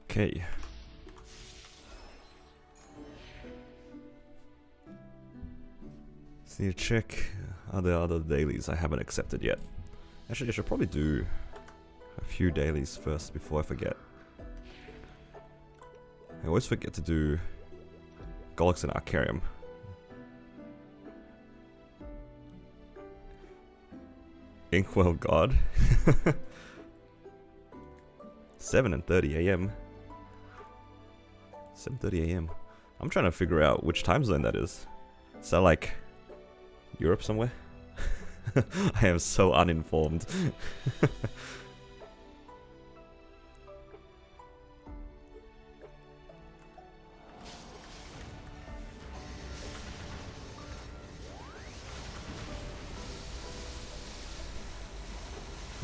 Okay. Just need to check are there other dailies I haven't accepted yet. Actually, I should probably do a few dailies first before I forget. I always forget to do Golix and Arcarium. Inkwell God. 7:30 AM. 7:30 AM. I'm trying to figure out which time zone that is. Is that like Europe somewhere? I am so uninformed.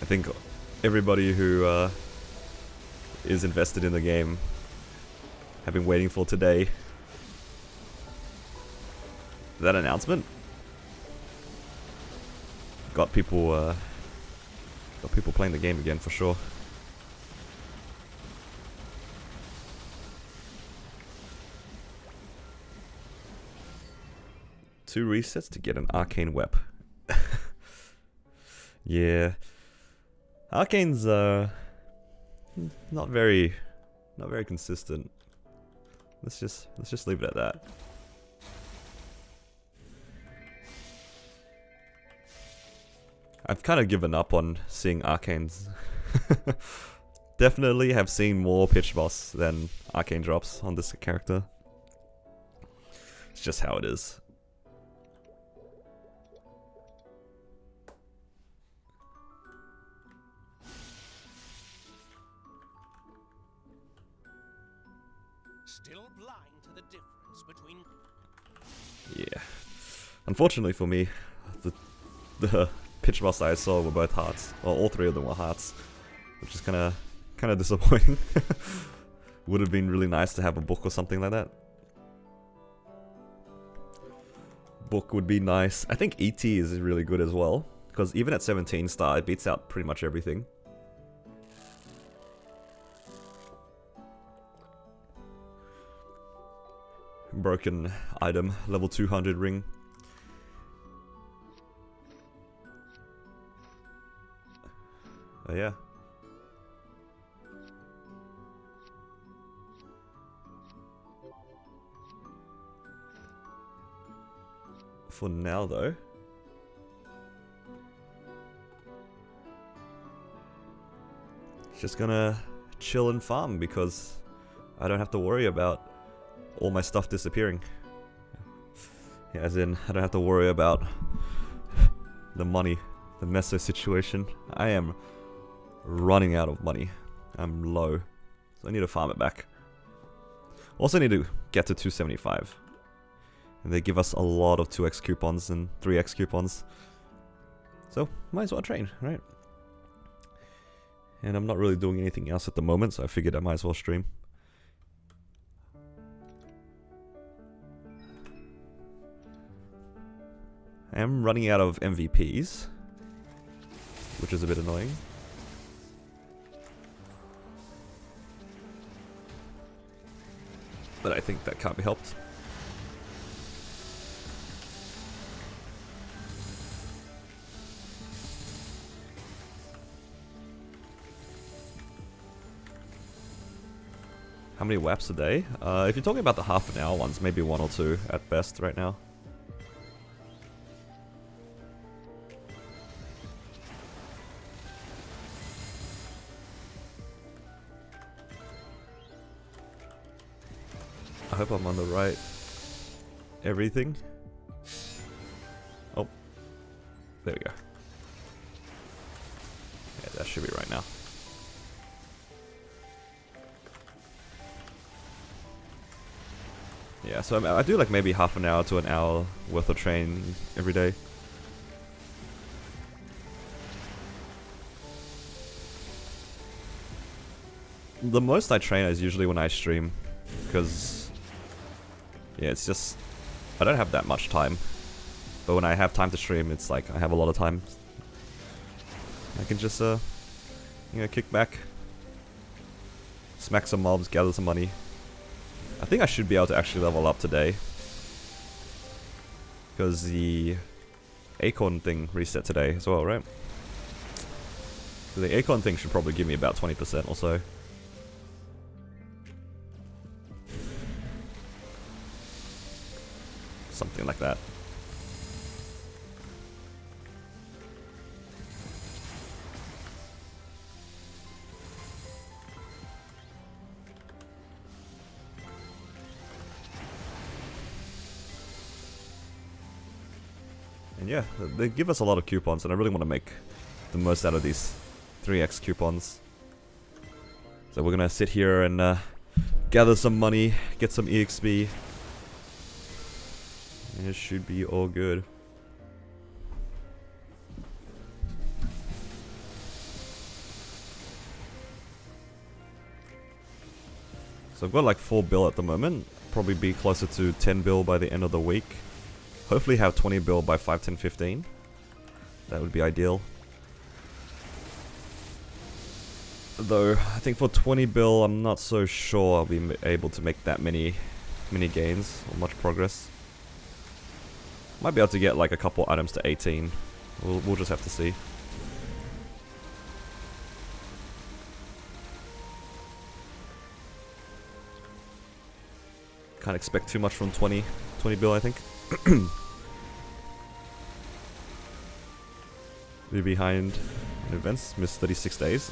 I think everybody who is invested in the game have been waiting for today. That announcement got people playing the game again for sure. Two resets to get an arcane wep. Yeah. Arcane's not very consistent. Let's just leave it at that. I've kind of given up on seeing arcanes. Definitely have seen more pitch boss than arcane drops on this character. It's just how it is. Still blind to the difference between... Yeah. Unfortunately for me, the pitch boss I saw were both hearts. Well, all three of them were hearts, which is kind of disappointing. Would have been really nice to have a book or something like that. Book would be nice. I think ET is really good as well, because even at 17 star, it beats out pretty much everything. Broken item, level 200 ring. Oh yeah. For now though, just gonna chill and farm because I don't have to worry about all my stuff disappearing. Yeah, as in, I don't have to worry about the money, the MESO situation. I am running out of money. I'm low, so I need to farm it back. Also need to get to 275. And they give us a lot of 2x coupons and 3x coupons. So, might as well train, right? And I'm not really doing anything else at the moment, so I figured I might as well stream. I am running out of MVPs, which is a bit annoying. But I think that can't be helped. How many WAPs a day? If you're talking about the half an hour ones, maybe 1 or 2 at best right now. I hope I'm on the right everything. Oh, there we go. Yeah, that should be right now. Yeah, so I do like maybe half an hour to an hour worth of training every day. The most I train is usually when I stream, because yeah, it's just I don't have that much time. But when I have time to stream, it's like I have a lot of time. I can just you know, kick back, Smack some mobs, gather some money. I think I should be able to actually level up today. Because the acorn thing reset today as well, right? So the acorn thing should probably give me about 20% or so. Something like that. And yeah, they give us a lot of coupons, and I really want to make the most out of these 3x coupons. So we're gonna sit here and gather some money, get some EXP. And it should be all good. So I've got like 4 bill at the moment. Probably be closer to 10 bill by the end of the week. Hopefully have 20 bill by 5, 10, 15. That would be ideal. Though, I think for 20 bill, I'm not so sure I'll be able to make that many gains or much progress. Might be able to get like a couple items to 18. We'll just have to see. Can't expect too much from 20 bill, I think. Be behind in events, missed 36 days.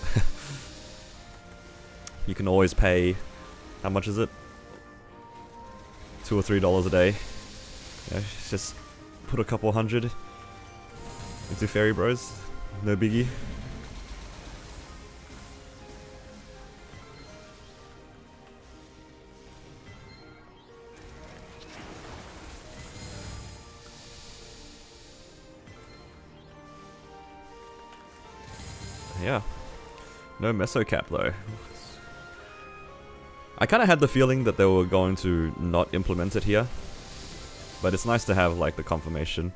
You can always pay, how much is it? $2 or $3 a day. Yeah, just put a couple hundred into Fairy Bros. No biggie. Yeah. No MESO CAP though. I kind of had the feeling that they were going to not implement it here. But it's nice to have like the confirmation.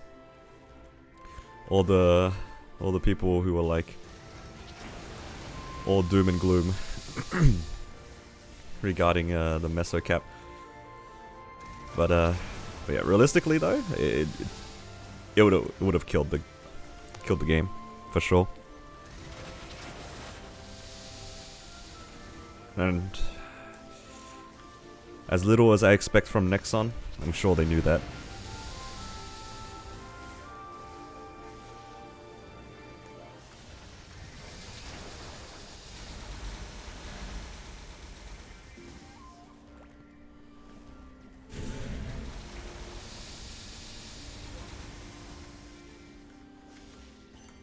All the people who were like all doom and gloom regarding the MESO CAP. But yeah, realistically though, it would have killed the game for sure. And as little as I expect from Nexon, I'm sure they knew that.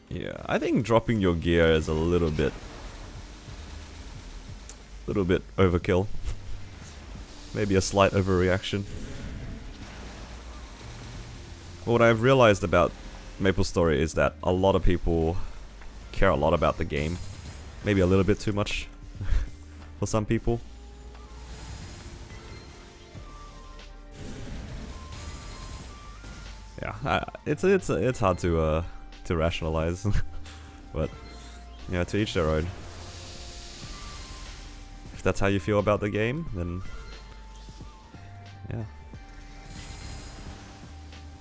Yeah, I think dropping your gear is a little bit overkill. Maybe a slight overreaction. But what I've realized about MapleStory is that a lot of people care a lot about the game. Maybe a little bit too much for some people. Yeah, it's hard to rationalize, but yeah, to each their own. If that's how you feel about the game, then yeah.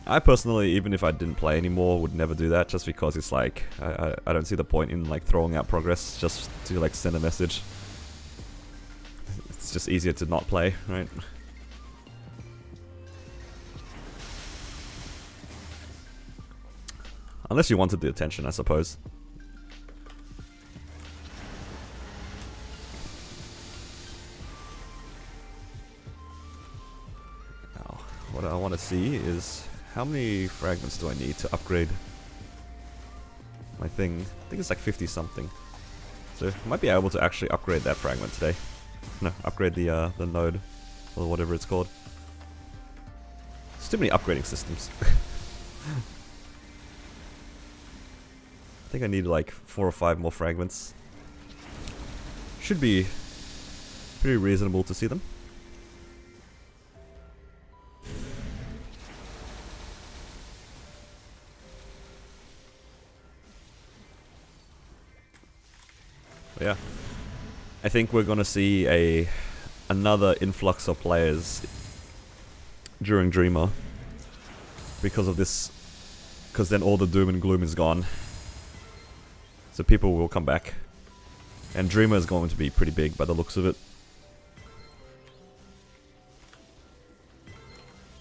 I personally, even if I didn't play anymore, would never do that, just because it's like I don't see the point in like throwing out progress just to like send a message. It's just easier to not play, right? Unless you wanted the attention, I suppose. Now, what I want to see is how many fragments do I need to upgrade my thing. I think it's like 50 something. So I might be able to actually upgrade that fragment today. No, upgrade the node or whatever it's called. There's too many upgrading systems. I think I need like 4 or 5 more fragments. Should be pretty reasonable to see them. But yeah. I think we're gonna see another influx of players during Dreamer because of this, because then all the doom and gloom is gone. So people will come back. And Dreamer is going to be pretty big by the looks of it.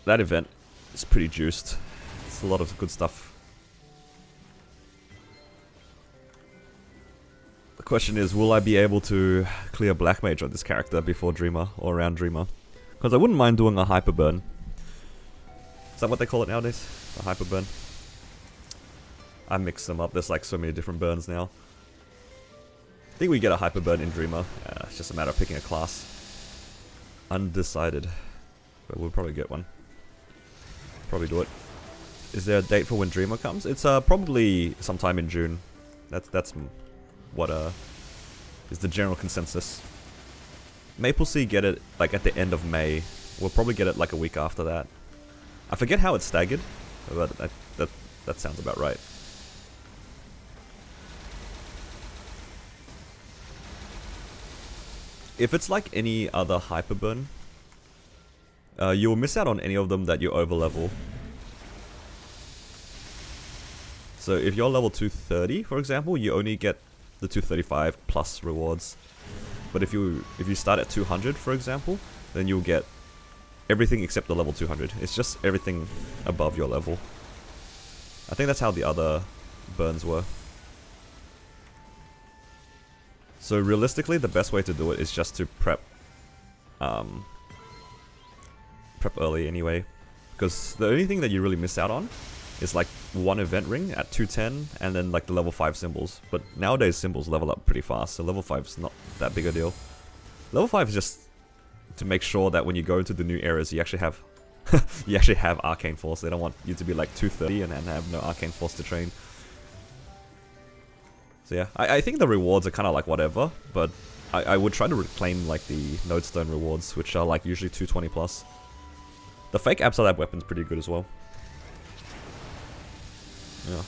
That event is pretty juiced. It's a lot of good stuff. The question is, will I be able to clear Black Mage on this character before Dreamer or around Dreamer? Because I wouldn't mind doing a Hyper Burn. Is that what they call it nowadays? A Hyper Burn? I mix them up. There's like so many different burns now. I think we get a Hyper Burn in Dreamer. It's just a matter of picking a class. Undecided. But we'll probably get one. Probably do it. Is there a date for when Dreamer comes? It's probably sometime in June. That's what is the general consensus. Maple Sea get it like at the end of May. We'll probably get it like a week after that. I forget how it's staggered, but that sounds about right. If it's like any other Hyper Burn, you will miss out on any of them that you overlevel. So if you're level 230, for example, you only get the 235 plus rewards. But if you start at 200, for example, then you'll get everything except the level 200. It's just everything above your level. I think that's how the other burns were. So realistically, the best way to do it is just to prep early anyway. Because the only thing that you really miss out on is like one event ring at 210 and then like the level 5 symbols. But nowadays symbols level up pretty fast, so level 5 is not that big a deal. Level 5 is just to make sure that when you go into the new eras, you actually have Arcane Force. They don't want you to be like 230 and have no Arcane Force to train. So yeah, I think the rewards are kind of like whatever, but I would try to reclaim like the Nodestone rewards, which are like usually 220 plus. The fake Absolab weapon's pretty good as well. Yeah.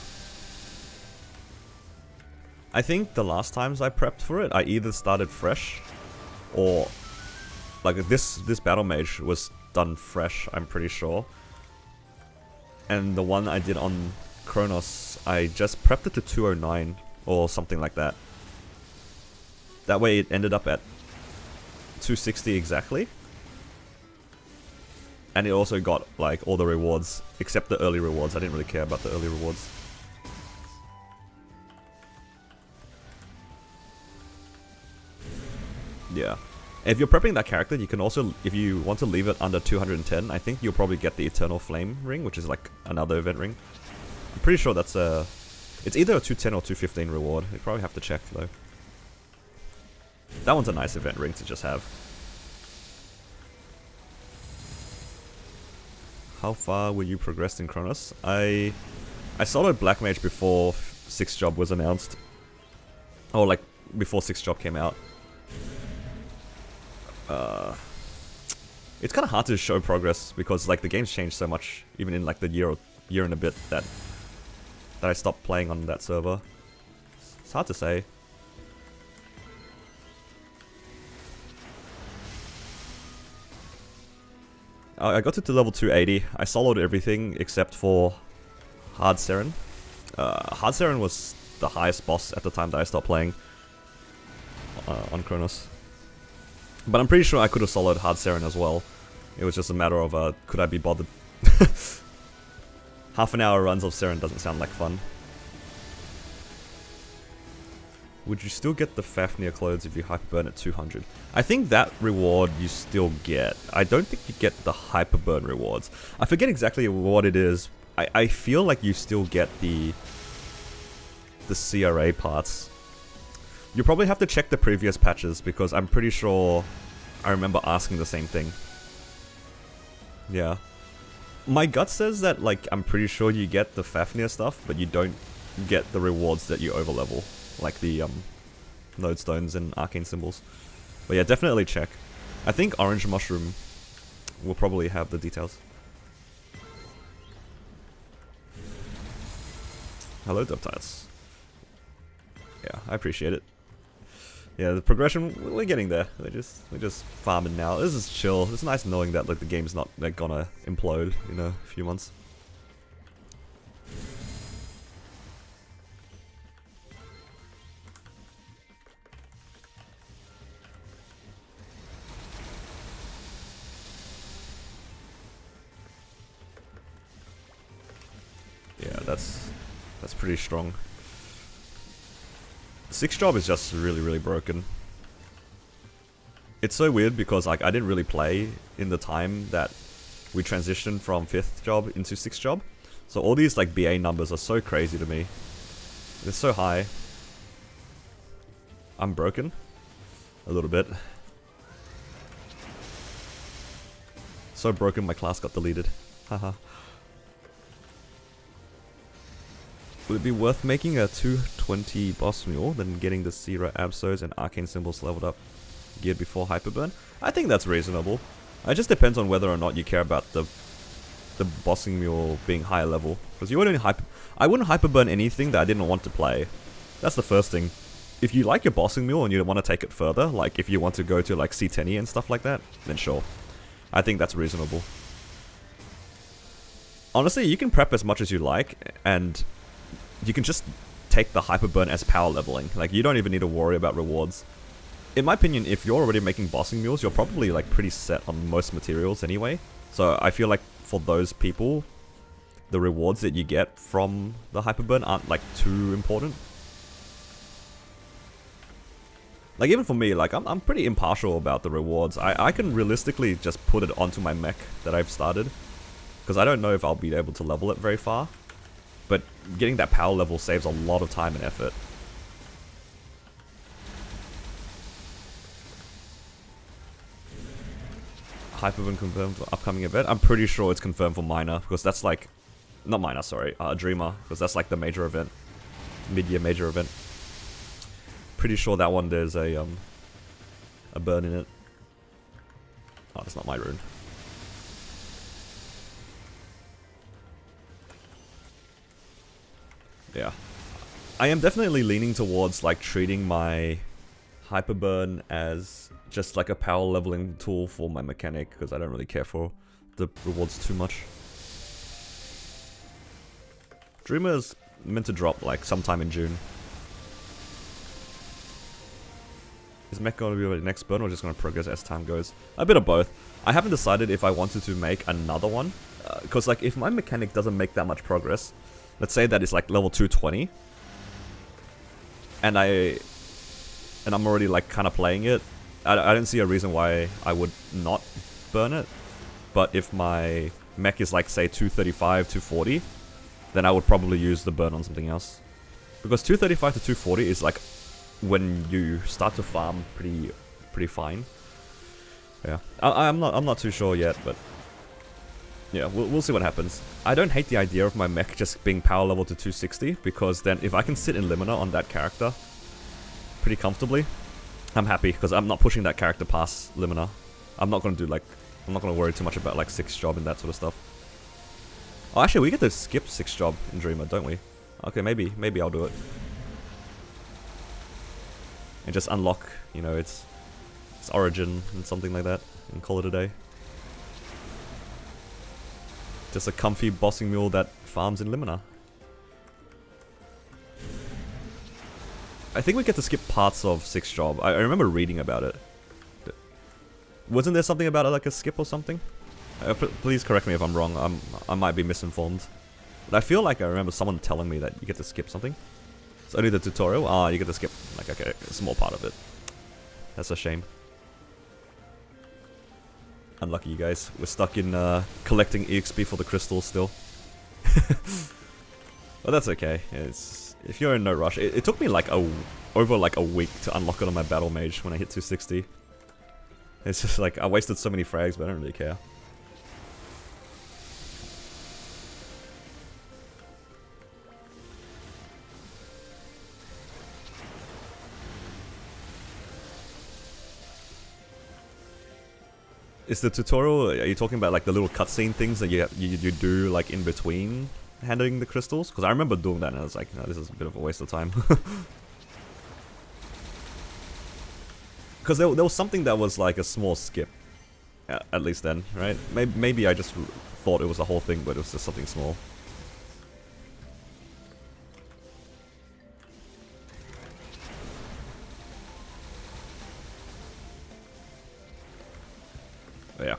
I think the last times I prepped for it, I either started fresh, or like this battle mage was done fresh, I'm pretty sure. And the one I did on Kronos, I just prepped it to 209 or something like that. That way it ended up at 260 exactly. And it also got like all the rewards, except the early rewards. I didn't really care about the early rewards. Yeah. If you're prepping that character, you can also, if you want to leave it under 210, I think you'll probably get the Eternal Flame ring, which is like another event ring. I'm pretty sure that's a... It's either a 210 or 215 reward. You probably have to check though. That one's a nice event ring to just have. How far were you progressed in Kronos? I soloed Black Mage before 6th Job was announced. Or like before 6th Job came out. It's kind of hard to show progress because like the game's changed so much, even in like the year and a bit that I stopped playing on that server. It's hard to say. I got to level 280. I soloed everything except for Hard Seren. Hard Seren was the highest boss at the time that I stopped playing on Kronos. But I'm pretty sure I could have soloed Hard Seren as well. It was just a matter of could I be bothered. Half an hour runs of Seren doesn't sound like fun. Would you still get the Fafnir clothes if you hyper burn at 200? I think that reward you still get. I don't think you get the hyper burn rewards. I forget exactly what it is. I feel like you still get the CRA parts. You probably have to check the previous patches because I'm pretty sure I remember asking the same thing. Yeah. My gut says that like I'm pretty sure you get the Fafnir stuff, but you don't get the rewards that you overlevel. Like the Nodestones and Arcane Symbols. But yeah, definitely check. I think Orange Mushroom will probably have the details. Hello, Dubtiles. Yeah, I appreciate it. Yeah, the progression, we're getting there. We're just farming now. This is chill. It's nice knowing that like the game's not like gonna implode in a few months. Yeah, that's pretty strong. 6th job is just really broken. It's so weird because like I didn't really play in the time that we transitioned from 5th job into 6th job. So all these like BA numbers are so crazy to me. They're so high. I'm broken. A little bit. So broken my class got deleted. Haha. Would it be worth making a 220 boss mule than getting the Zero Absols and Arcane Symbols leveled up geared before Hyperburn? I think that's reasonable. It just depends on whether or not you care about the bossing mule being higher level. Because you wouldn't I wouldn't Hyperburn anything that I didn't want to play. That's the first thing. If you like your bossing mule and you want to take it further, like if you want to go to like C10 and stuff like that, then sure. I think that's reasonable. Honestly, you can prep as much as you like, and you can just take the Hyperburn as power leveling. Like, you don't even need to worry about rewards. In my opinion, if you're already making bossing mules, you're probably like pretty set on most materials anyway. So I feel like for those people, the rewards that you get from the Hyperburn aren't like too important. Like even for me, like I'm pretty impartial about the rewards. I can realistically just put it onto my mech that I've started, because I don't know if I'll be able to level it very far. But getting that power level saves a lot of time and effort. Hyperburn confirmed for upcoming event. I'm pretty sure it's confirmed for Minor, because that's like... Not Minor, sorry. Dreamer, because that's like the major event. Mid-year major event. Pretty sure that one there's a burn in it. Oh, that's not my rune. Yeah. I am definitely leaning towards like treating my Hyperburn as just like a power leveling tool for my mechanic, because I don't really care for the rewards too much. Dreamer is meant to drop like sometime in June. Is mech going to be the next burn or just going to progress as time goes? A bit of both. I haven't decided if I wanted to make another one, because like if my mechanic doesn't make that much progress, let's say that it's like level 220, and I'm already like kind of playing it, I don't see a reason why I would not burn it. But if my mech is like say 235, 240, then I would probably use the burn on something else. Because 235 to 240 is like when you start to farm pretty fine. Yeah, I'm not too sure yet, but yeah, we'll see what happens. I don't hate the idea of my mech just being power level to 260, because then if I can sit in Limina on that character pretty comfortably, I'm happy, because I'm not pushing that character past Limina. I'm not going to do like, I'm not going to worry too much about like 6th job and that sort of stuff. Oh, actually, we get to skip 6th job in Dreamer, don't we? Okay, maybe I'll do it. And just unlock, you know, its origin and something like that, and call it a day. Just a comfy bossing mule that farms in Limina. I think we get to skip parts of 6th job. I remember reading about it. Wasn't there something about it, like a skip or something? Please correct me if I'm wrong. I might be misinformed. But I feel like I remember someone telling me that you get to skip something. It's only the tutorial. Ah, you get to skip like okay, a small part of it. That's a shame. Unlucky, you guys. We're stuck in collecting EXP for the crystals still. But that's okay. If you're in no rush. It took me like over like a week to unlock it on my battle mage when I hit 260. It's just like I wasted so many frags, but I don't really care. Is the tutorial, are you talking about like the little cutscene things that you do like in between handling the crystals? Because I remember doing that and I was like, no, this is a bit of a waste of time. Because there was something that was like a small skip. At least then, right? Maybe I just thought it was a whole thing, but it was just something small. But yeah,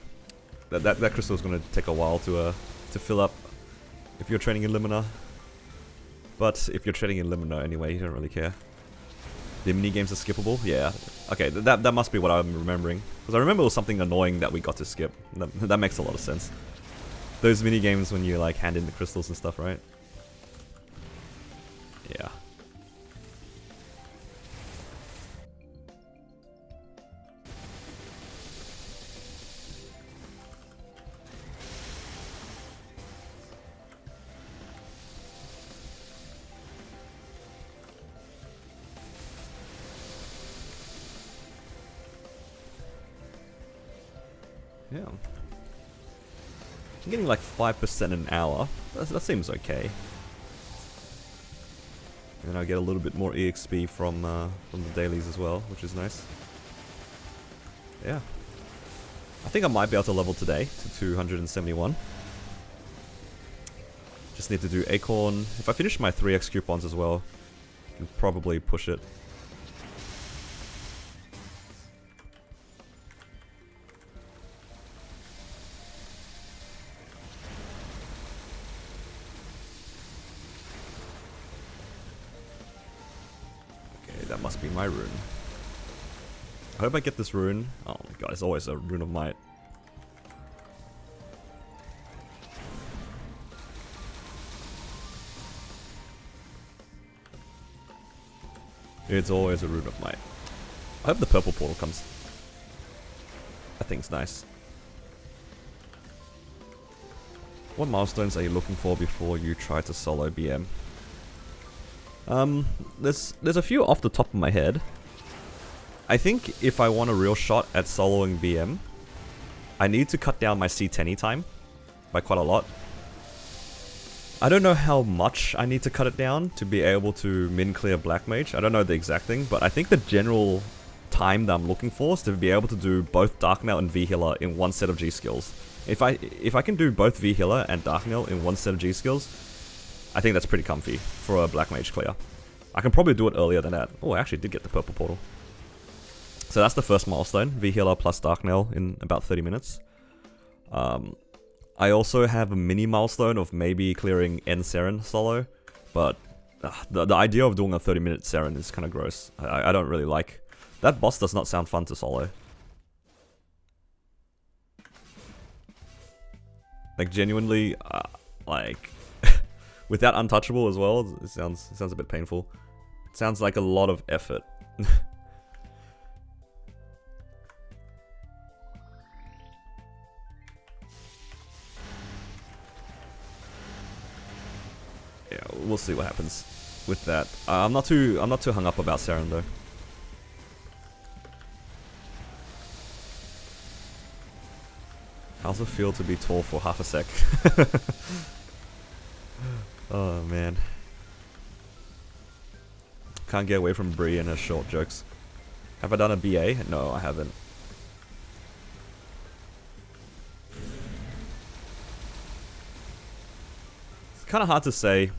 that crystal is going to take a while to fill up if you're training in Limina. But if you're training in Limina anyway, you don't really care. The mini games are skippable? Yeah. Okay, that must be what I'm remembering. Because I remember it was something annoying that we got to skip. That makes a lot of sense. Those mini games when you like hand in the crystals and stuff, right? Yeah. Yeah. I'm getting like 5% an hour. That seems okay. And I get a little bit more EXP from the dailies as well, which is nice. Yeah. I think I might be able to level today to 271. Just need to do Acorn. If I finish my 3x coupons as well, I can probably push it. That must be my rune. I hope I get this rune. Oh my god, it's always a rune of might. It's always a rune of might. I hope the purple portal comes. That thing's nice. What milestones are you looking for before you try to solo BM? There's a few off the top of my head. I think if I want a real shot at soloing BM, I need to cut down my C10 time by quite a lot. I don't know how much I need to cut it down to be able to min clear Black Mage. I don't know the exact thing, but I think the general time that I'm looking for is to be able to do both Dark Knell and V Healer in one set of G skills. If I can do both V Healer and Dark Knell in one set of G skills, I think that's pretty comfy for a Black Mage clear. I can probably do it earlier than that. Oh, I actually did get the purple portal. So that's the first milestone, V Healer plus Dark Knell in about 30 minutes. I also have a mini milestone of maybe clearing N Seren solo, but the idea of doing a 30-minute Seren is kind of gross. I don't really like. That boss does not sound fun to solo. Like genuinely, like without untouchable as well, it sounds a bit painful. It sounds like a lot of effort. Yeah, we'll see what happens with that. I'm not too hung up about Seren though. How's it feel to be tall for half a sec? Oh man. Can't get away from Bree and her short jokes. Have I done a BA? No, I haven't. It's kind of hard to say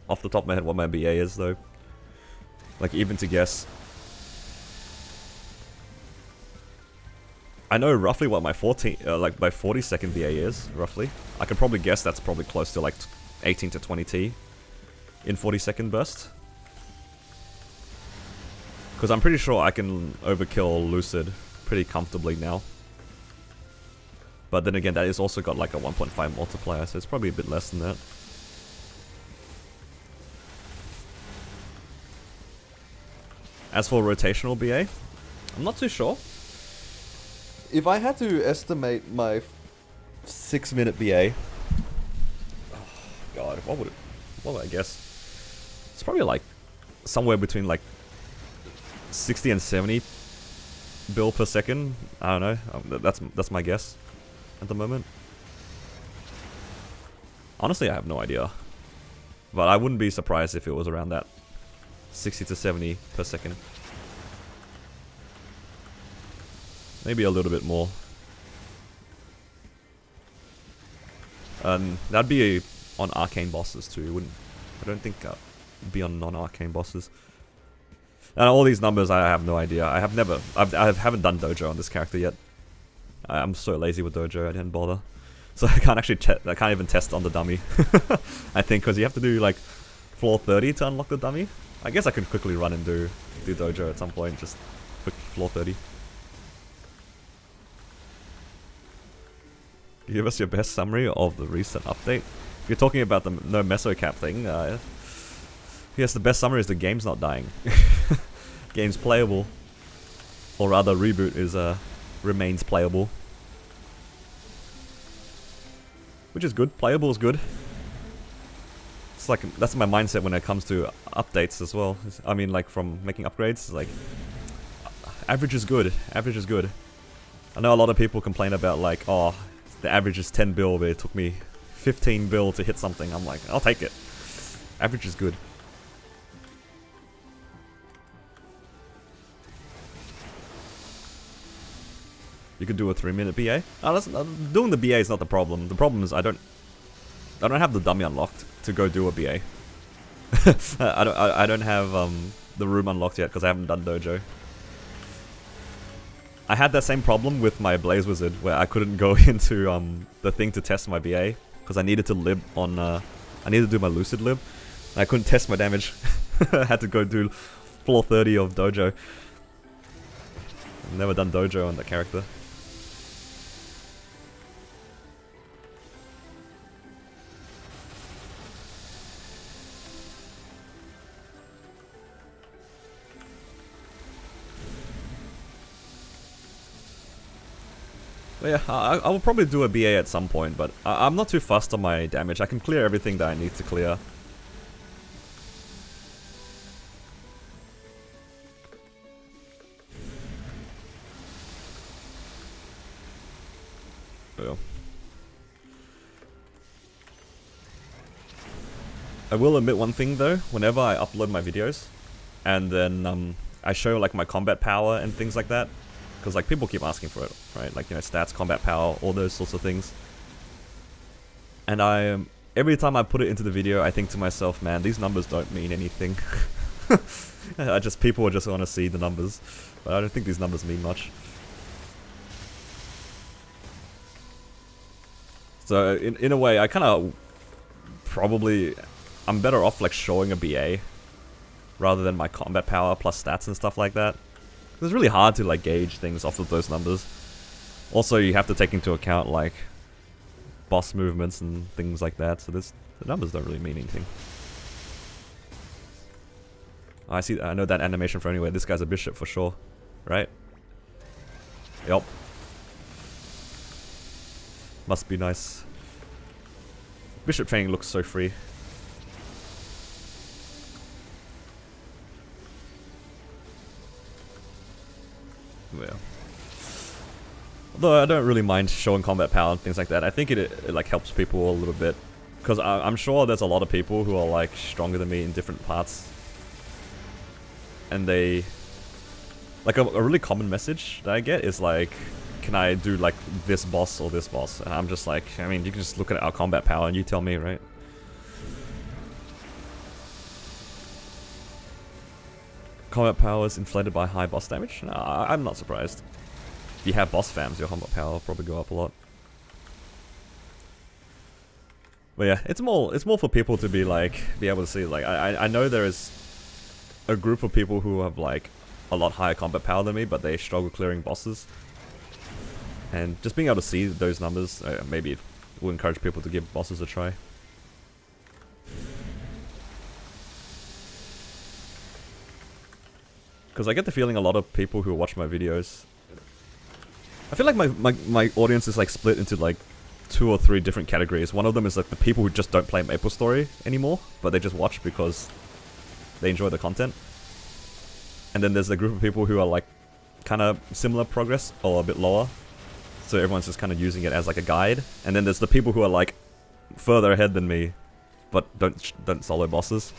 off the top of my head what my BA is though. Like even to guess. I know roughly what my 40-second BA is, roughly. I can probably guess that's probably close to like 18 to 20t in 40-second burst. Because I'm pretty sure I can overkill Lucid pretty comfortably now. But then again, that is also got like a 1.5 multiplier, so it's probably a bit less than that. As for rotational BA, I'm not too sure. If I had to estimate my 6-minute BA, oh god, what would I guess? It's probably like somewhere between like 60 and 70 bill per second. I don't know. That's my guess at the moment. Honestly, I have no idea, but I wouldn't be surprised if it was around that 60 to 70 per second. Maybe a little bit more. That'd be on arcane bosses too, wouldn't? I don't think it'd be on non-arcane bosses. And all these numbers, I have no idea. I haven't done dojo on this character yet. I'm so lazy with dojo, I didn't bother. So I can't actually I can't even test on the dummy. I think because you have to do like floor 30 to unlock the dummy. I guess I could quickly run and do dojo at some point, just quick floor 30. Give us your best summary of the recent update. If you're talking about the no MESO CAP thing, yes, the best summary is the game's not dying. Game's playable. Or rather, reboot is remains playable. Which is good. Playable is good. It's like, that's my mindset when it comes to updates as well. I mean, like from making upgrades, it's like, average is good. Average is good. I know a lot of people complain about like, oh, the average is 10 bill, but it took me 15 bill to hit something. I'm like, I'll take it. Average is good. You could do a 3-minute BA. Doing the BA is not the problem. The problem is I don't have the dummy unlocked to go do a BA. I don't have the room unlocked yet because I haven't done dojo. I had that same problem with my Blaze Wizard where I couldn't go into the thing to test my BA because I needed to lib on I needed to do my Lucid lib. And I couldn't test my damage. I had to go do floor 30 of dojo. I've never done dojo on that character. But yeah, I will probably do a BA at some point, but I'm not too fussed on my damage. I can clear everything that I need to clear. Yeah. I will admit one thing though, whenever I upload my videos, and then I show like my combat power and things like that, because like people keep asking for it, right? Like, you know, stats, combat power, all those sorts of things. And every time I put it into the video, I think to myself, man, these numbers don't mean anything. People just want to see the numbers, but I don't think these numbers mean much. So in a way, I kind of I'm better off like showing a BA rather than my combat power plus stats and stuff like that. It's really hard to like gauge things off of those numbers. Also, you have to take into account like boss movements and things like that. So the numbers don't really mean anything. I know that animation from anywhere. This guy's a bishop for sure, right? Yup. Must be nice. Bishop training looks so free. Yeah. Although I don't really mind showing combat power and things like that. I think it like helps people a little bit, because I'm sure there's a lot of people who are like stronger than me in different parts, and they like a really common message that I get is like, can I do like this boss or this boss? And I'm just like, I mean, you can just look at our combat power and you tell me, right? Combat power is inflated by high boss damage? No, I'm not surprised. If you have boss fams, your combat power will probably go up a lot. But yeah, it's more for people to be able to see. Like, I know there is a group of people who have like a lot higher combat power than me, but they struggle clearing bosses. And just being able to see those numbers, maybe it will encourage people to give bosses a try. Because I get the feeling a lot of people who watch my videos, I feel like my audience is like split into like 2 or 3 different categories. One of them is like the people who just don't play MapleStory anymore, but they just watch because they enjoy the content. And then there's a group of people who are like kind of similar progress or a bit lower, so everyone's just kind of using it as like a guide. And then there's the people who are like further ahead than me, but don't solo bosses.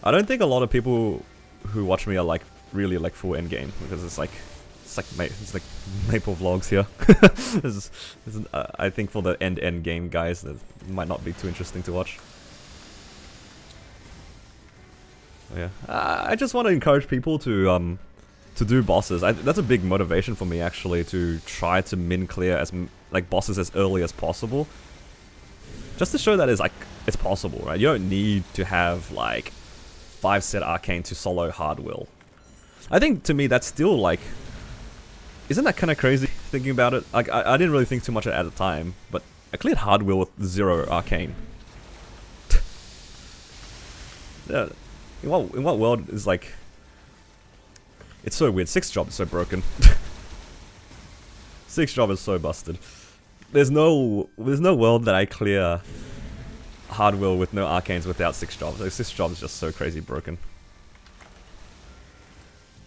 I don't think a lot of people who watch me are like really like full end game because it's like Maple Vlogs here. I think for the end game guys, that might not be too interesting to watch. So yeah, I just want to encourage people to do bosses. That's a big motivation for me actually, to try to min clear as like bosses as early as possible, just to show that it's possible, right? You don't need to have like 5 set arcane to solo hard will. I think to me that's still like, isn't that kind of crazy thinking about it? Like I didn't really think too much at the time, but I cleared hard will with 0 arcane. Yeah, in what world is like? It's so weird. 6th job is so broken. 6th job is so busted. There's no world that I clear hard will with no arcanes without 6th jobs. Like 6th job is just so crazy broken.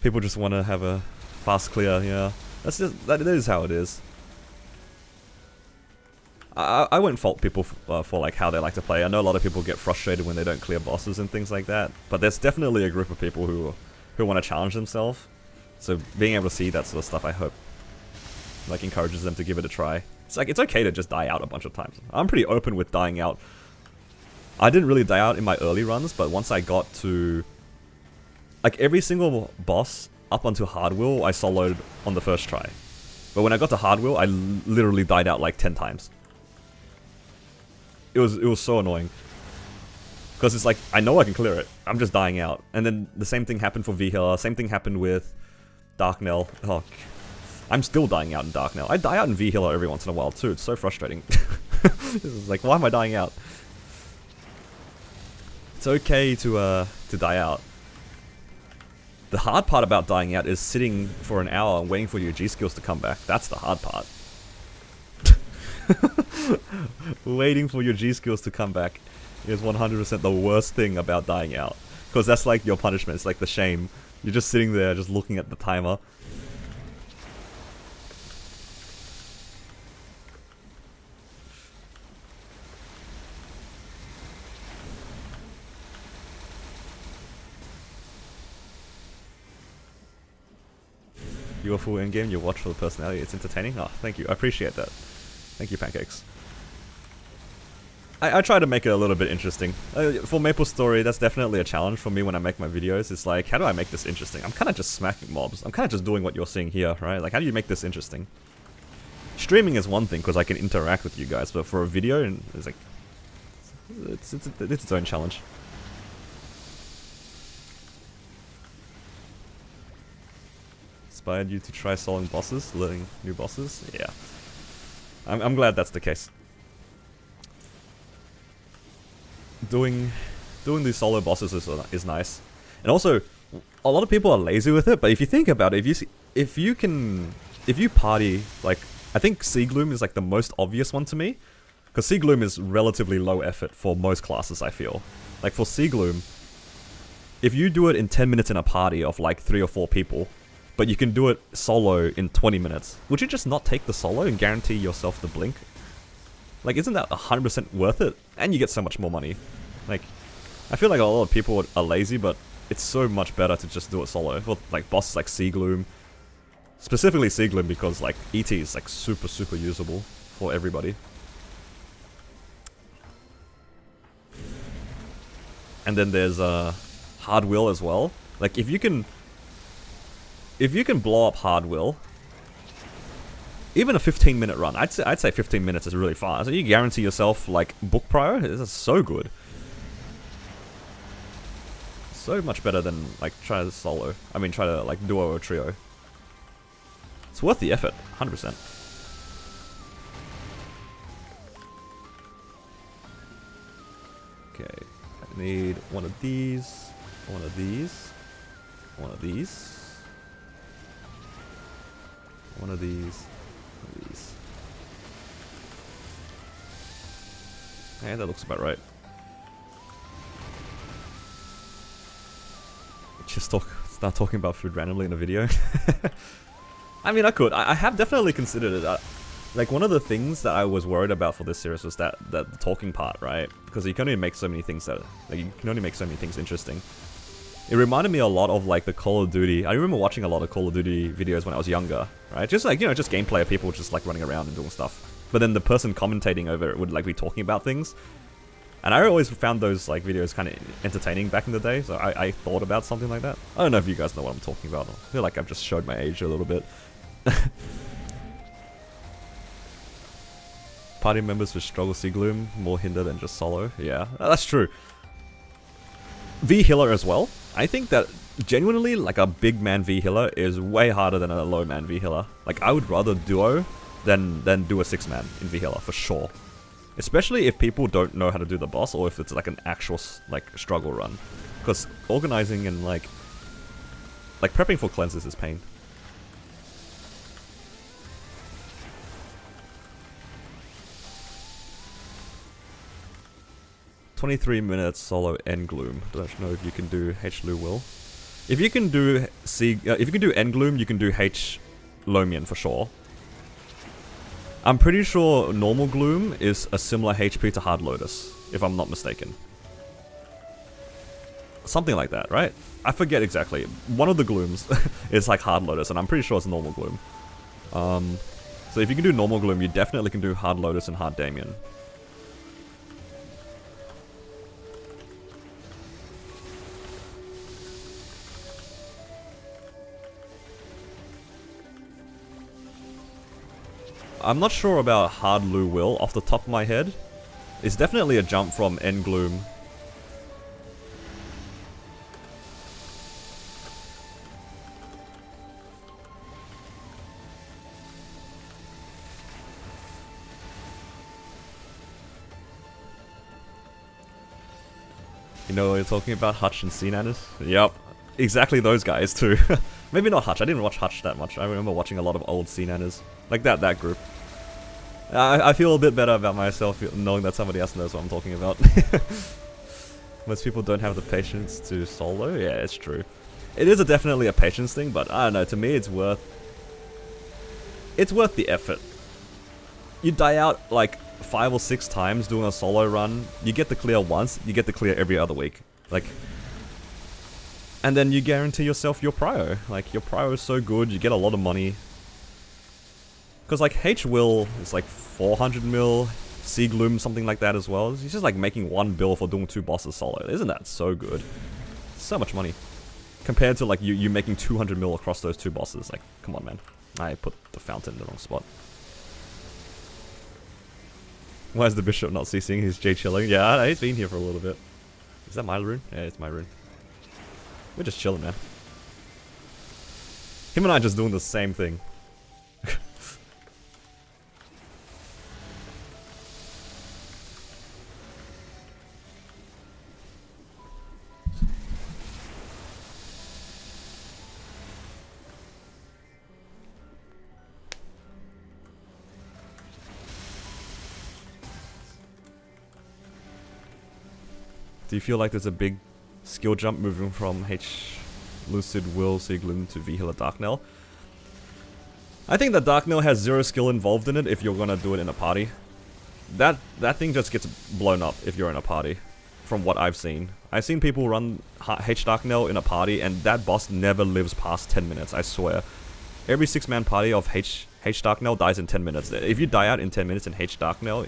People just want to have a fast clear. Yeah, that is how it is. I won't fault people for like how they like to play. I know a lot of people get frustrated when they don't clear bosses and things like that. But there's definitely a group of people who want to challenge themselves. So being able to see that sort of stuff, I hope, like, encourages them to give it a try. It's like, it's okay to just die out a bunch of times. I'm pretty open with dying out. I didn't really die out in my early runs, but once I got to, like, every single boss up onto hard will, I soloed on the first try. But when I got to hard will, I literally died out like 10 times. It was so annoying. Because it's like, I know I can clear it. I'm just dying out. And then the same thing happened for V-Healer. Same thing happened with Darknell. Oh, I'm still dying out in Darknell. I die out in V-Healer every once in a while too. It's so frustrating. It's like, why am I dying out? It's okay to die out. The hard part about dying out is sitting for an hour and waiting for your G-skills to come back. That's the hard part. Waiting for your G-skills to come back is 100% the worst thing about dying out. Because that's like your punishment, it's like the shame. You're just sitting there, just looking at the timer. You're full in-game, you watch for the personality, it's entertaining? Oh, thank you, I appreciate that. Thank you, Pancakes. I try to make it a little bit interesting. For Maple Story, that's definitely a challenge for me when I make my videos. It's like, how do I make this interesting? I'm kind of just smacking mobs. I'm kind of just doing what you're seeing here, right? Like, how do you make this interesting? Streaming is one thing, because I can interact with you guys, but for a video, it's like, it's its own challenge. Inspired you to try soloing bosses, learning new bosses? Yeah. I'm glad that's the case. Doing these solo bosses is nice, and also a lot of people are lazy with it. But if you think about it, if you party, like, I think Sea Gloom is like the most obvious one to me, because Sea Gloom is relatively low effort for most classes. I feel like for Sea Gloom, if you do it in 10 minutes in a party of like 3 or 4 people, but you can do it solo in 20 minutes, would you just not take the solo and guarantee yourself the blink? Like, isn't that 100% worth it? And you get so much more money. Like, I feel like a lot of people are lazy, but it's so much better to just do it solo. For like bosses like Sea Gloom, specifically Sea Gloom, because like ET is like super usable for everybody. And then there's Hard Will as well. Like, if you can blow up Hard Will, even a 15-minute run, I'd say 15 minutes is really fast. So you guarantee yourself like book prior. This is so good, so much better than like try to solo. I mean, try to like duo or trio. It's worth the effort, 100%. Okay, I need one of these, one of these, one of these, one of these. Yeah, that looks about right. Just start talking about food randomly in a video. I mean, I could. I have definitely considered it. Like, one of the things that I was worried about for this series was that the talking part, right? Because you can only make so many things interesting. It reminded me a lot of like the Call of Duty. I remember watching a lot of Call of Duty videos when I was younger, right? Just like, you know, just gameplay of people just like running around and doing stuff. But then the person commentating over it would like be talking about things. And I always found those like videos kind of entertaining back in the day, so I thought about something like that. I don't know if you guys know what I'm talking about. I feel like I've just showed my age a little bit. Party members with struggle see gloom more hinder than just solo. Yeah, that's true. V healer as well. I think that genuinely like a big man V healer is way harder than a low man V healer. Like I would rather duo than do a 6-man in V healer for sure. Especially if people don't know how to do the boss or if it's like an actual like struggle run. Because organizing and like prepping for cleanses is pain. "23 minutes solo End Gloom." Don't know if you can do H Lu Will. If you can do if you can do End Gloom, you can do H Lomian for sure. I'm pretty sure normal Gloom is a similar HP to Hard Lotus, if I'm not mistaken. Something like that, right? I forget exactly. One of the Glooms is like Hard Lotus, and I'm pretty sure it's normal Gloom. So if you can do normal Gloom, you definitely can do Hard Lotus and Hard Damien. I'm not sure about Hard Lu Will off the top of my head. It's definitely a jump from End Gloom. You know what you're talking about? Hutch and Cnanis? Yep. Exactly those guys too. Maybe not Hutch. I didn't watch Hutch that much. I remember watching a lot of old Cnanis. Like that group. I feel a bit better about myself knowing that somebody else knows what I'm talking about. Most people don't have the patience to solo. Yeah, it's true. It is definitely a patience thing, but I don't know. To me, it's worth the effort. You die out like 5 or 6 times doing a solo run. You get the clear once. You get the clear every other week. Like, and then you guarantee yourself your prio. Like your prio is so good. You get a lot of money. Because like H Will is like 400 mil, C Gloom something like that as well. He's just like making 1 bill for doing 2 bosses solo. Isn't that so good? So much money. Compared to like you making 200 mil across those 2 bosses. Like, come on man. I put the fountain in the wrong spot. Why is the bishop not ceasing? He's J chilling. Yeah, he's been here for a little bit. Is that my rune? Yeah, it's my rune. We're just chilling, man. Him and I just doing the same thing. Do you feel like there's a big skill jump moving from H Lucid Will Siglum to V Healer Darknell? I think that Darknell has 0 skill involved in it if you're gonna do it in a party. That thing just gets blown up if you're in a party, from what I've seen. I've seen people run H Darknell in a party and that boss never lives past 10 minutes, I swear. Every 6-man party of H Darknell dies in 10 minutes. If you die out in 10 minutes in H Darknell,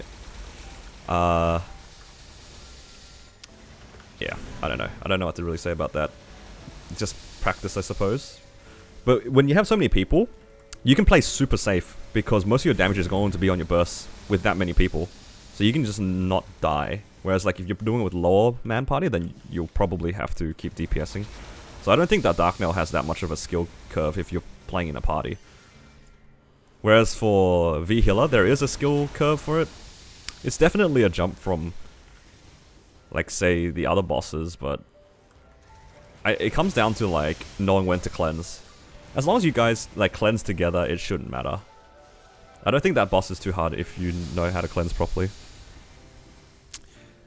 yeah, I don't know. I don't know what to really say about that. Just practice, I suppose. But when you have so many people, you can play super safe because most of your damage is going to be on your bursts with that many people. So you can just not die. Whereas like if you're doing it with lower man party, then you'll probably have to keep DPSing. So I don't think that Darknell has that much of a skill curve if you're playing in a party. Whereas for V Healer, there is a skill curve for it. It's definitely a jump from, like, say, the other bosses, but it comes down to, like, knowing when to cleanse. As long as you guys, like, cleanse together, it shouldn't matter. I don't think that boss is too hard if you know how to cleanse properly.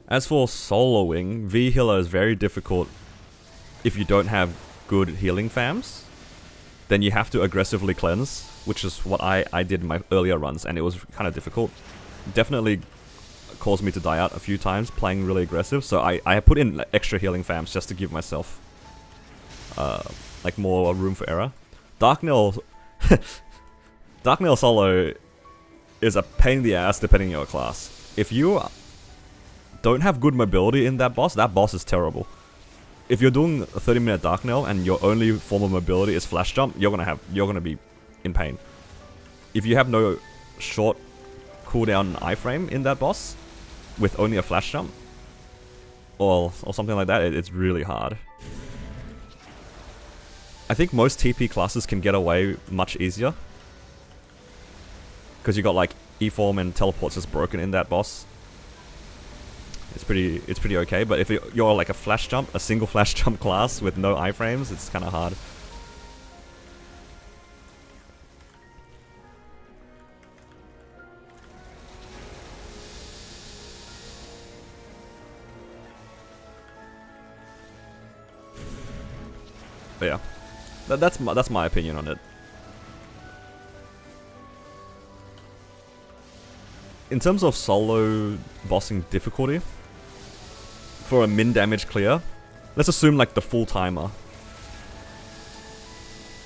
As for soloing, V Healer is very difficult if you don't have good healing fams. Then you have to aggressively cleanse, which is what I did in my earlier runs, and it was kind of difficult. Definitely caused me to die out a few times playing really aggressive, so I put in extra healing fams just to give myself like more room for error. Dark Nail solo is a pain in the ass depending on your class. If you don't have good mobility in that boss is terrible. If you're doing a 30-minute Dark Nail and your only form of mobility is flash jump, you're gonna be in pain. If you have no short cooldown iframe in that boss with only a flash jump or something like that, it's really hard. I think most TP classes can get away much easier because you got like E-form and teleports just broken in that boss. It's pretty okay, but if you're like a single flash jump class with no iframes, it's kind of hard. But yeah, that's my opinion on it. In terms of solo bossing difficulty, for a min damage clear, let's assume like the full timer.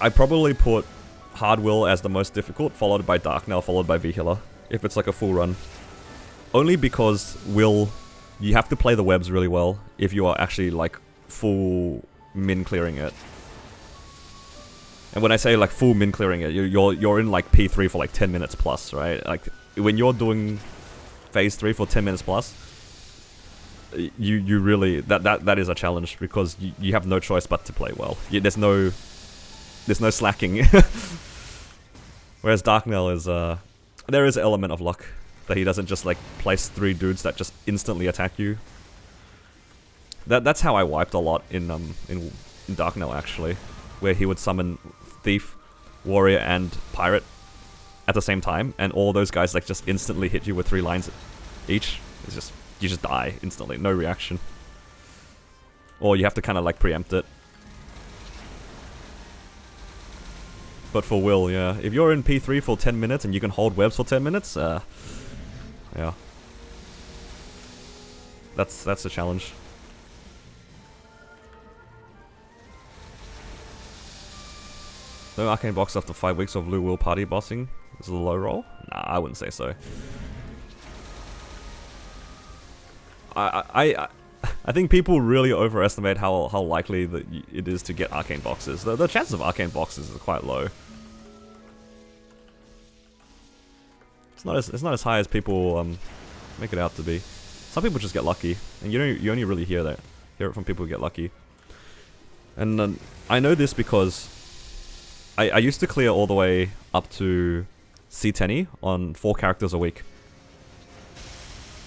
I probably put Hard Will as the most difficult, followed by Dark Nail, followed by V-Healer, if it's like a full run. Only because Will, you have to play the webs really well if you are actually like full min clearing it. And when I say like full min clearing it, you're in like P3 for like 10 minutes plus, right? Like when you're doing phase 3 for 10 minutes plus, you really that is a challenge because you have no choice but to play well. There's no slacking. Whereas Dark Nail is there is an element of luck that he doesn't just like place 3 dudes that just instantly attack you. That's how I wiped a lot in Dark Nail actually, where he would summon Thief, Warrior, and Pirate at the same time, and all those guys like just instantly hit you with 3 lines each. It's just you just die instantly, no reaction. Or you have to kind of like preempt it. But for Will, yeah, if you're in P3 for 10 minutes and you can hold webs for 10 minutes, yeah, that's a challenge. No arcane box after 5 weeks of Blue Will party bossing. Is it a low roll? Nah, I wouldn't say so. I think people really overestimate how likely that it is to get arcane boxes. The chances of arcane boxes are quite low. It's not as high as people make it out to be. Some people just get lucky, and you only really hear it from people who get lucky. And I know this because I used to clear all the way up to C10 on 4 characters a week.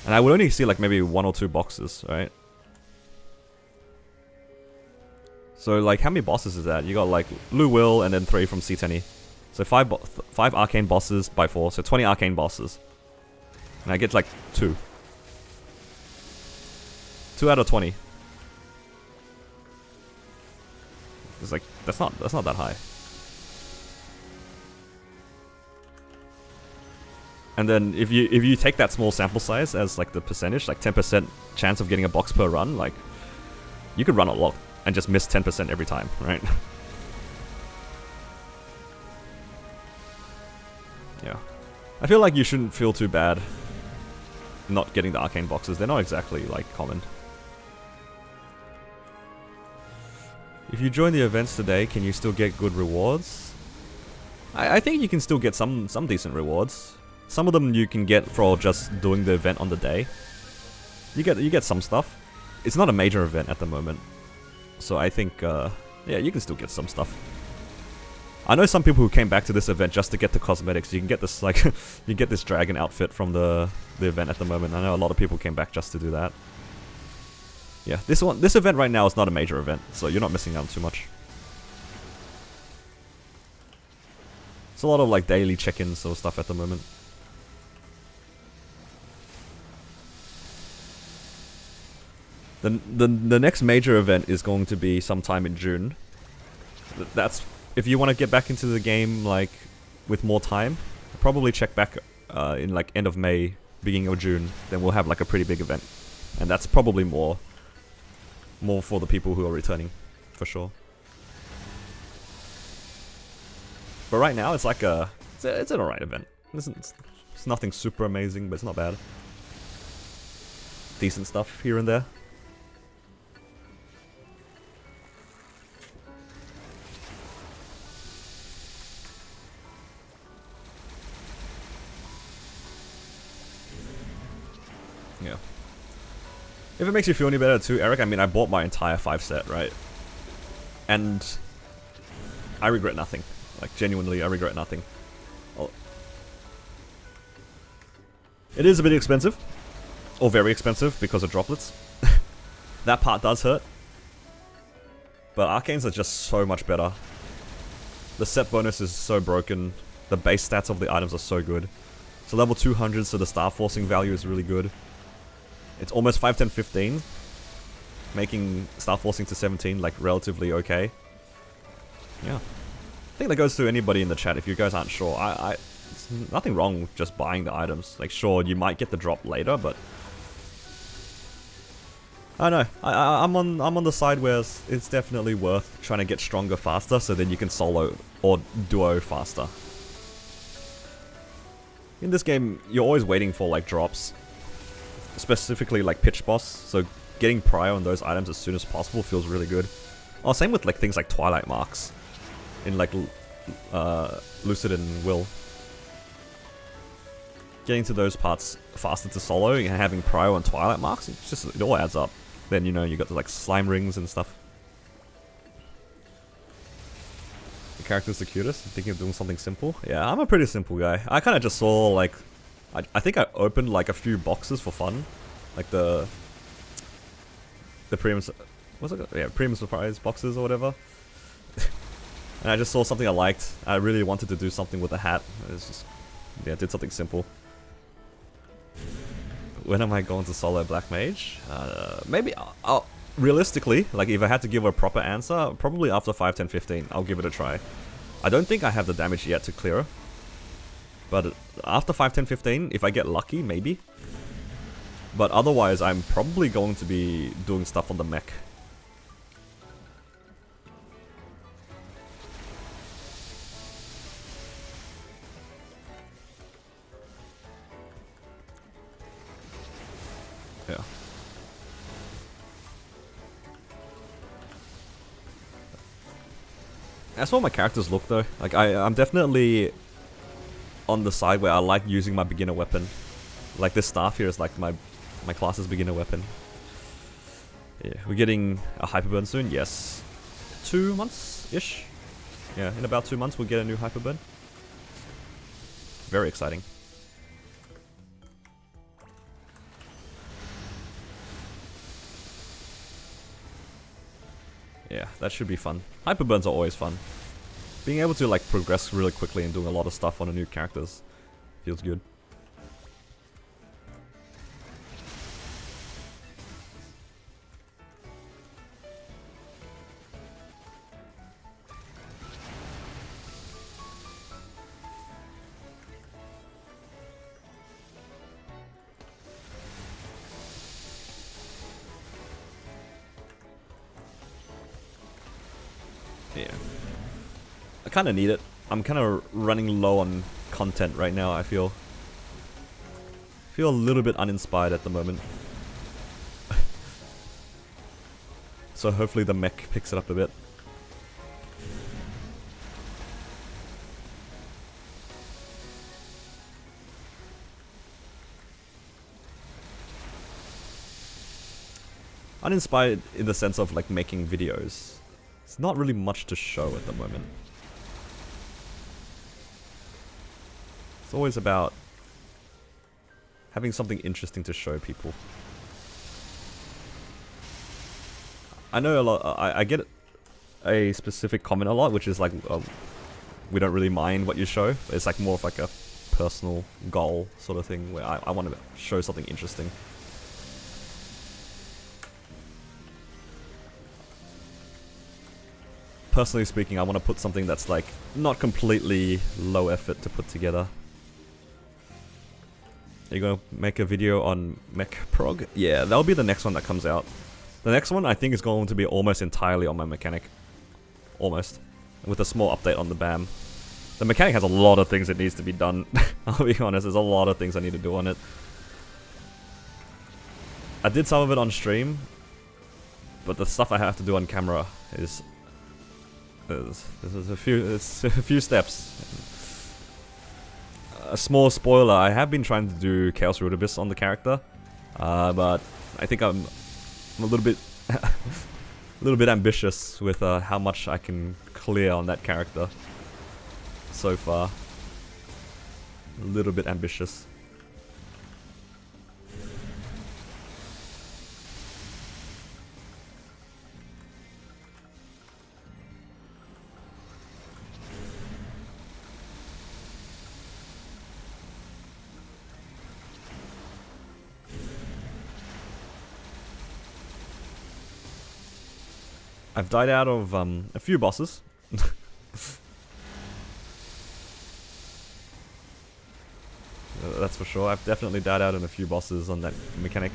And I would only see like maybe 1 or 2 boxes, right? So like how many bosses is that? You got like Blue Will and then 3 from C10. So 5 arcane bosses by 4, so 20 arcane bosses. And I get like 2. 2 out of 20. It's like that's not that high. And then if you take that small sample size as like the percentage, like 10% chance of getting a box per run, like you could run a lot and just miss 10% every time, right? Yeah. I feel like you shouldn't feel too bad not getting the arcane boxes. They're not exactly like common. If you join the events today, can you still get good rewards? I think you can still get some decent rewards. Some of them you can get for just doing the event on the day. You get some stuff. It's not a major event at the moment, so I think yeah, you can still get some stuff. I know some people who came back to this event just to get the cosmetics. You can get this like you get this dragon outfit from the event at the moment. I know a lot of people came back just to do that. Yeah, this event right now is not a major event, so you're not missing out on too much. It's a lot of like daily check-ins or stuff at the moment. The next major event is going to be sometime in June. That's if you want to get back into the game like with more time. Probably check back in like end of May, beginning of June. Then we'll have like a pretty big event, and that's probably more for the people who are returning, for sure. But right now, it's like it's an alright event. It's nothing super amazing, but it's not bad. Decent stuff here and there. Yeah. If it makes you feel any better too, Eric, I mean, I bought my entire 5 set, right? And I regret nothing. Like, genuinely, I regret nothing. Oh. It is a bit expensive. Or very expensive because of droplets. That part does hurt. But arcanes are just so much better. The set bonus is so broken. The base stats of the items are so good. So level 200, so the star forcing value is really good. It's almost 5, 10, 15. Making star forcing to 17 like relatively okay. Yeah. I think that goes to anybody in the chat if you guys aren't sure. It's nothing wrong with just buying the items. Like, sure, you might get the drop later, but I don't know. I'm on the side where it's definitely worth trying to get stronger faster, so then you can solo or duo faster. In this game, you're always waiting for like drops, specifically like pitch boss. So getting prio on those items as soon as possible feels really good. Oh, same with like things like Twilight Marks in like Lucid and Will. Getting to those parts faster to solo and having prio on Twilight Marks, it all adds up. Then, you know, you got the like slime rings and stuff. The character's the cutest. I'm thinking of doing something simple. Yeah, I'm a pretty simple guy. I kind of just saw like, I think I opened like a few boxes for fun, like the premium, what's it? Yeah, premium surprise boxes or whatever. And I just saw something I liked. I really wanted to do something with the hat. It's just, yeah, did something simple. When am I going to solo Black Mage? Maybe I'll realistically, like if I had to give a proper answer, probably after 5, 10, 15, I'll give it a try. I don't think I have the damage yet to clear. But after 5, 10, 15, if I get lucky, maybe. But otherwise, I'm probably going to be doing stuff on the mech. Yeah. That's what my characters look though. Like I'm definitely on the side where I like using my beginner weapon. Like this staff here is like my class's beginner weapon. Yeah, we're getting a Hyperburn soon. Yes, 2 months-ish. Yeah, in about 2 months we'll get a new Hyperburn. Very exciting. Yeah, that should be fun. Hyperburns are always fun. Being able to like progress really quickly and doing a lot of stuff on a new characters feels good. Yeah. I kind of need it. I'm kind of running low on content right now, I feel. A little bit uninspired at the moment. So hopefully the mech picks it up a bit. Uninspired in the sense of like making videos. It's not really much to show at the moment. It's always about having something interesting to show people. I know a lot, I get a specific comment a lot, which is like, we don't really mind what you show. It's like more of like a personal goal sort of thing where I want to show something interesting. Personally speaking, I want to put something that's like not completely low effort to put together. Are you gonna make a video on mech prog? Yeah, that'll be the next one that comes out. The next one I think is going to be almost entirely on my mechanic. Almost. With a small update on the BAM. The mechanic has a lot of things that needs to be done. I'll be honest, there's a lot of things I need to do on it. I did some of it on stream, but the stuff I have to do on camera is a few steps. A small spoiler: I have been trying to do Chaos Root Abyss on the character, but I think I'm a little bit ambitious with how much I can clear on that character so far. A little bit ambitious. I've died out of a few bosses. That's for sure. I've definitely died out in a few bosses on that mechanic.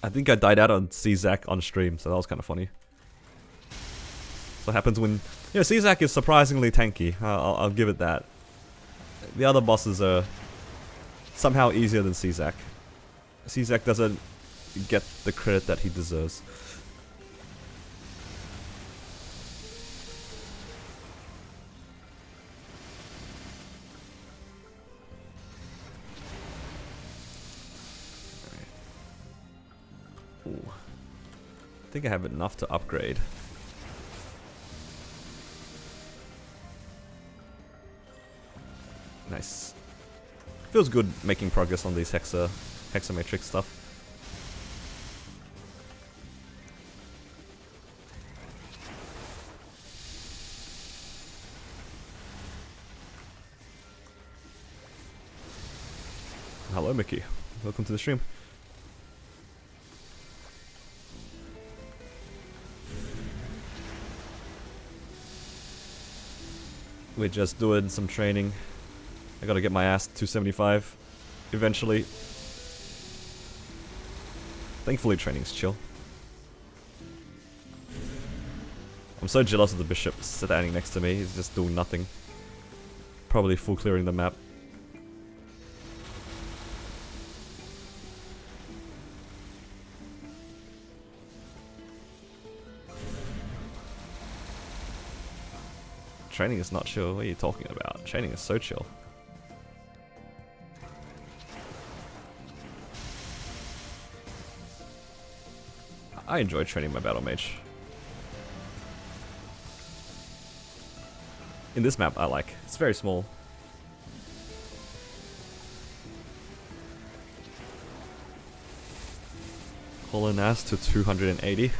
I think I died out on Czak on stream, so that was kind of funny. So what happens when... Yeah, Czak is surprisingly tanky. I'll give it that. The other bosses are somehow easier than Czak. Czak doesn't get the credit that he deserves. Ooh. I think I have enough to upgrade. Nice. Feels good making progress on these Hexa Matrix stuff. Hello Mickey, welcome to the stream. We're just doing some training. I gotta get my ass to 275 eventually. Thankfully training's chill. I'm so jealous of the bishop standing next to me, he's just doing nothing. Probably full clearing the map. Training is not chill, what are you talking about? Training is so chill. I enjoy training my battle mage. In this map I like, it's very small. Colin ass to 280.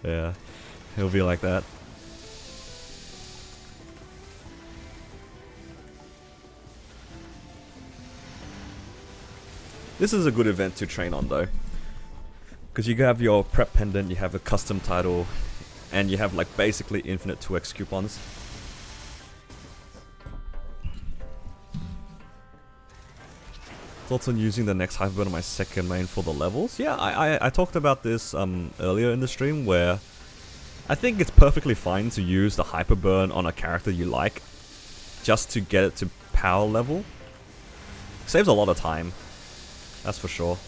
Yeah, he'll be like that. This is a good event to train on though, because you have your prep pendant, you have a custom title, and you have like basically infinite 2x coupons. Thoughts on using the next Hyperion on my second main for the levels? Yeah, I talked about this earlier in the stream, where I think it's perfectly fine to use the Hyper Burn on a character you like, just to get it to power level. Saves a lot of time. That's for sure.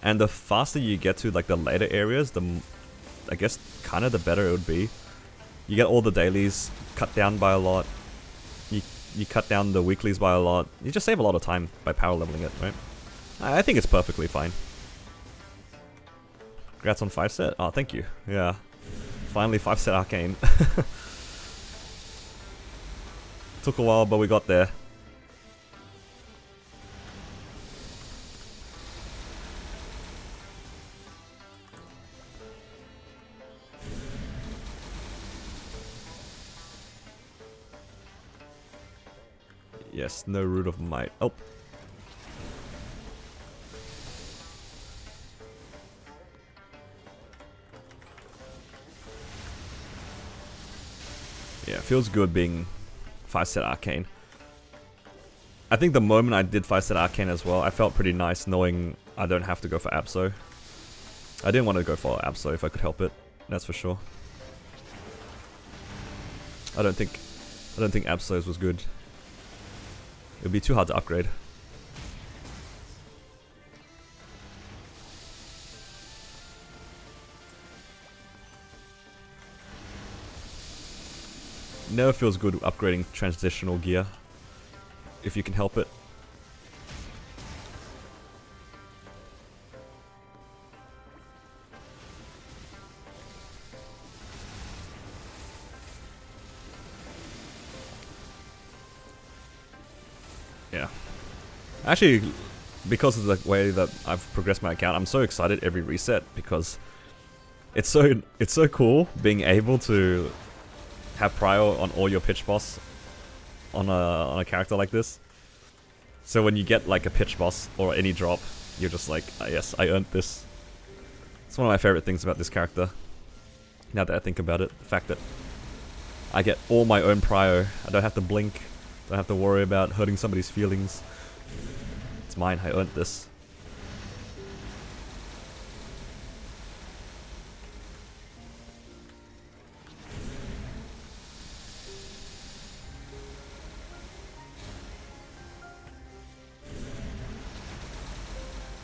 And the faster you get to like the later areas, I guess kind of the better it would be. You get all the dailies cut down by a lot. You cut down the weeklies by a lot. You just save a lot of time by power leveling it, right? I think it's perfectly fine. Congrats on 5-set. Oh, thank you. Yeah. Finally 5-set Arcane. Took a while, but we got there. Yes, no root of might. Oh. Yeah, it feels good being 5-set Arcane. I think the moment I did 5-set Arcane as well, I felt pretty nice knowing I don't have to go for Abso. I didn't want to go for Abso if I could help it, that's for sure. I don't think Absols was good. It would be too hard to upgrade. Never feels good upgrading transitional gear, if you can help it. Yeah. Actually, because of the way that I've progressed my account, I'm so excited every reset because it's so cool being able to have prio on all your pitch boss on a character like this. So when you get like a pitch boss or any drop, you're just like, oh, yes, I earned this. It's one of my favorite things about this character. Now that I think about it, the fact that I get all my own prio. I don't have to blink. Don't have to worry about hurting somebody's feelings. It's mine. I earned this.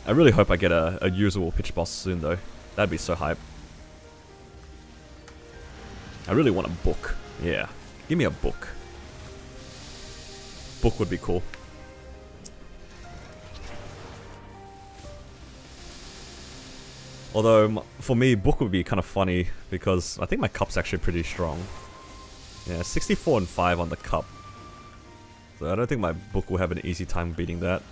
I really hope I get a usable pitch boss soon though. That'd be so hype. I really want a book. Yeah. Give me a book. Book would be cool. Although, for me, book would be kind of funny because I think my cup's actually pretty strong. Yeah, 64 and 5 on the cup. So I don't think my book will have an easy time beating that.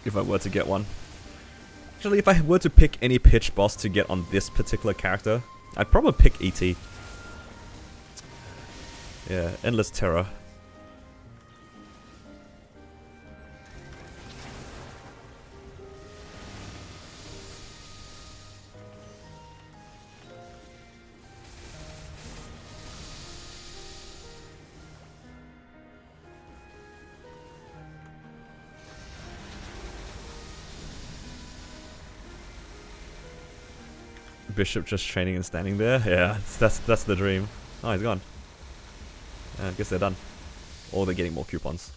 If I were to get one. Actually, if I were to pick any pitch boss to get on this particular character, I'd probably pick ET. Yeah, Endless Terror. Bishop just training and standing there. Yeah, that's the dream. Oh, he's gone. I guess they're done. Or they're getting more coupons.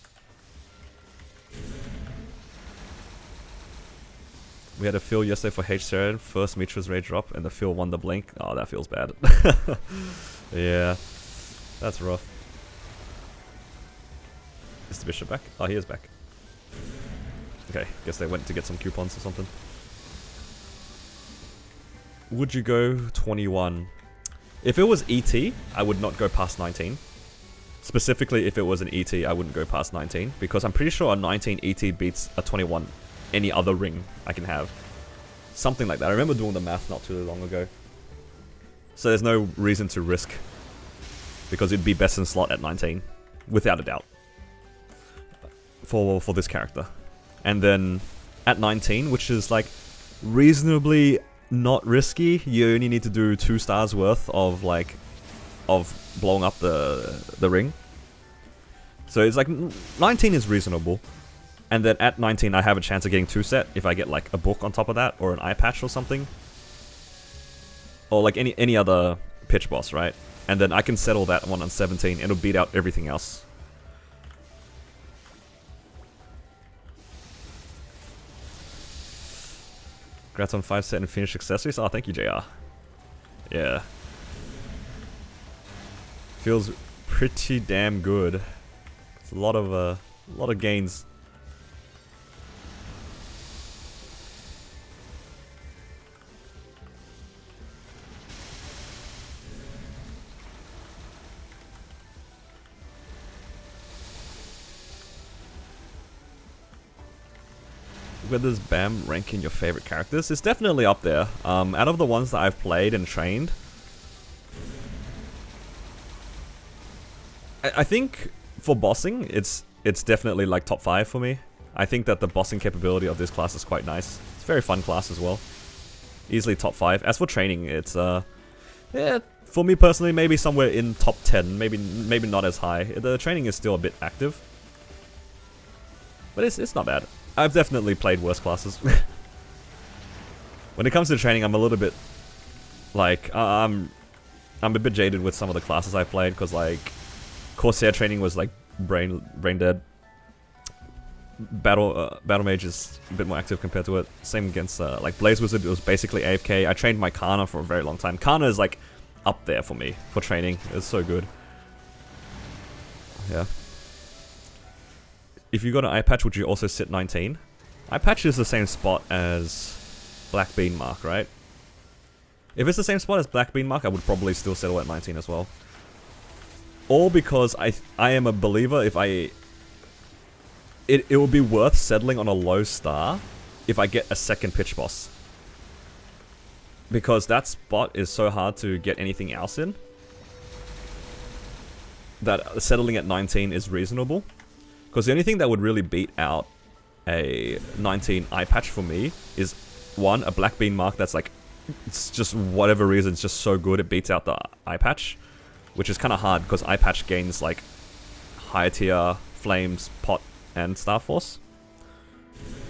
We had a fill yesterday for Hexa, first Mitra's Rage drop, and the fill won the blink. Oh, that feels bad. Yeah, that's rough. Is the Bishop back? Oh, he is back. Okay, guess they went to get some coupons or something. Would you go 21? If it was ET, I would not go past 19. Specifically, if it was an ET, I wouldn't go past 19. Because I'm pretty sure a 19 ET beats a 21 any other ring I can have. Something like that. I remember doing the math not too long ago. So there's no reason to risk. Because it'd be best in slot at 19. Without a doubt. For this character. And then at 19, which is like reasonably not risky, you only need to do 2 stars worth of blowing up the ring. So it's like 19 is reasonable, and then at 19 I have a chance of getting 2 set if I get like a book on top of that or an eye patch or something, or like any other pitch boss, right? And then I can settle that one on 17 and it'll beat out everything else. Congrats on 5 set and finished accessories. Oh, thank you, JR. Yeah. Feels pretty damn good. It's a lot of gains. Where does BAM rank in your favorite characters? It's definitely up there. Out of the ones that I've played and trained, I think for bossing, it's definitely like top 5 for me. I think that the bossing capability of this class is quite nice. It's a very fun class as well. Easily top 5. As for training, it's yeah, for me personally, maybe somewhere in top 10. Maybe not as high. The training is still a bit active, but it's not bad. I've definitely played worse classes. When it comes to training, I'm a little bit like, I'm I'm a bit jaded with some of the classes I played, because like Corsair training was like brain dead. Battle Mage is a bit more active compared to it. Same against like Blaze Wizard, it was basically AFK. I trained my Kana for a very long time. Kana is like up there for me for training. It's so good. Yeah. If you got an eye patch, would you also sit 19? Eye patch is the same spot as Black Bean Mark, right? If it's the same spot as Black Bean Mark, I would probably still settle at 19 as well. All because I am a believer if it will be worth settling on a low star if I get a second pitch boss. Because that spot is so hard to get anything else in, that settling at 19 is reasonable. Because the only thing that would really beat out a 19 eye patch for me is, one, a Black Bean Mark that's like, it's just whatever reason, it's just so good it beats out the eye patch. Which is kind of hard because eye patch gains like higher tier flames, pot, and Star Force.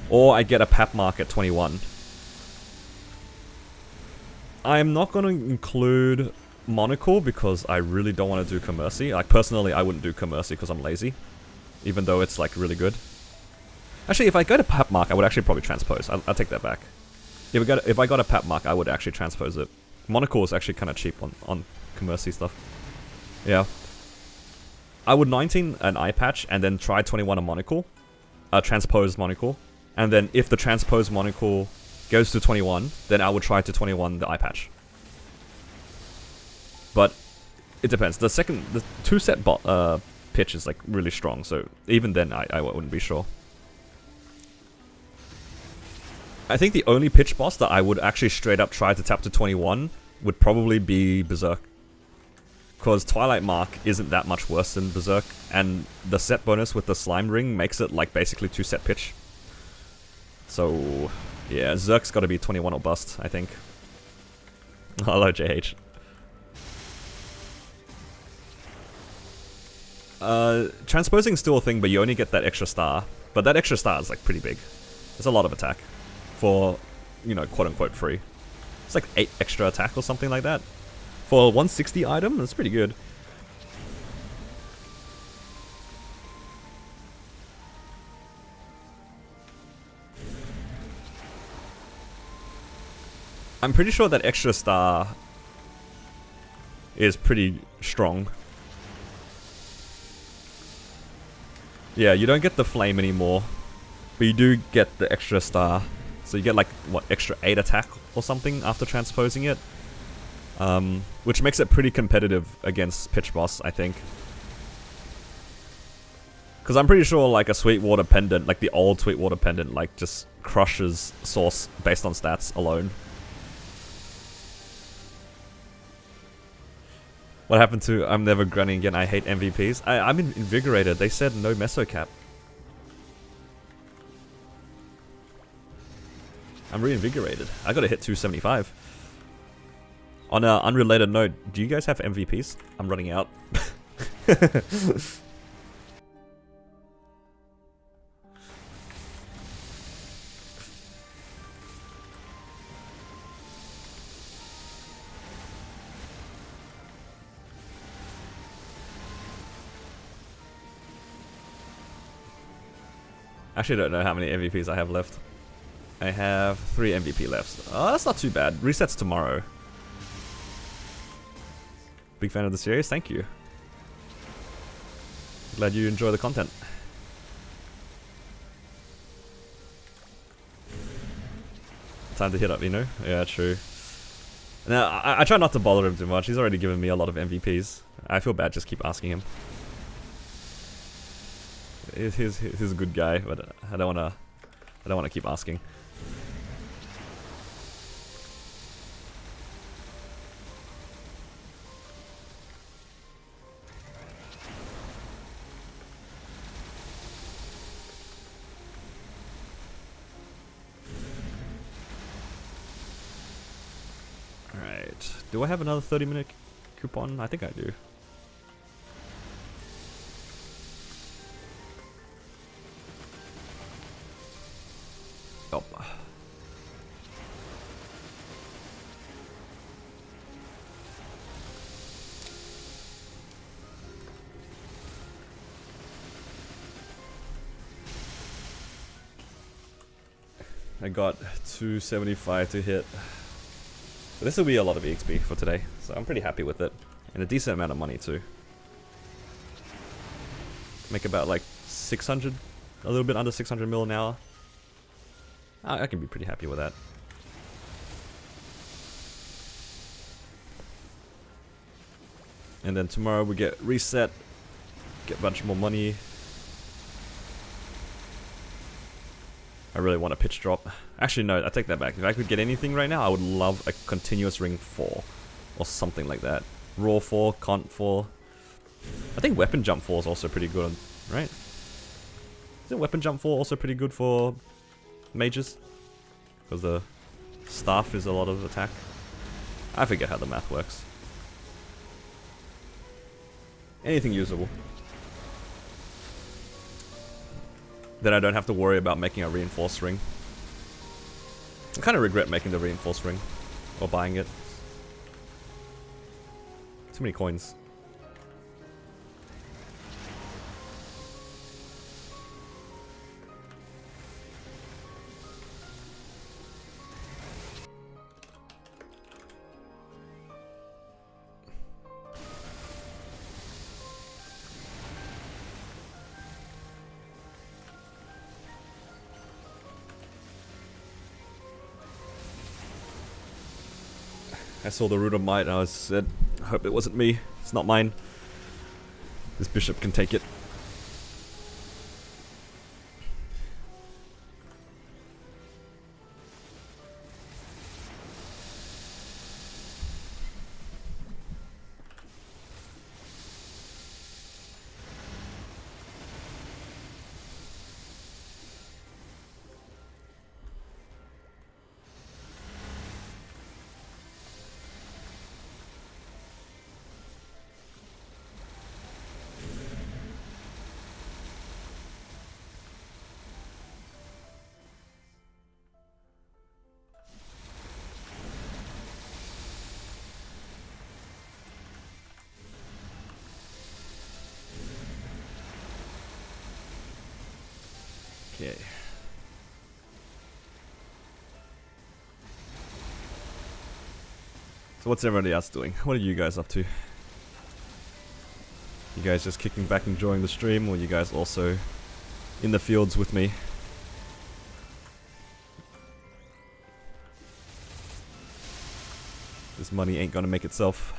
Or I get a Pap Mark at 21. I'm not going to include Monocle because I really don't want to do Commercy. Like personally, I wouldn't do Commercy because I'm lazy. Even though it's like really good. Actually, if I go to Pap Mark, I would actually probably transpose. I'll take that back. If I got a Pap Mark, I would actually transpose it. Monocle is actually kind of cheap on Commercy stuff. Yeah. I would 19 an eye patch and then try 21 a Monocle. Transpose Monocle. And then if the transpose Monocle goes to 21, then I would try to 21 the eye patch. But it depends. The two set pitch is like really strong, so even then I wouldn't be sure. I think the only pitch boss that I would actually straight up try to tap to 21 would probably be Berserk. Because Twilight Mark isn't that much worse than Berserk, and the set bonus with the slime ring makes it like basically 2 set pitch. So yeah, Zerk's gotta be 21 or bust, I think. Hello JH. Transposing's still a thing, but you only get that extra star. But that extra star is like pretty big. There's a lot of attack for, you know, quote unquote free. It's like 8 extra attack or something like that. For a 160 item, that's pretty good. I'm pretty sure that extra star is pretty strong. Yeah, you don't get the flame anymore, but you do get the extra star. So you get like, what, extra 8 attack or something after transposing it. Which makes it pretty competitive against Pitch Boss, I think. Because I'm pretty sure like a Sweetwater Pendant, like the old Sweetwater Pendant, like just crushes Source based on stats alone. What happened to I'm never grunting again, I hate MVPs? I'm invigorated, they said no MESO CAP. I'm reinvigorated. I gotta hit 275. On an unrelated note, do you guys have MVPs? I'm running out. I actually don't know how many MVPs I have left. I have 3 MVP left. Oh, that's not too bad. Resets tomorrow. Big fan of the series, thank you. Glad you enjoy the content. Time to hit up, you know? Yeah, true. Now, I try not to bother him too much. He's already given me a lot of MVPs. I feel bad, just keep asking him. He's a good guy, but I don't wanna keep asking. Alright. Do I have another 30-minute coupon? I think I do. Oh. I got 275 to hit. But this will be a lot of EXP for today, so I'm pretty happy with it. And a decent amount of money too. Make about like 600, a little bit under 600 mil an hour. I can be pretty happy with that. And then tomorrow we get reset, get a bunch more money. I really want a pitch drop. Actually, no, I take that back. If I could get anything right now, I would love a continuous ring 4 or something like that. Raw 4, Cont 4. I think weapon jump 4 is also pretty good, right? Isn't weapon jump 4 also pretty good for mages? Because the staff is a lot of attack. I forget how the math works. Anything usable. Then I don't have to worry about making a reinforced ring. I kind of regret making the reinforced ring. Or buying it. Too many coins. I saw the Root of Might and I said, I hope it wasn't me. It's not mine. This bishop can take it. Okay. So what's everybody else doing? What are you guys up to? You guys just kicking back enjoying the stream, or you guys also in the fields with me? This money ain't gonna make itself.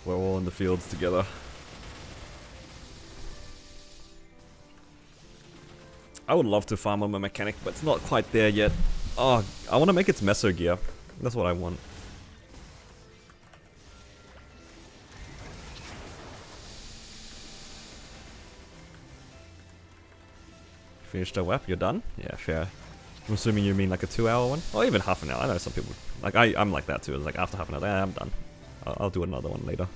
We're all in the fields together. I would love to farm on my mechanic, but it's not quite there yet. Oh, I want to make its meso gear. That's what I want. Finished a WAP, you're done? Yeah, fair. I'm assuming you mean like a 2-hour one? Or even half an hour. I know some people, like I'm like that too. It's like after half an hour, I'm done. I'll do another one later.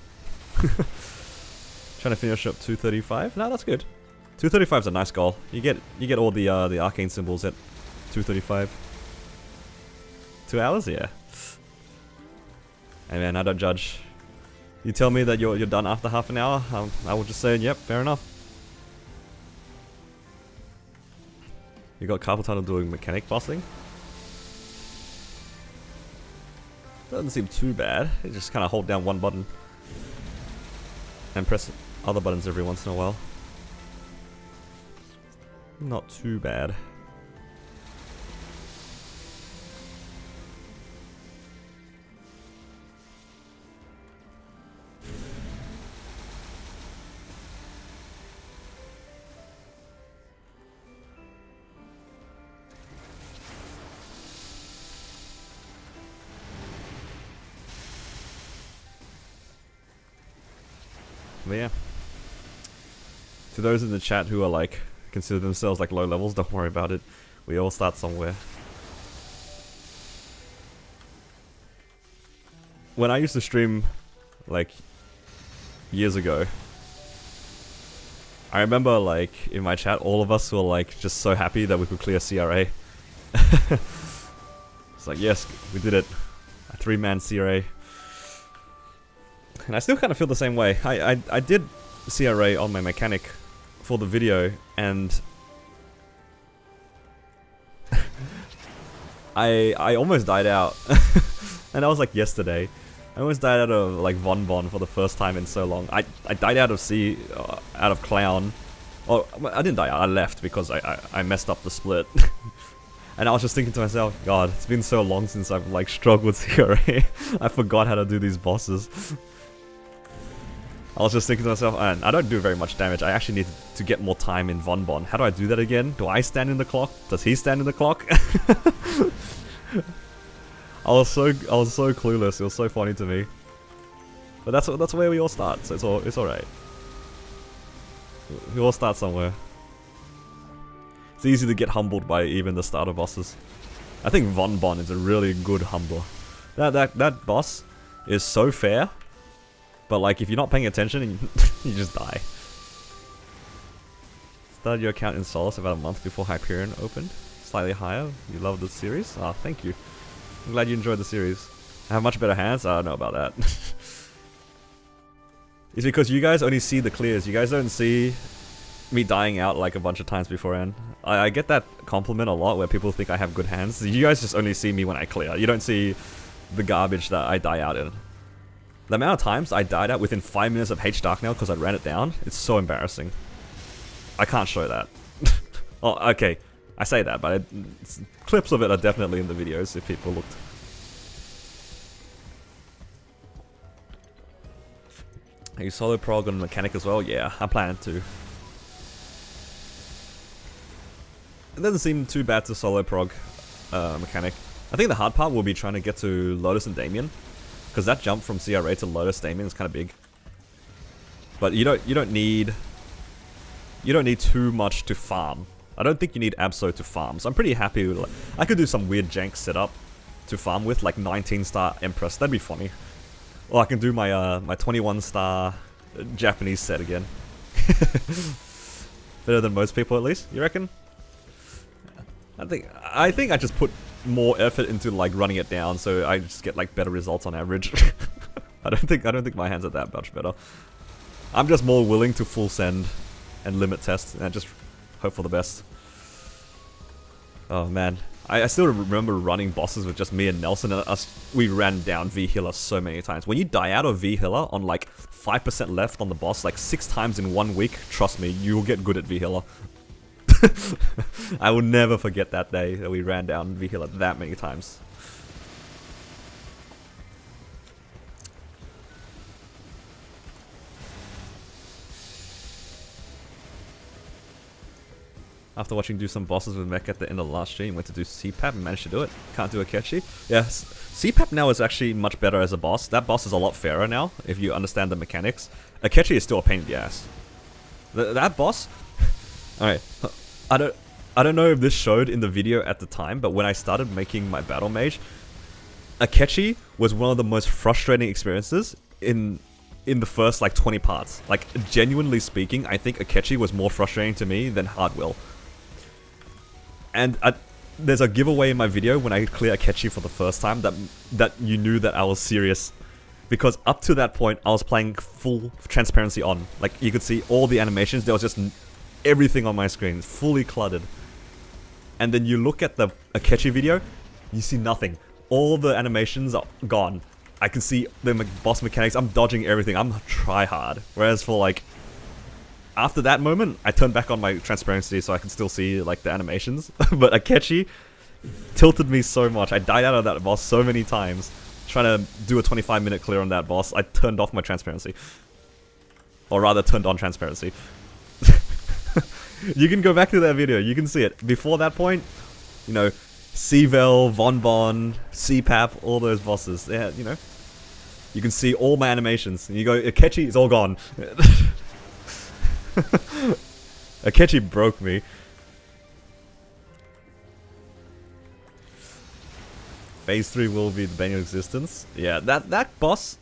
Trying to finish up 235. No, that's good. 235 is a nice goal. You get all the arcane symbols at 235. 2 hours, yeah. Hey man, I don't judge. You tell me that you're done after half an hour. I will just say, yep, fair enough. You got carpal tunnel doing mechanic bossing. Doesn't seem too bad. You just kind of hold down one button and press other buttons every once in a while. Not too bad. But yeah, to those in the chat who are like, consider themselves like low levels, don't worry about it. We all start somewhere. When I used to stream like years ago, I remember like in my chat all of us were like just so happy that we could clear CRA. It's like, yes, we did it. A 3-man CRA. And I still kind of feel the same way. I did CRA on my mechanic for the video, and I almost died out. And that was like yesterday. I almost died out of like Von for the first time in so long. I died out of out of Clown. Oh, I didn't die out, I left because I messed up the split. And I was just thinking to myself, God, it's been so long since I've like struggled with CRA. I forgot how to do these bosses. I was just thinking to myself, man, I don't do very much damage. I actually need to get more time in Von. How do I do that again? Do I stand in the clock? Does he stand in the clock? I was so clueless. It was so funny to me. But that's where we all start. So it's alright. We all start somewhere. It's easy to get humbled by even the starter bosses. I think Von is a really good humbler. That boss is so fair, but like if you're not paying attention, you just die. Started your account in Solace about a month before Hyperion opened. Slightly higher. You love the series? Ah, thank you. I'm glad you enjoyed the series. I have much better hands? I don't know about that. It's because you guys only see the clears. You guys don't see me dying out like a bunch of times beforehand. I get that compliment a lot where people think I have good hands. You guys just only see me when I clear. You don't see the garbage that I die out in. The amount of times I died out within 5 minutes of H Dark now because I ran it down, it's so embarrassing. I can't show that. Oh, okay. I say that, but clips of it are definitely in the videos if people looked. Are you solo prog on mechanic as well? Yeah, I'm planning to. It doesn't seem too bad to solo prog mechanic. I think the hard part will be trying to get to Lotus and Damien, because that jump from CRA to Lotus Damien is kind of big. But you don't need too much to farm. I don't think you need Absol to farm, so I'm pretty happy with, like, I could do some weird jank setup to farm with, like 19-star Empress. That'd be funny. Or I can do my my 21-star Japanese set again. Better than most people, at least. You reckon? I think I just put more effort into like running it down, so I just get like better results on average. I don't think my hands are that much better. I'm just more willing to full send and limit test and just hope for the best. Oh man, I still remember running bosses with just me and Nelson, and we ran down V Healer so many times. When you die out of V Healer on like 5% left on the boss like 6 times in 1 week, trust me, you will get good at V Healer. I will never forget that day that we ran down V Healer that many times. After watching do some bosses with mech at the end of the last stream, went to do CPAP and managed to do it. Can't do Akechi. Yeah, CPAP now is actually much better as a boss. That boss is a lot fairer now, if you understand the mechanics. Akechi is still a pain in the ass. That boss... Alright, I don't know if this showed in the video at the time, but when I started making my battle mage, Akechi was one of the most frustrating experiences in the first like 20 parts. Like, genuinely speaking, I think Akechi was more frustrating to me than Hardwell. And there's a giveaway in my video when I clear Akechi for the first time that you knew that I was serious. Because up to that point, I was playing full transparency on. Like, you could see all the animations, there was just everything on my screen, fully cluttered. And then you look at the Akechi video, you see nothing. All the animations are gone. I can see the boss mechanics, I'm dodging everything, I'm try hard. Whereas for like, after that moment, I turned back on my transparency so I can still see like the animations. But Akechi tilted me so much. I died out of that boss so many times. Trying to do a 25-minute clear on that boss, I turned off my transparency. Or rather, turned on transparency. You can go back to that video, you can see it. Before that point, you know, Cvel, Von, CPAP, all those bosses. Yeah, you know. You can see all my animations. And you go, Akechi is all gone. Akechi broke me. Phase 3 will be the bane of existence. Yeah, that boss,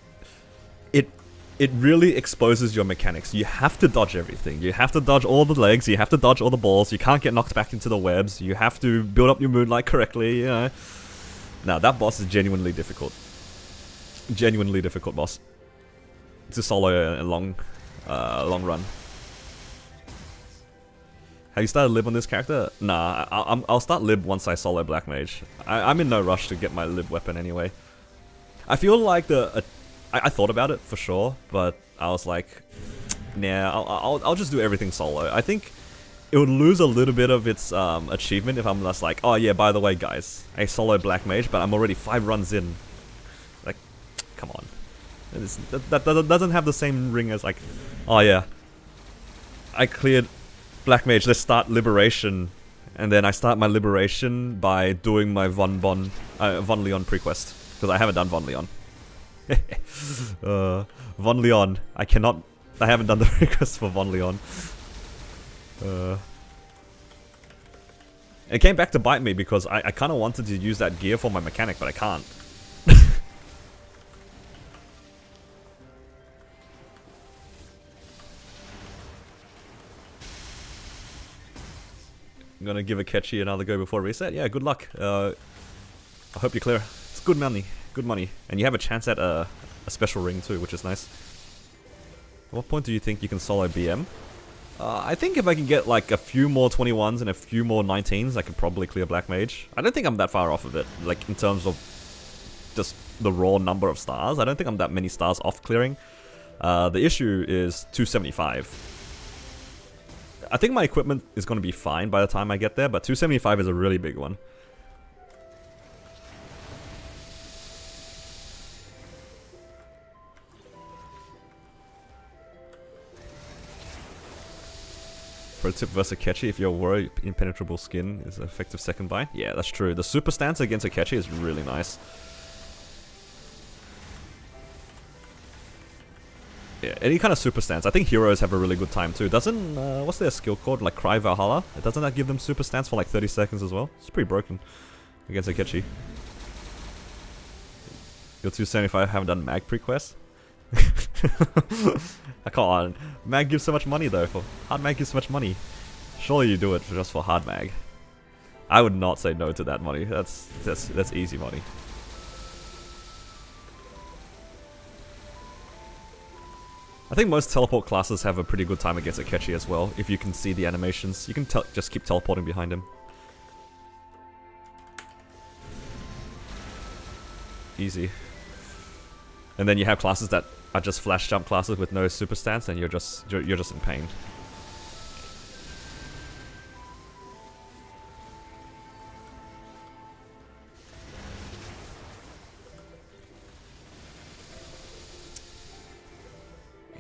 it really exposes your mechanics. You have to dodge everything. You have to dodge all the legs, you have to dodge all the balls, you can't get knocked back into the webs, you have to build up your moonlight correctly, you know. Now, that boss is genuinely difficult. Genuinely difficult boss. to solo a long run. Have you started lib on this character? Nah, I'll start lib once I solo Black Mage. I'm in no rush to get my lib weapon anyway. I feel like I thought about it for sure, but I was like, nah, I'll just do everything solo. I think it would lose a little bit of its achievement if I'm just like, oh yeah, by the way guys, I solo Black Mage, but I'm already 5 runs in. Like, come on. That doesn't have the same ring as like, oh yeah, I cleared Black Mage, let's start Liberation. And then I start my Liberation by doing my Von Leon prequest. Because I haven't done Von Leon. Von Leon. I haven't done the prequest for Von Leon. It came back to bite me because I kind of wanted to use that gear for my mechanic, but I can't. I'm gonna give Akechi another go before reset. Yeah, good luck. I hope you clear. It's good money. Good money. And you have a chance at a special ring too, which is nice. At what point do you think you can solo BM? I think if I can get like a few more 21s and a few more 19s, I could probably clear Black Mage. I don't think I'm that far off of it, like in terms of just the raw number of stars. I don't think I'm that many stars off clearing. The issue is 275. I think my equipment is going to be fine by the time I get there, but 275 is a really big one. Pro tip versus Akechi, if you're worried impenetrable skin is an effective second buy. Yeah, that's true. The super stance against Akechi is really nice. Yeah, any kind of super stance. I think heroes have a really good time too. Doesn't, what's their skill called? Like Cry Valhalla? Doesn't that give them super stance for like 30 seconds as well? It's pretty broken against Akechi. Your 275 haven't done mag prequest? Come on. Mag gives so much money though. Hard mag gives so much money. Surely you do it just for hard mag. I would not say no to that money. That's easy money. I think most teleport classes have a pretty good time against Akechi as well. If you can see the animations, you can just keep teleporting behind him. Easy. And then you have classes that are just flash jump classes with no super stance, and you're just in pain.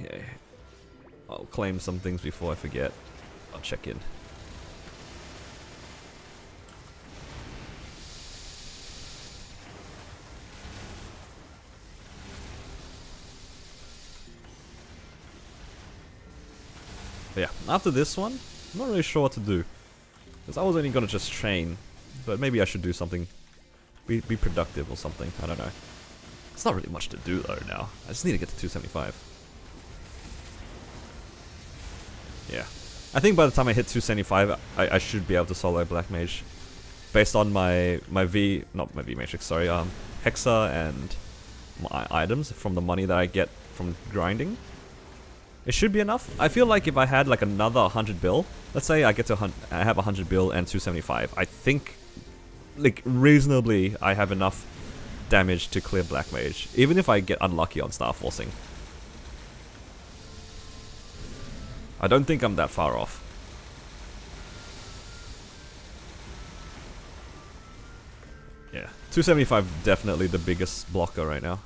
Okay. I'll claim some things before I forget. I'll check in. But yeah, after this one, I'm not really sure what to do. Because I was only gonna just train, but maybe I should do something. Be productive or something, I don't know. It's not really much to do though now. I just need to get to 275. Yeah. I think by the time I hit 275, I should be able to solo Black Mage. Based on my not my V Matrix, sorry, Hexa and my items from the money that I get from grinding. It should be enough. I feel like if I had like another 100 bill, let's say I have 100 bill and 275, I think like reasonably I have enough damage to clear Black Mage, even if I get unlucky on Star Forcing. I don't think I'm that far off. Yeah, 275 definitely the biggest blocker right now.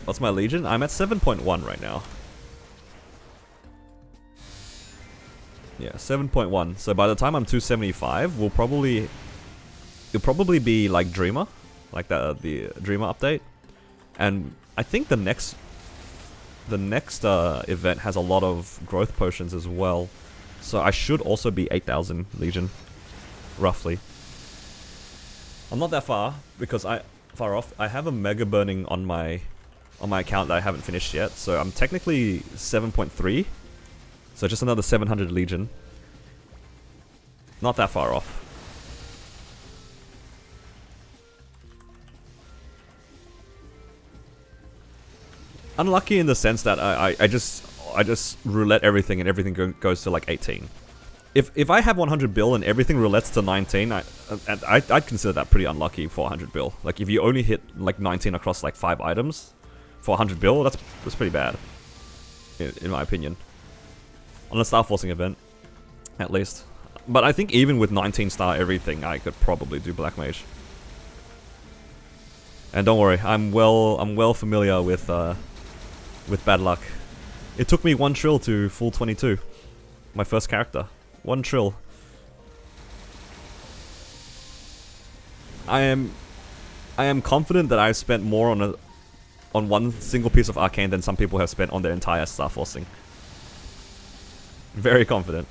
What's my Legion? I'm at 7.1 right now. Yeah, 7.1. So by the time I'm 275, it'll probably be like Dreamer, like the Dreamer update, and I think the next event has a lot of growth potions as well, so I should also be 8,000 Legion, roughly. I'm not that far because far off. I have a Mega Burning on my account that I haven't finished yet, so I'm technically 7.3. So just another 700 Legion. Not that far off. Unlucky in the sense that I just roulette everything and everything goes to like 18. If I have 100 bill and everything roulettes to 19, I'd consider that pretty unlucky for 100 bill. Like if you only hit like 19 across like 5 items for 100 bill, that's pretty bad, in my opinion. On a star forcing event, at least. But I think even with 19 star everything, I could probably do Black Mage. And don't worry, I'm well familiar with bad luck. It took me 1 trill to full 22. My first character. 1 trill. I am confident that I've spent more on one single piece of arcane than some people have spent on their entire star forcing. Very confident.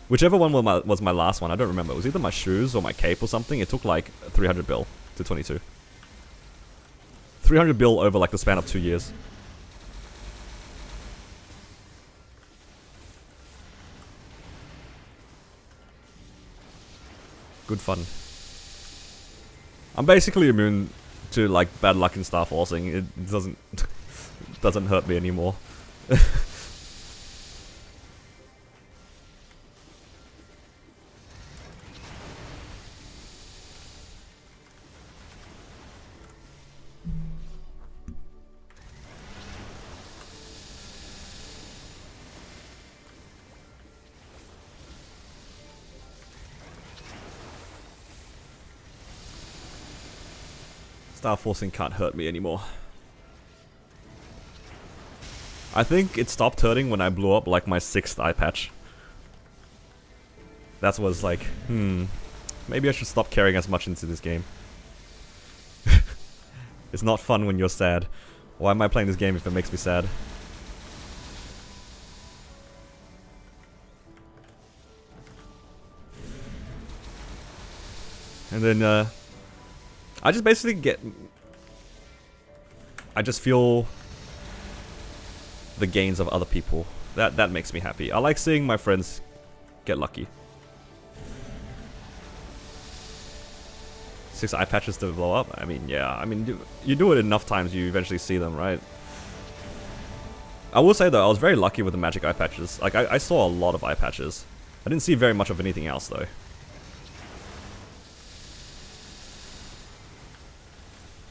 Whichever one was my last one, I don't remember. It was either my shoes or my cape or something. It took like 300 bill to 22. 300 bill over like the span of 2 years. Good fun. I'm basically immune to like bad luck in star forcing. It doesn't hurt me anymore. Star forcing can't hurt me anymore. I think it stopped hurting when I blew up like my 6th eye patch. That was like, maybe I should stop caring as much into this game. It's not fun when you're sad. Why am I playing this game if it makes me sad? And then, I just basically I just feel the gains of other people. That makes me happy. I like seeing my friends get lucky. 6 eye patches to blow up? I mean, yeah. I mean, you do it enough times, you eventually see them, right? I will say though, I was very lucky with the magic eye patches. Like, I saw a lot of eye patches. I didn't see very much of anything else though.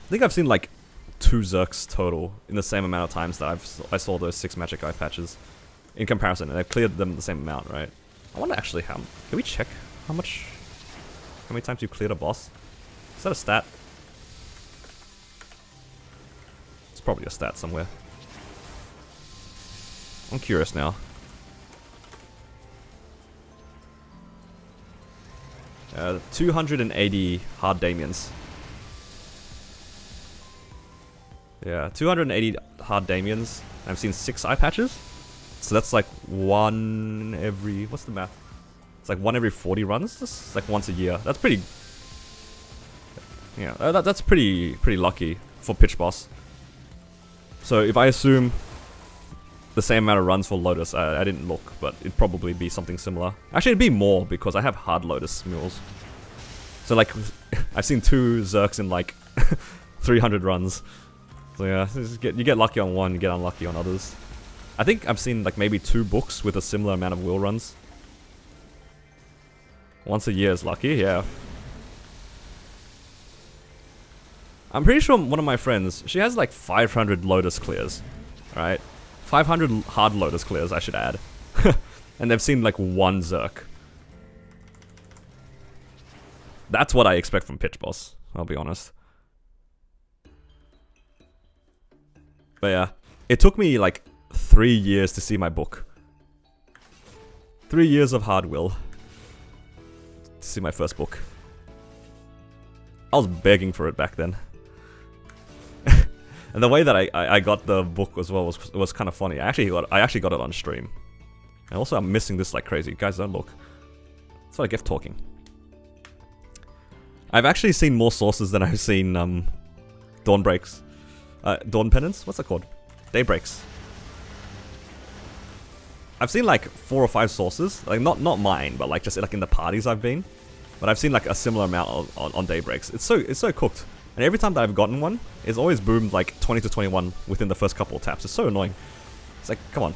I think I've seen like 2 Zerks total in the same amount of times that I saw those 6 magic eye patches. In comparison, and I've cleared them the same amount, right? I wonder actually how... Can we check how many times you cleared a boss? Is that a stat? It's probably a stat somewhere. I'm curious now. 280 hard Damians. Yeah, 280 hard Damians. I've seen 6 eye patches. So that's like 1 every... What's the math? It's like 1 every 40 runs? That's like once a year. That's pretty... Yeah, that's pretty lucky for pitch boss. So if I assume the same amount of runs for Lotus, I didn't look, but it'd probably be something similar. Actually, it'd be more because I have hard Lotus mules. So like, I've seen 2 Zerks in like 300 runs. So yeah, you get lucky on one, you get unlucky on others. I think I've seen like maybe 2 books with a similar amount of wheel runs. Once a year is lucky, yeah. I'm pretty sure one of my friends, she has like 500 Lotus clears, right? 500 hard Lotus clears, I should add. And they've seen like 1 Zerk. That's what I expect from pitch boss, I'll be honest. But yeah, it took me like 3 years to see my book. 3 years of hard will to see my first book. I was begging for it back then. And the way that I got the book as well was kind of funny. I actually got it on stream. And also I'm missing this like crazy. Guys, don't look. That's what I get talking. I've actually seen more sources than I've seen Dawn Breaks. Dawn Penance? What's that called? Daybreaks. I've seen like 4 or 5 sources. Like not mine, but like just like in the parties I've been. But I've seen like a similar amount on Daybreaks. It's so cooked. And every time that I've gotten one, it's always boomed like 20 to 21 within the first couple of taps. It's so annoying. It's like, come on,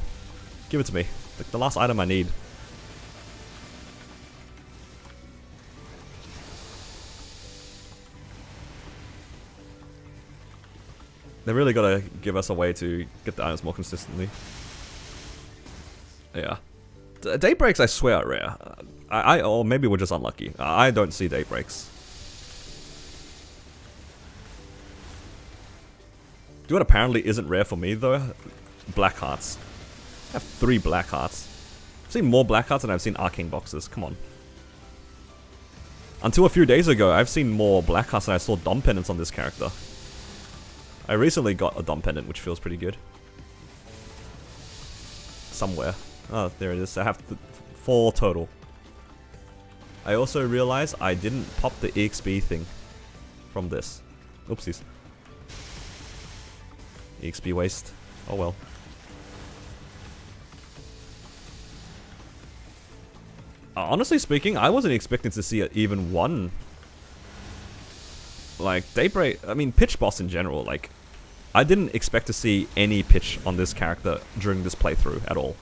give it to me. Like the last item I need. They really gotta give us a way to get the items more consistently. Yeah. Daybreaks, I swear, are rare. Or maybe we're just unlucky. I don't see daybreaks. Do you know what apparently isn't rare for me, though? Black hearts. I have 3 black hearts. I've seen more black hearts than I've seen arcane boxes. Come on. Until a few days ago, I've seen more black hearts than I saw Dom pendants on this character. I recently got a Dom pendant, which feels pretty good. Somewhere. Oh, there it is. I have 4 total. I also realized I didn't pop the EXP thing from this. Oopsies. EXP waste. Oh well. Honestly speaking, I wasn't expecting to see even one. Like, Daybreak, I mean, pitch boss in general, like, I didn't expect to see any pitch on this character during this playthrough at all.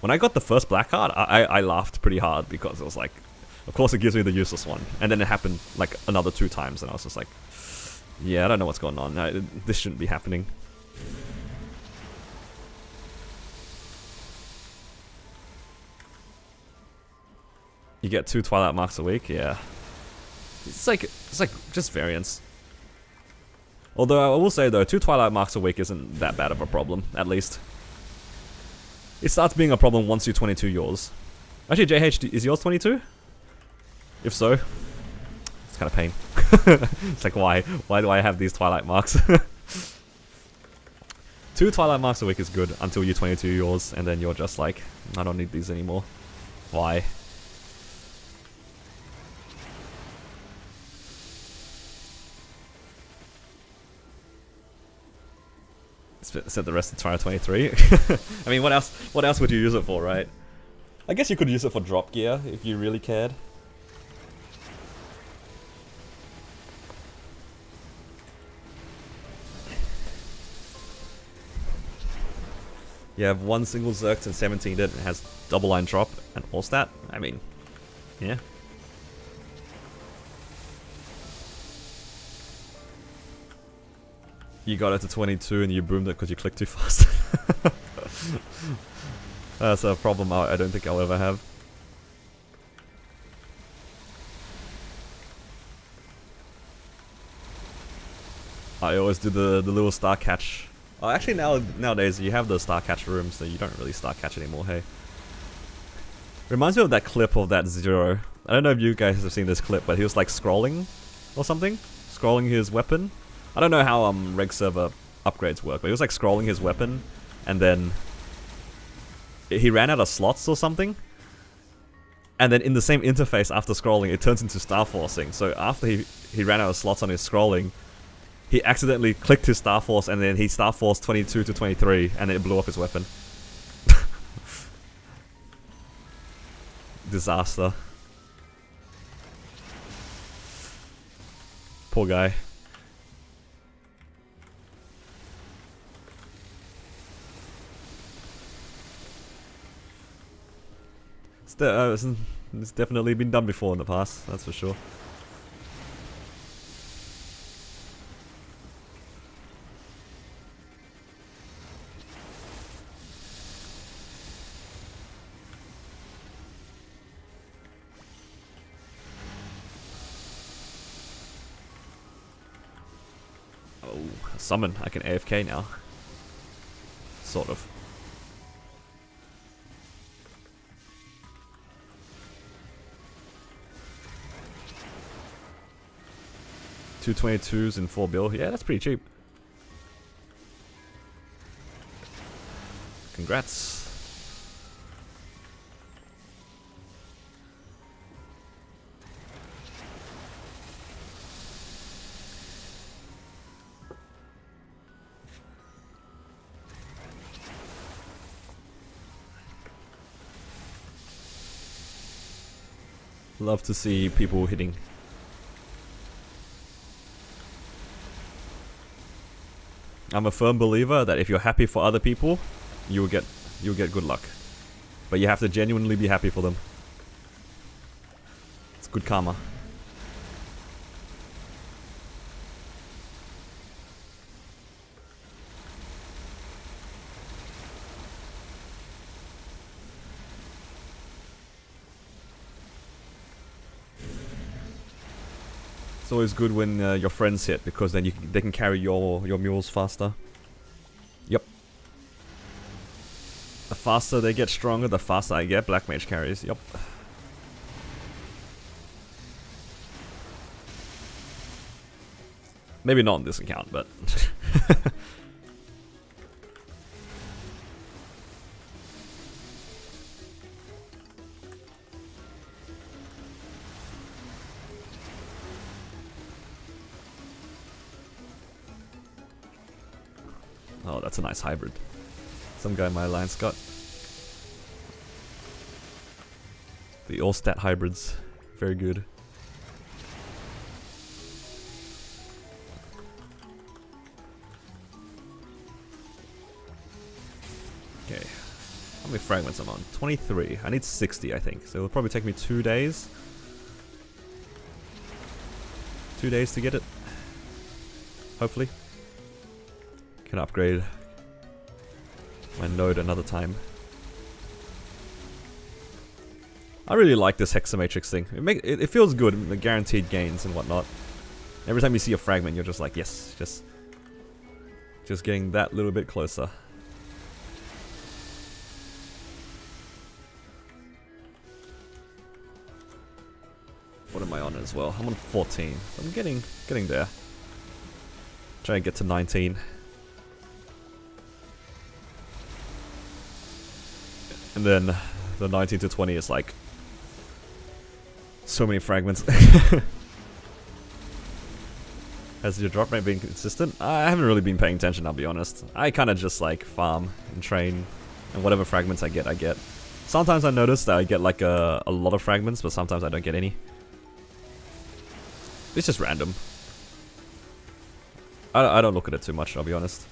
When I got the first black card, I laughed pretty hard because it was like, of course it gives me the useless one. And then it happened like another 2 times and I was just like, yeah, I don't know what's going on. This shouldn't be happening. You get 2 Twilight Marks a week, yeah. It's like just variance. Although I will say though, 2 Twilight Marks a week isn't that bad of a problem, at least. It starts being a problem once you're 22 yours. Actually, JH, is yours 22? If so, it's kind of pain. It's like, why? Why do I have these Twilight Marks? 2 Twilight Marks a week is good until you're 22 yours, and then you're just like, I don't need these anymore. Why? Said the rest of Twilight 23. I mean, what else would you use it for, right? I guess you could use it for drop gear if you really cared. You have 1 single Zerx and 17 it, and it has double line drop and all stat. I mean, yeah. You got it to 22 and you boomed it because you clicked too fast. That's a problem I don't think I'll ever have. I always do the little star catch. Oh, actually nowadays you have the star catch room, so you don't really star catch anymore, hey. Reminds me of that clip of that Zero. I don't know if you guys have seen this clip, but he was like scrolling or something. Scrolling his weapon. I don't know how reg server upgrades work, but he was like scrolling his weapon, and then he ran out of slots or something. And then in the same interface after scrolling, it turns into star forcing. So after he ran out of slots on his scrolling, he accidentally clicked his star force, and then he star forced 22 to 23, and it blew up his weapon. Disaster. Poor guy. It's definitely been done before in the past, that's for sure. Oh, summon. I can AFK now. Sort of. Two 22s and 4 bill. Yeah, that's pretty cheap. Congrats. Love to see people hitting. I'm a firm believer that if you're happy for other people, you'll get good luck. But you have to genuinely be happy for them. It's good karma. It's always good when your friends hit, because then they can carry your mules faster. Yep. The faster they get stronger, the faster I get Black Mage carries. Yep. Maybe not on this account, but... Oh, that's a nice hybrid. Some guy in my alliance got. The all-stat hybrids. Very good. Okay. How many fragments am I on? 23. I need 60, I think. So it'll probably take me 2 days. 2 days to get it. Hopefully. Can upgrade my node another time. I really like this Hexa Matrix thing. It feels good, the guaranteed gains and whatnot. Every time you see a fragment, you're just like, yes, just getting that little bit closer. What am I on as well? I'm on 14. I'm getting there. Trying to get to 19. And then the 19 to 20 is like so many fragments. Has your drop rate been consistent? I haven't really been paying attention, I'll be honest. I kind of just like farm and train, and whatever fragments I get, I get. Sometimes I notice that I get like a lot of fragments, but sometimes I don't get any. It's just random. I don't look at it too much, I'll be honest.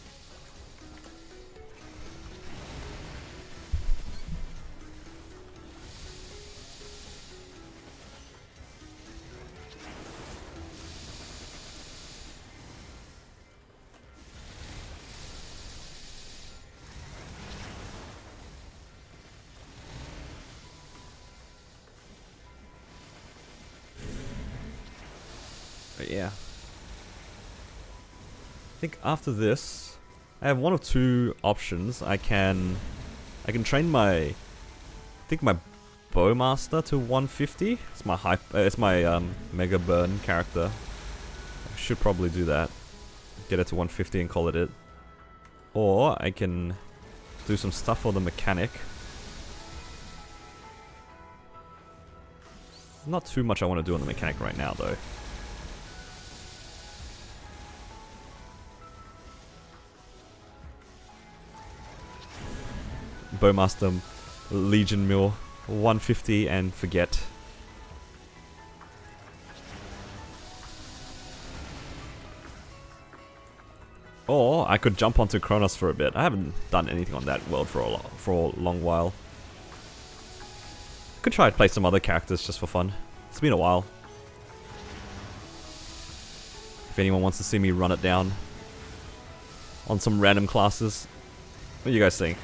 But yeah. I think after this, I have one or two options. I can train my, my Bowmaster to 150. It's my Mega Burn character. I should probably do that. Get it to 150 and call it. Or I can do some stuff for the mechanic. Not too much I want to do on the mechanic right now though. Bowmaster Legion Mill 150 and forget. Or I could jump onto Kronos for a bit. I haven't done anything on that world for a long while. Could try to play some other characters just for fun. It's been a while. If anyone wants to see me run it down on some random classes. What do you guys think?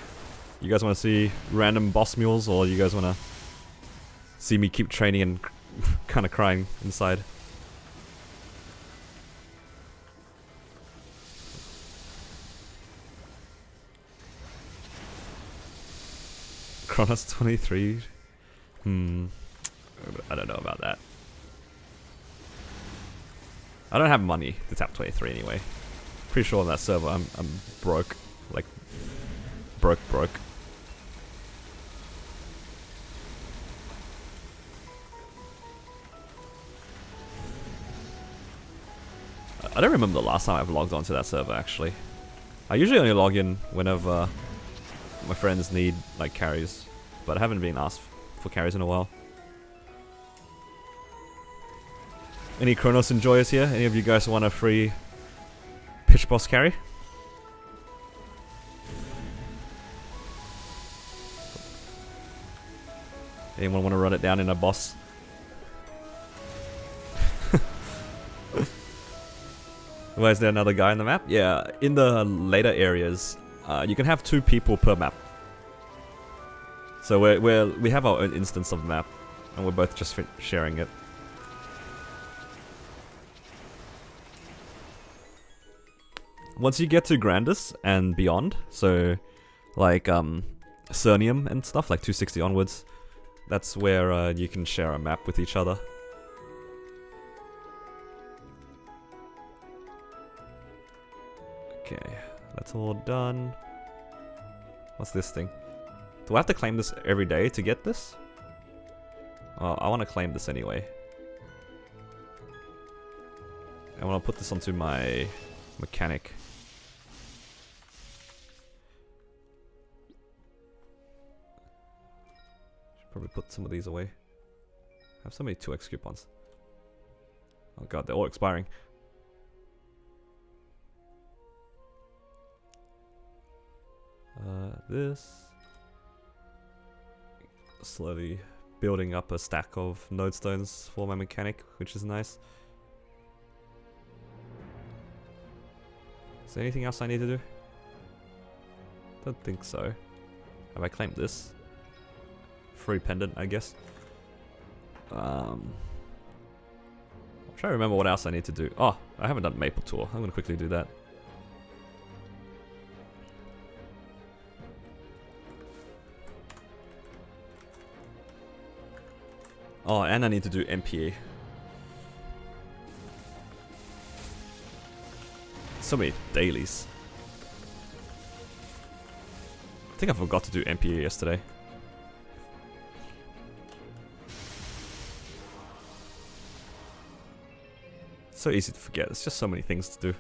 You guys want to see random boss mules, or you guys want to see me keep training and kind of crying inside? Kronos 23? I don't know about that. I don't have money to tap 23 anyway. Pretty sure on that server I'm broke. Like, broke. I don't remember the last time I've logged onto that server actually. I usually only log in whenever my friends need like carries, but I haven't been asked for carries in a while. Any Kronos enjoyers here? Any of you guys want a free pitch boss carry? Anyone want to run it down in a boss? Why is there another guy in the map? Yeah, in the later areas, you can have 2 people per map. So we have our own instance of the map, and we're both just sharing it. Once you get to Grandis and beyond, so like Cernium and stuff, like 260 onwards, that's where you can share a map with each other. Okay, that's all done. What's this thing? Do I have to claim this every day to get this? Oh, I want to claim this anyway. I want to put this onto my mechanic. Should probably put some of these away. I have so many 2x coupons. Oh god, they're all expiring. This. Slowly building up a stack of node stones for my mechanic, which is nice. Is there anything else I need to do? Don't think so. Have I claimed this? Free pendant, I guess. I'm trying to remember what else I need to do. Oh, I haven't done Maple Tour. I'm gonna quickly do that. Oh, and I need to do MPA. So many dailies. I think I forgot to do MPA yesterday. So easy to forget. It's just so many things to do.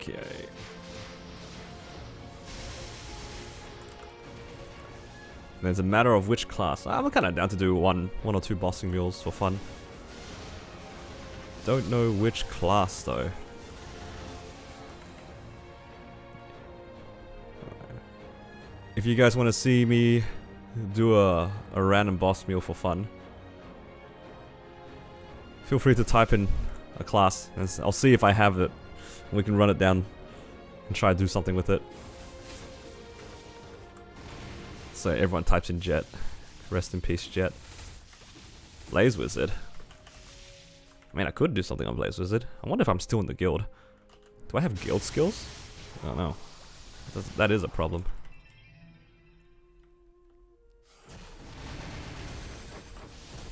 Okay. And it's a matter of which class. I'm kind of down to do one or two bossing mules for fun. Don't know which class though. If you guys want to see me do a random boss meal for fun, feel free to type in a class and I'll see if I have it. We can run it down and try to do something with it. So everyone types in Jet. Rest in peace, Jet. Blaze Wizard. I mean, I could do something on Blaze Wizard. I wonder if I'm still in the guild. Do I have guild skills? I don't know. That is a problem.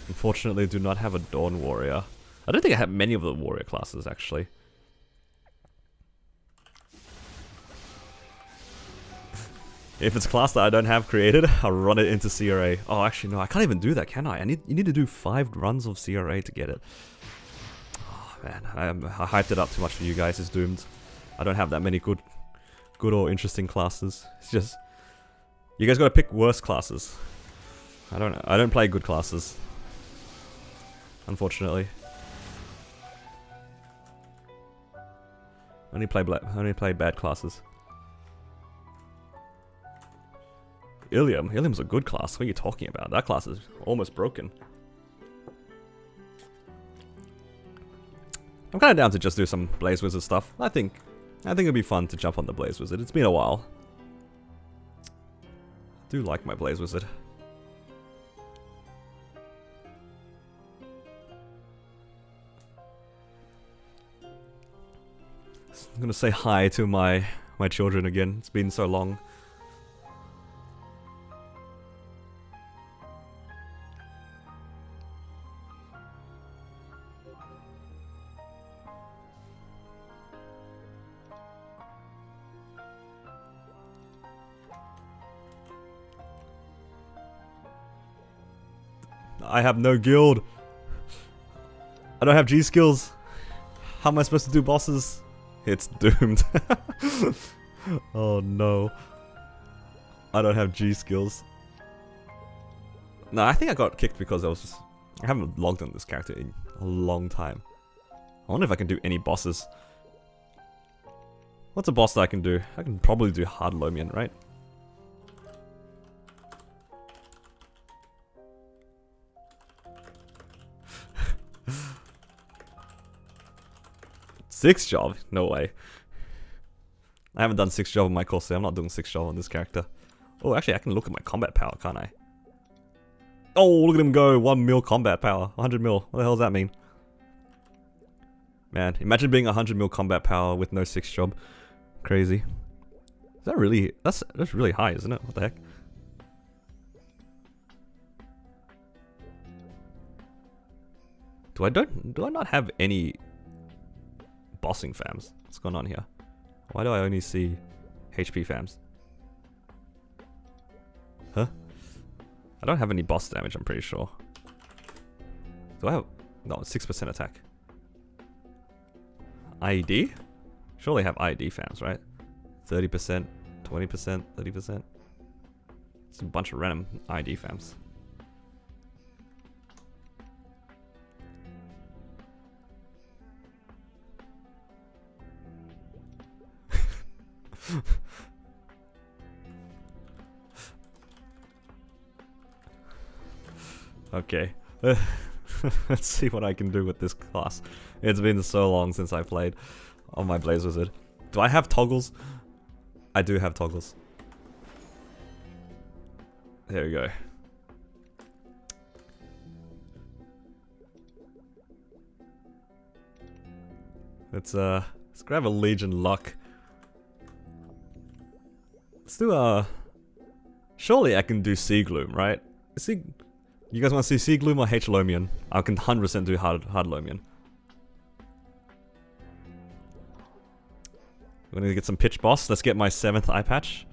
Unfortunately, I do not have a Dawn Warrior. I don't think I have many of the warrior classes, actually. If it's a class that I don't have created, I'll run it into CRA. Oh, actually, no, I can't even do that, can I? You need to do 5 runs of CRA to get it. Oh, man, I hyped it up too much for you guys. It's doomed. I don't have that many good or interesting classes. It's just... You guys gotta pick worse classes. I don't play good classes. Unfortunately. I only play bad classes. Ilium's a good class. What are you talking about? That class is almost broken. I'm kind of down to just do some Blaze Wizard stuff. I think it'd be fun to jump on the Blaze Wizard. It's been a while. I do like my Blaze Wizard. I'm gonna say hi to my children again. It's been so long. I have no guild. I don't have G skills. How am I supposed to do bosses? It's doomed. Oh no. I don't have G skills. No, I think I got kicked because I haven't logged on this character in a long time. I wonder if I can do any bosses. What's a boss that I can do? I can probably do Hard Lomian, right? Sixth job? No way. I haven't done 6th job on my Corsair. I'm not doing 6th job on this character. Oh, actually, I can look at my combat power, can't I? Oh, look at him go. 1 mil combat power. 100 mil. What the hell does that mean? Man, imagine being 100 mil combat power with no 6th job. Crazy. Is that really... That's really high, isn't it? What the heck? Do I not have any bossing fams? What's going on here? Why do I only see HP fams? Huh? I don't have any boss damage, I'm pretty sure. Do I have... No, 6% attack. IED? Surely have IED fams, right? 30%, 20%, 30%. It's a bunch of random IED fams. Okay. Let's see what I can do with this class. It's been so long since I played on my Blaze Wizard. Do I have toggles? I do have toggles. There we go. Let's grab a Legion Luck. Let's do surely I can do Sea Gloom, right? You guys want to see Sea Gloom or H Lomian? I can 100% do hard Lomian. We're gonna get some pitch boss. Let's get my 7th eye patch.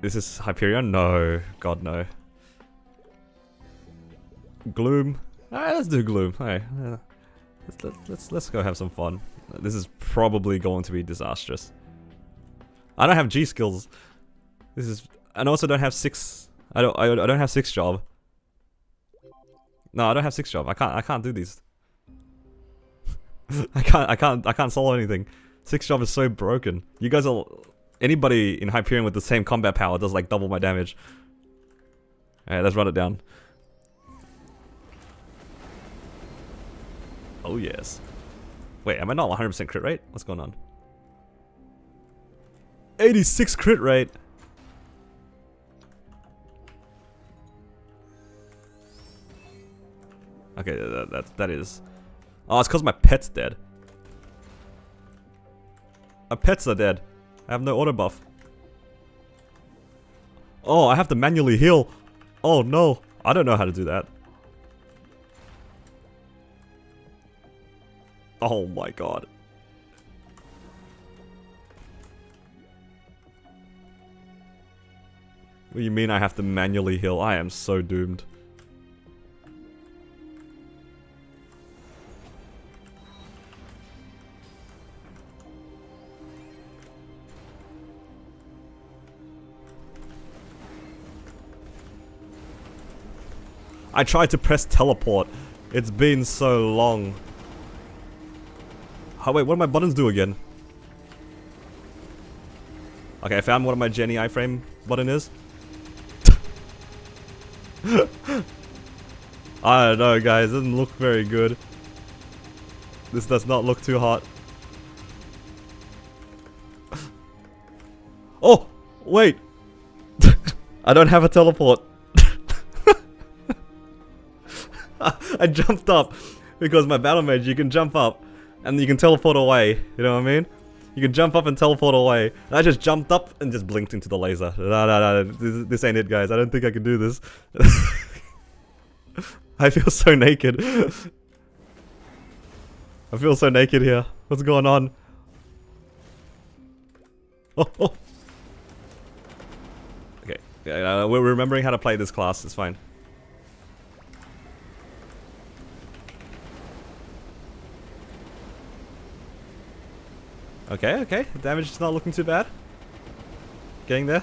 This is Hyperion? No. God, no. Gloom. Alright, let's do Gloom. Alright. Let's go have some fun. This is probably going to be disastrous. I don't have G skills. This is... And also don't have 6... I don't have 6th job. No, I don't have 6th job. I can't do these. I can't solo anything. 6th job is so broken. You guys are... Anybody in Hyperion with the same combat power does like double my damage. Alright, let's run it down. Oh yes. Wait, am I not 100% crit rate? What's going on? 86 crit rate! Okay, that is... Oh, it's because my pet's dead. My pets are dead. I have no auto buff. Oh, I have to manually heal. Oh no, I don't know how to do that. Oh my god. What do you mean I have to manually heal? I am so doomed. I tried to press teleport. It's been so long. Oh wait, what do my buttons do again? Okay, I found what my Jenny iframe button is. I don't know guys, it doesn't look very good. This does not look too hot. Oh! Wait! I don't have a teleport. I jumped up because my battle mage, you can jump up and you can teleport away. You know what I mean? You can jump up and teleport away. And I just jumped up and just blinked into the laser. No, this ain't it, guys. I don't think I can do this. I feel so naked. I feel so naked here. What's going on? Oh. Okay, yeah, we're remembering how to play this class. It's fine. Okay, damage is not looking too bad. Getting there?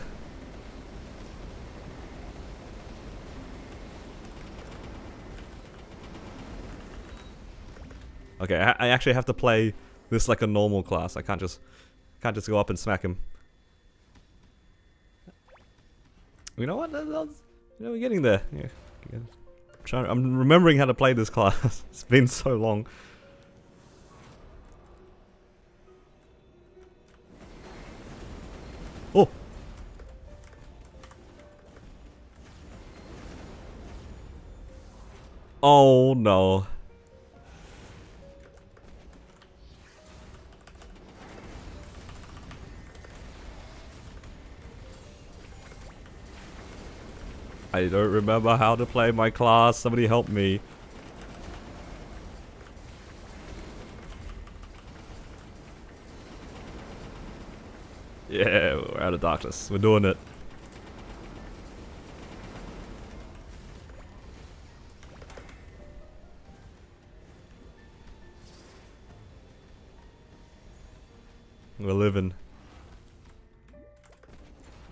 Okay, I actually have to play this like a normal class. I can't just go up and smack him. You know what? We're getting there. Yeah. I'm remembering how to play this class. It's been so long. Oh! Oh no. I don't remember how to play my class. Somebody help me. Yeah, we're out of darkness. We're doing it. We're living.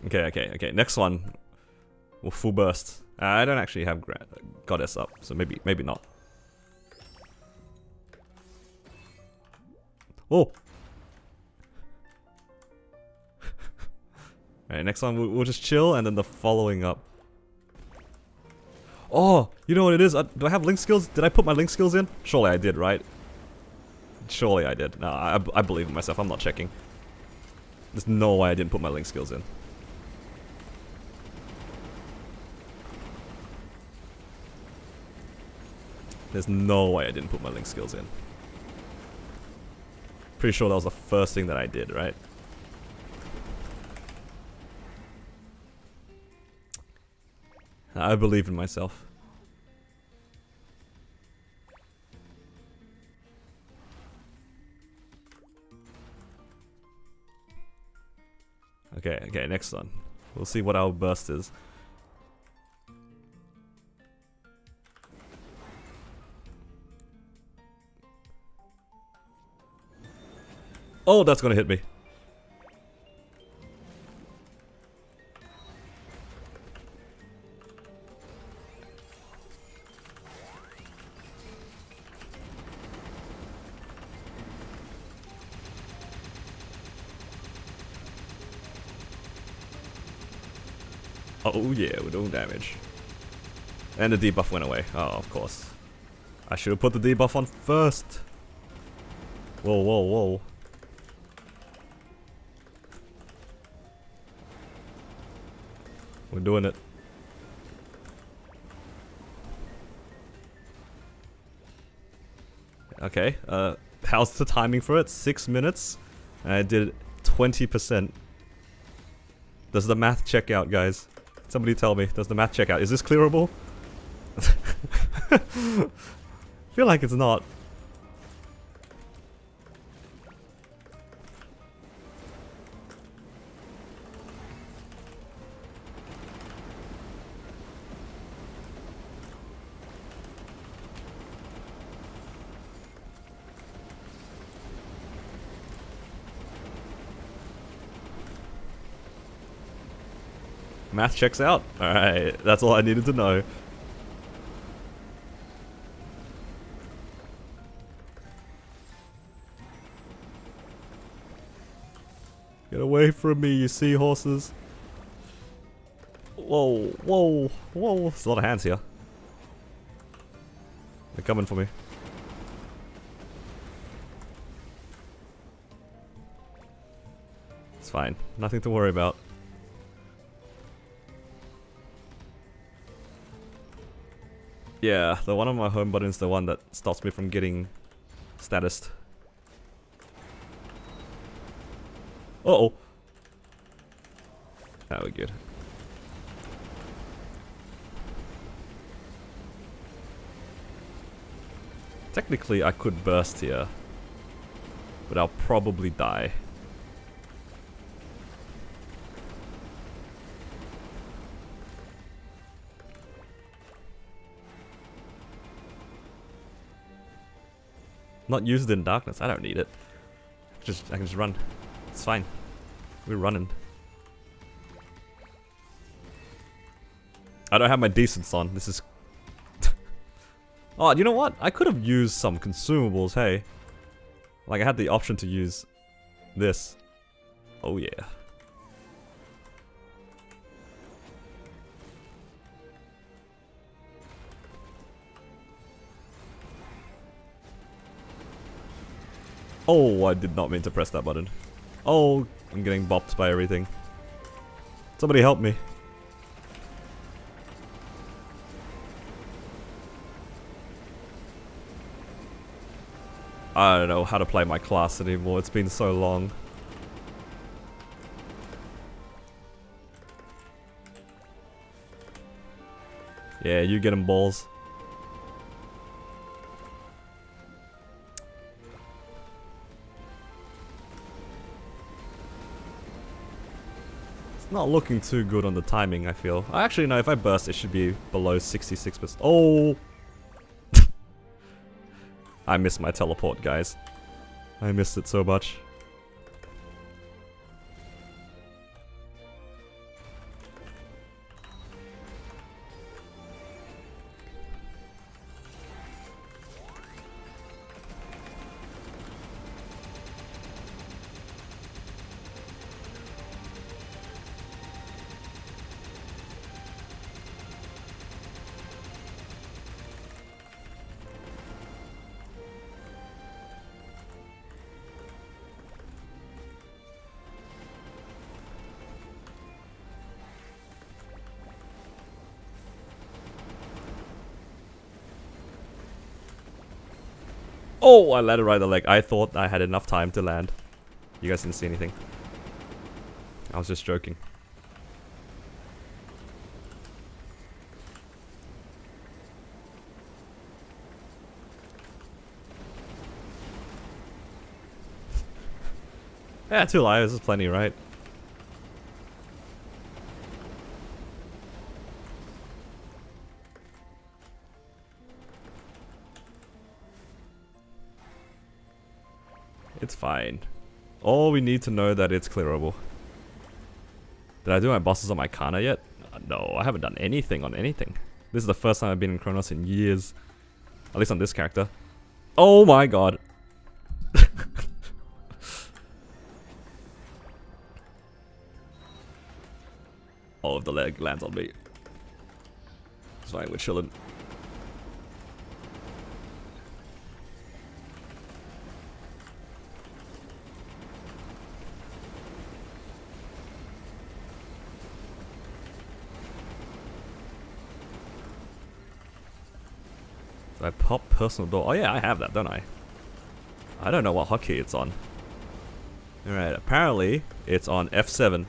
Okay. Next one. We'll full burst. I don't actually have Goddess up, so maybe not. Oh! Alright, next one we'll just chill and then the following up. Oh! You know what it is? Do I have link skills? Did I put my link skills in? Surely I did, right? Surely I did. No, I believe in myself. I'm not checking. There's no way I didn't put my link skills in. There's no way I didn't put my link skills in. Pretty sure that was the first thing that I did, right? I believe in myself. Okay, next one. We'll see what our burst is. Oh, that's gonna hit me. Oh yeah, we're doing damage. And the debuff went away. Oh, of course. I should have put the debuff on first. Whoa. We're doing it. Okay, how's the timing for it? 6 minutes? And I did 20%. Does the math check out, guys? Somebody tell me, does the math check out? Is this clearable? Feel like it's not. Math checks out. Alright, that's all I needed to know. Get away from me, you seahorses. Whoa. There's a lot of hands here. They're coming for me. It's fine. Nothing to worry about. Yeah, the one on my home button is the one that stops me from getting statused. Uh-oh. That was good. Technically, I could burst here, but I'll probably die. Not used in darkness. I don't need it. I can just run. It's fine. We're running. I don't have my decents on. This is... Oh, you know what? I could have used some consumables, hey. Like, I had the option to use this. Oh, yeah. Oh, I did not mean to press that button. Oh, I'm getting bopped by everything. Somebody help me. I don't know how to play my class anymore. It's been so long. Yeah, you get 'em balls. It's not looking too good on the timing, I feel. Actually, no, if I burst, it should be below 66%. Oh! I missed my teleport, guys. I missed it so much. Oh, I landed right on the leg. I thought I had enough time to land. You guys didn't see anything. I was just joking. Yeah, 2 lives is plenty, right? It's fine. All we need to know that it's clearable. Did I do my bosses on my Kana yet? No, I haven't done anything on anything. This is the first time I've been in Chronos in years. At least on this character. Oh my god. Oh, if the leg lands on me. It's fine, we're chilling. I pop personal door. Oh yeah, I have that, don't I? I don't know what hotkey it's on. Alright, apparently it's on F7.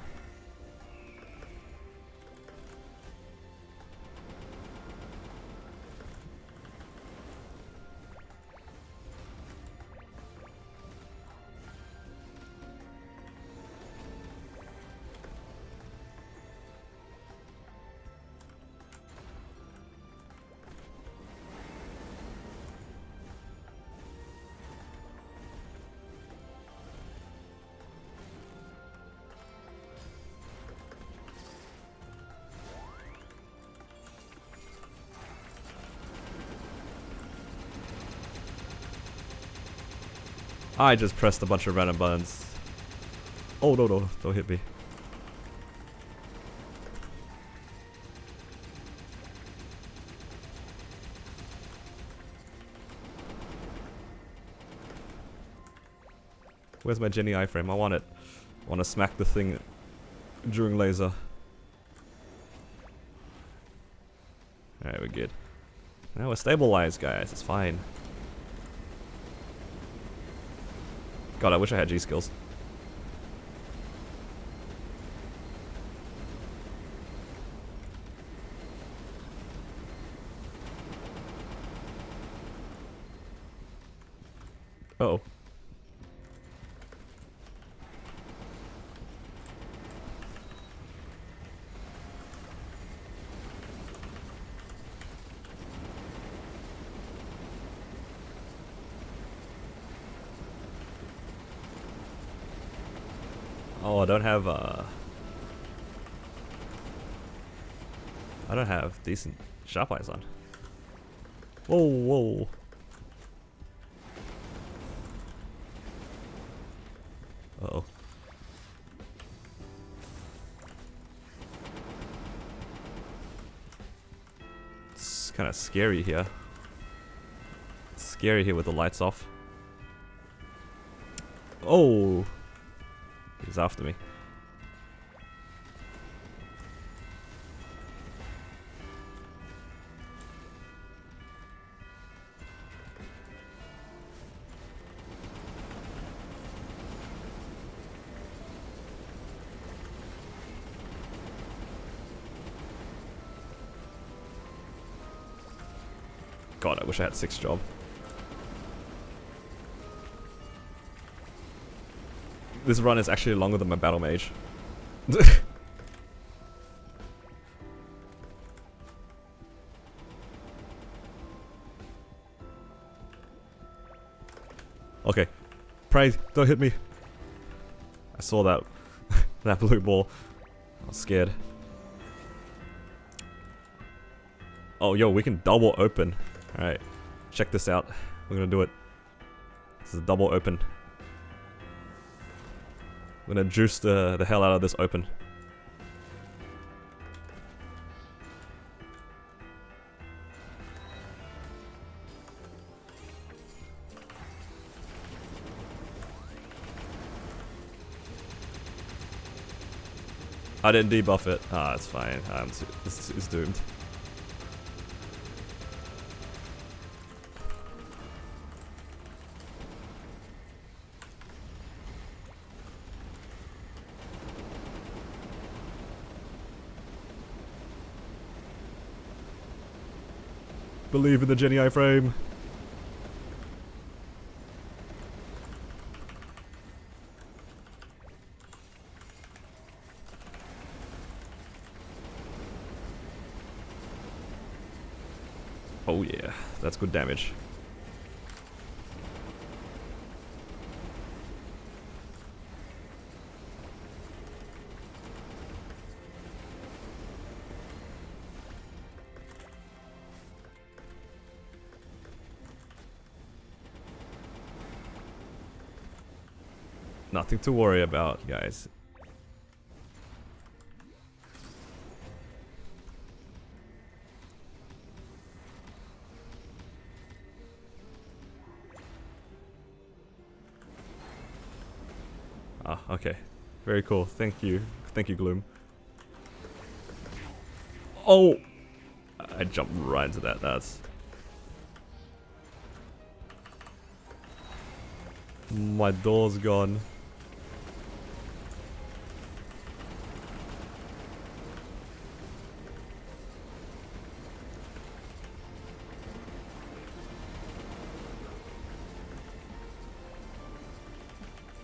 I just pressed a bunch of random buttons. Oh no, no, don't hit me. Where's my Jenny iframe? I want it. I want to smack the thing during laser. Alright, we're good. Now we're stabilized, guys. It's fine. God, I wish I had G skills. Uh-oh. don't have decent sharp eyes on. Whoa, whoa. Uh-oh. It's kind of scary here. It's scary here with the lights off. Oh! He's after me. God, I wish I had 6 job. This run is actually longer than my battle mage. Okay. Pray, don't hit me. I saw that that blue ball. I was scared. Oh, yo, we can double open. Alright, check this out. We're gonna do it. This is a double open. We're gonna juice the hell out of this open. I didn't debuff it. Ah, it's fine. This is doomed. Believe in the Jenny iframe. Oh yeah, that's good damage. Nothing to worry about, guys. Ah, okay. Very cool. Thank you. Thank you, Gloom. Oh! I jumped right into that. That's... My door's gone.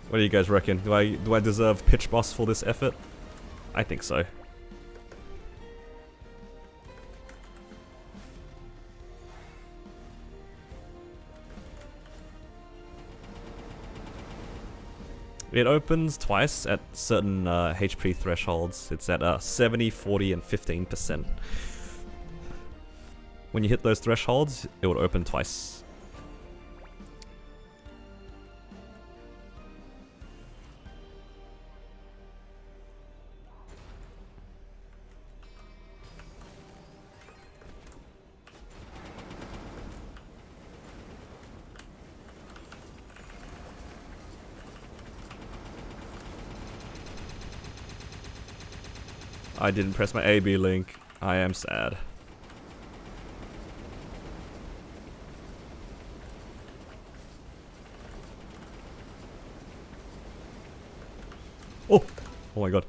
What do you guys reckon? Do I deserve pitch boss for this effort? I think so. It opens twice at certain HP thresholds. It's at 70, 40, and 15%. When you hit those thresholds, it will open twice. I didn't press my AB link. I am sad. Oh! Oh my god.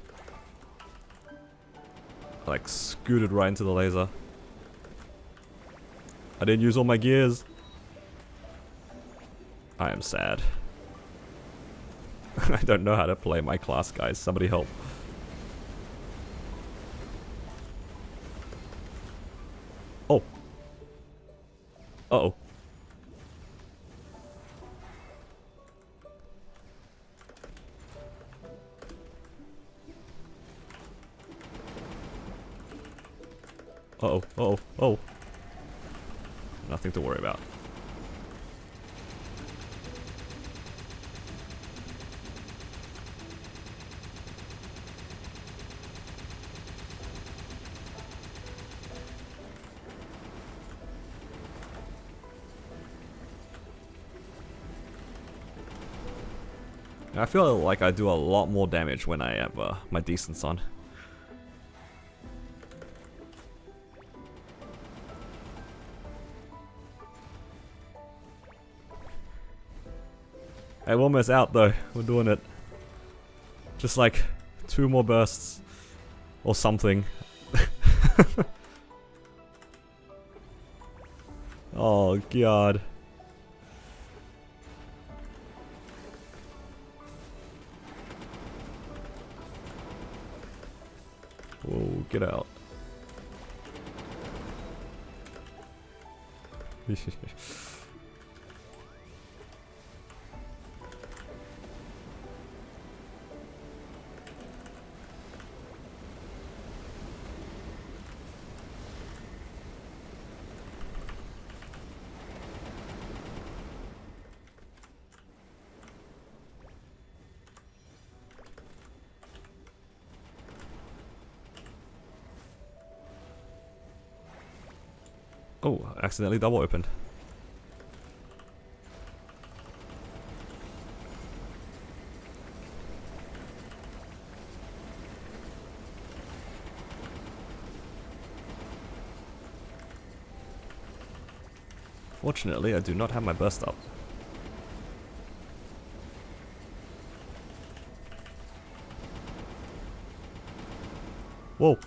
I like scooted right into the laser. I didn't use all my gears. I am sad. I don't know how to play my class, guys. Somebody help. Oh. Uh-oh. Uh-oh, uh-oh, oh. Nothing to worry about. I feel like I do a lot more damage when I have my decents on. Hey, we're almost out though. We're doing it. Just like 2 more bursts or something. Oh god. Whoa, get out. Oh, accidentally double opened. Fortunately, I do not have my burst up. Whoa.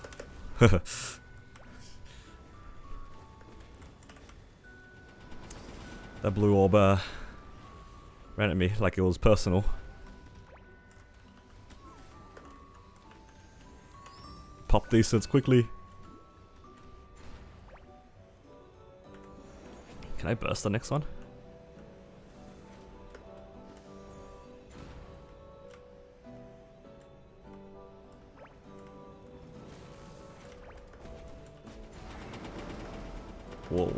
That blue orb ran at me like it was personal. Pop these sets quickly. Can I burst the next one? Whoa.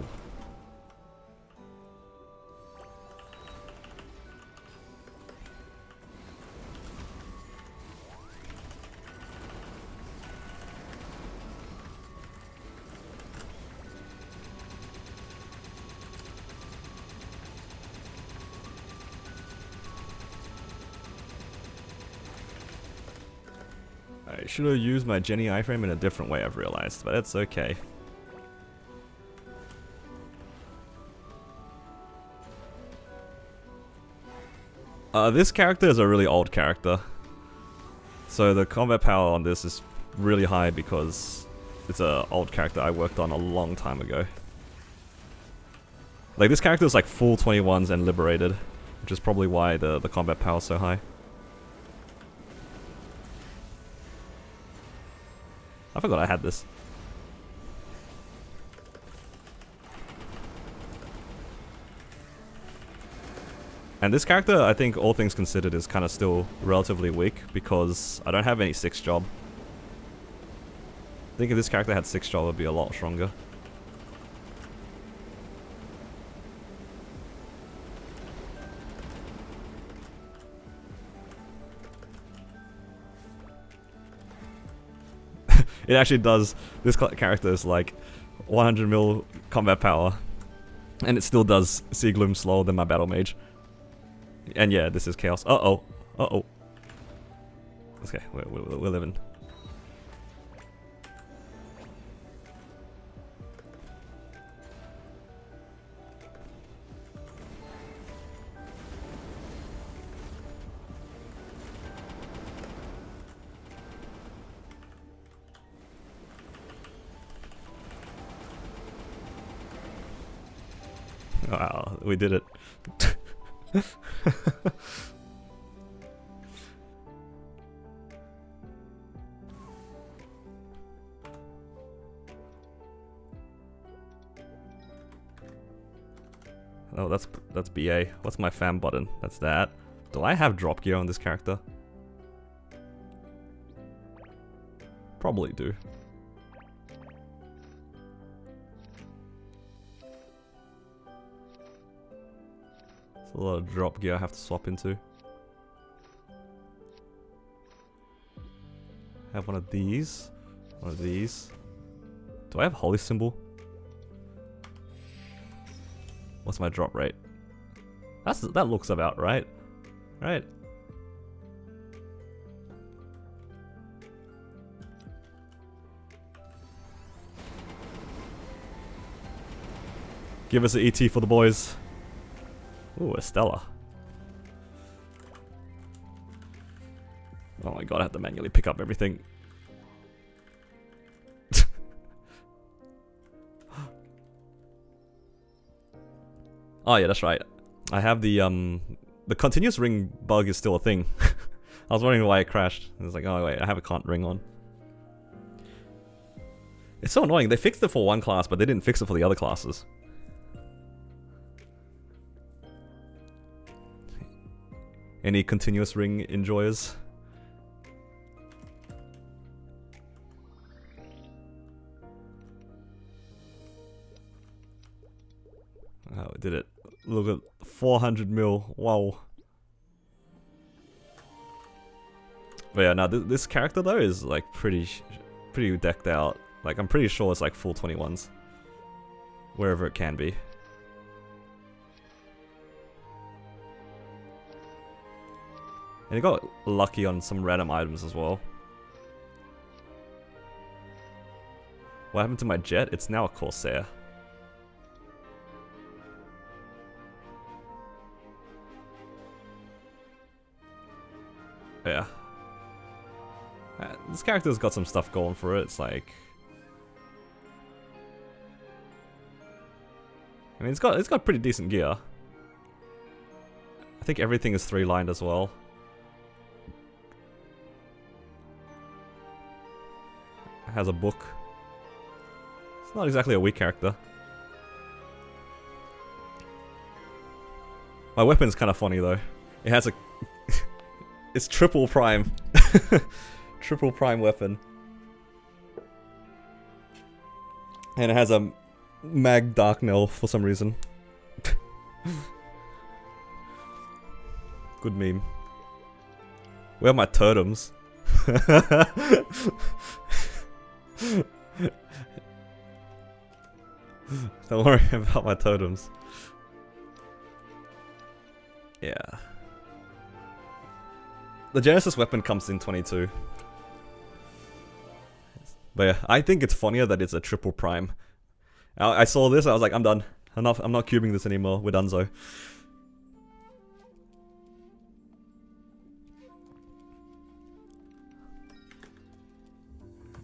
I should have used my Jenny iframe in a different way, I've realized, but it's okay. This character is a really old character. So the combat power on this is really high because it's an old character I worked on a long time ago. Like, this character is like full 21s and liberated, which is probably why the combat power is so high. I forgot I had this. And this character, I think, all things considered, is kind of still relatively weak because I don't have any 6 job. I think if this character had 6 job, it would be a lot stronger. It actually does. This character is like 100 mil combat power, and it still does Sea Gloom slower than my Battle Mage. And yeah, this is chaos. Uh-oh. Uh-oh. Okay, we're living. Wow, we did it. Oh, that's BA. What's my fam button? That's that. Do I have drop gear on this character? Probably do. It's a lot of drop gear I have to swap into. I have one of these. One of these. Do I have holy symbol? What's my drop rate? That looks about right. Right? Give us an ET for the boys. Ooh, a Stella. Oh my god, I have to manually pick up everything. Oh yeah, that's right. I have the continuous ring bug is still a thing. I was wondering why it crashed. It's like, oh wait, I have a can't ring on. It's so annoying. They fixed it for one class, but they didn't fix it for the other classes. Any continuous ring enjoyers? Oh, it did it. Look at 400 mil. Wow. But yeah, now this character though is like pretty decked out. Like I'm pretty sure it's like full 21s. Wherever it can be. And it got lucky on some random items as well. What happened to my jet? It's now a Corsair. Yeah. This character's got some stuff going for it. It's like, I mean, it's got pretty decent gear. I think everything is 3-lined as well. It has a book. It's not exactly a weak character. My weapon's kind of funny though. It has a it's triple prime. Triple prime weapon. And it has a mag dark knell for some reason. Good meme. Where are my totems? Don't worry about my totems. Yeah. The Genesis weapon comes in 22. But yeah, I think it's funnier that it's a triple prime. I saw this, I was like, I'm done. I'm not cubing this anymore. We're donezo.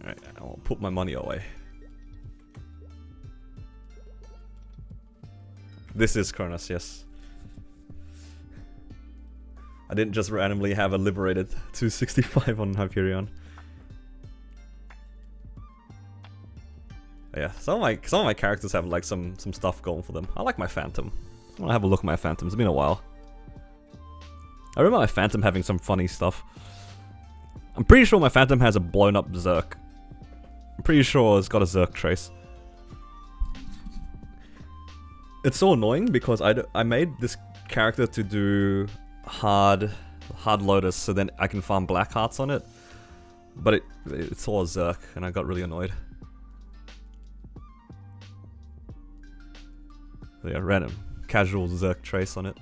Alright, I'll put my money away. This is Kronos, yes. I didn't just randomly have a liberated 265 on Hyperion. Yeah, some of my characters have like some stuff going for them. I like my Phantom. I want to have a look at my Phantom. It's been a while. I remember my Phantom having some funny stuff. I'm pretty sure my Phantom has a blown up Zerk. I'm pretty sure it's got a Zerk trace. It's so annoying because I made this character to do hard Lotus so then I can farm black hearts on it. But it's all a Zerk and I got really annoyed. So yeah, random casual Zerk trace on it.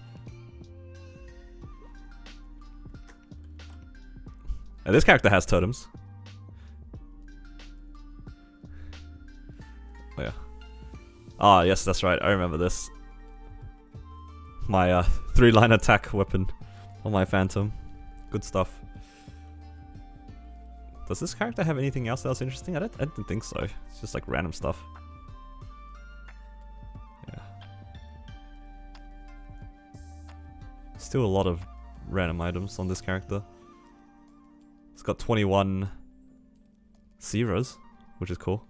And this character has totems. Oh yeah. Ah, yes, that's right. I remember this. My 3-line attack weapon on my Phantom. Good stuff. Does this character have anything else that's interesting? I didn't think so. It's just like random stuff. Yeah. Still a lot of random items on this character. It's got 21 zeros, which is cool.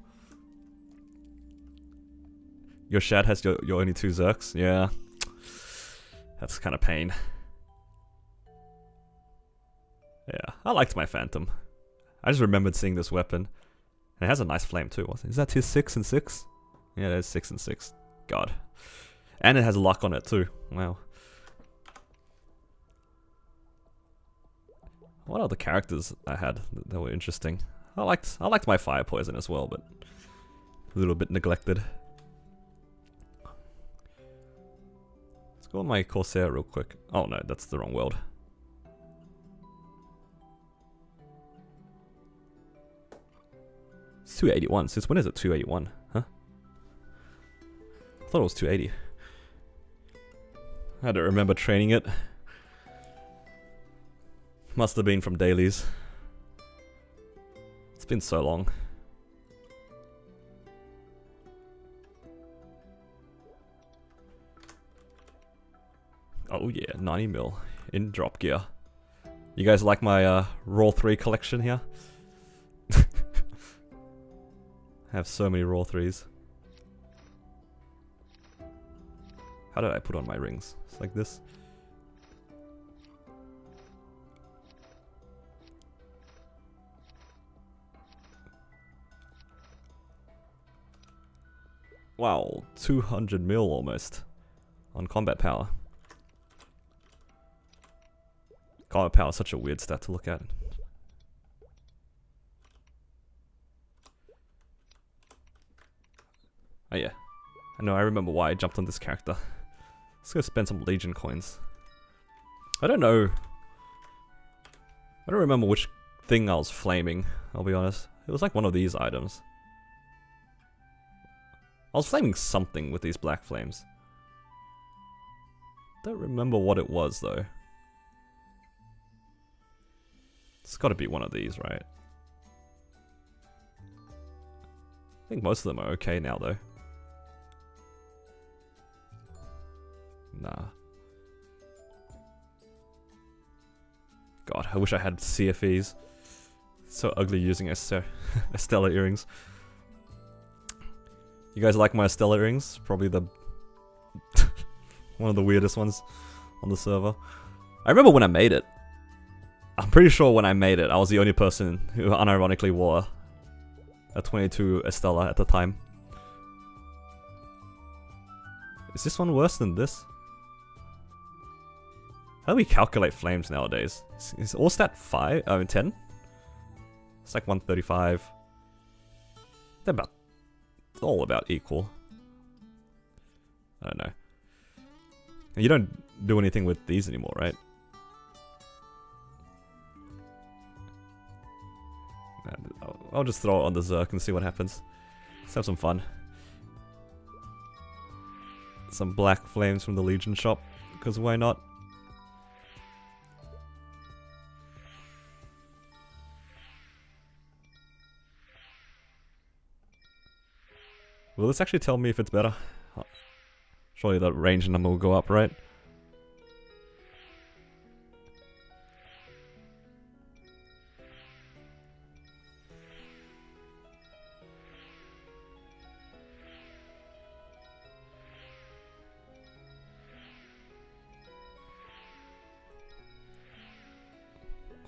Your Shad has your only 2 Zerks? Yeah. That's kind of pain. Yeah, I liked my Phantom. I just remembered seeing this weapon. And it has a nice flame too. Is that his 6 and 6? Yeah, it is 6 and 6. God. And it has luck on it too. Wow. What other characters I had that were interesting? I liked my fire poison as well, but a little bit neglected. Let's go on my Corsair real quick. Oh no, that's the wrong world. It's 281. Since when is it 281? Huh? I thought it was 280. I don't remember training it. Must have been from dailies. It's been so long. Oh yeah, 90 mil in drop gear. You guys like my Raw 3 collection here? I have so many Raw 3s. How did I put on my rings? It's like this. Wow, 200 mil almost on combat power. Combat power is such a weird stat to look at. Oh yeah, I know, I remember why I jumped on this character. Let's go spend some Legion coins. I don't know. I don't remember which thing I was flaming, I'll be honest. It was like one of these items. I was flaming something with these black flames. Don't remember what it was though. It's gotta be one of these, right? I think most of them are okay now though. Nah. God, I wish I had CFEs. It's so ugly using Estella earrings. You guys like my Estella earrings? Probably the one of the weirdest ones on the server. I remember when I made it. I'm pretty sure when I made it, I was the only person who unironically wore a 22 Estella at the time. Is this one worse than this? How do we calculate flames nowadays? Is all stat 5? I mean 10? It's like 135. They're about all about equal. I don't know. You don't do anything with these anymore, right? I'll just throw it on the Zerk and see what happens. Let's have some fun. Some black flames from the Legion shop, because why not? Will this actually tell me if it's better? Oh, surely the range number will go up, right?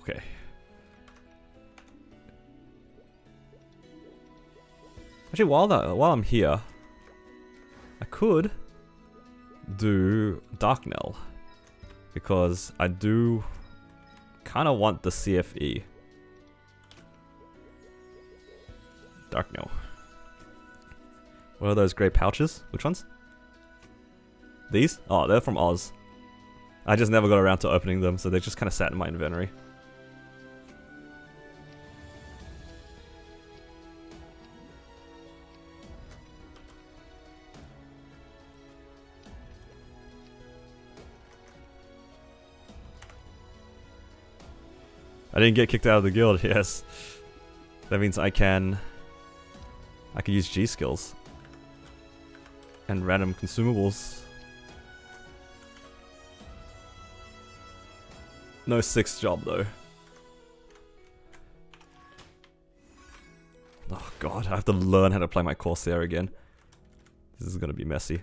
Okay. Actually, while I'm here, I could do Dark Knell, because I do kind of want the CFE. Dark Knell. What are those grey pouches? Which ones? These? Oh, they're from Oz. I just never got around to opening them, so they just kind of sat in my inventory. I didn't get kicked out of the guild, yes. That means I can use G skills. And random consumables. No 6th job though. Oh god, I have to learn how to play my Corsair again. This is gonna be messy.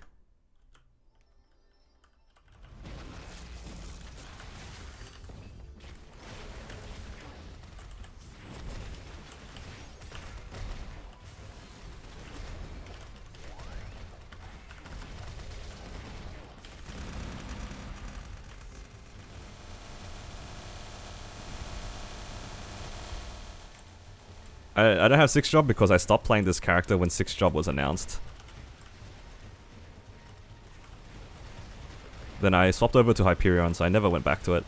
I don't have 6th job because I stopped playing this character when 6th job was announced. Then I swapped over to Hyperion, so I never went back to it.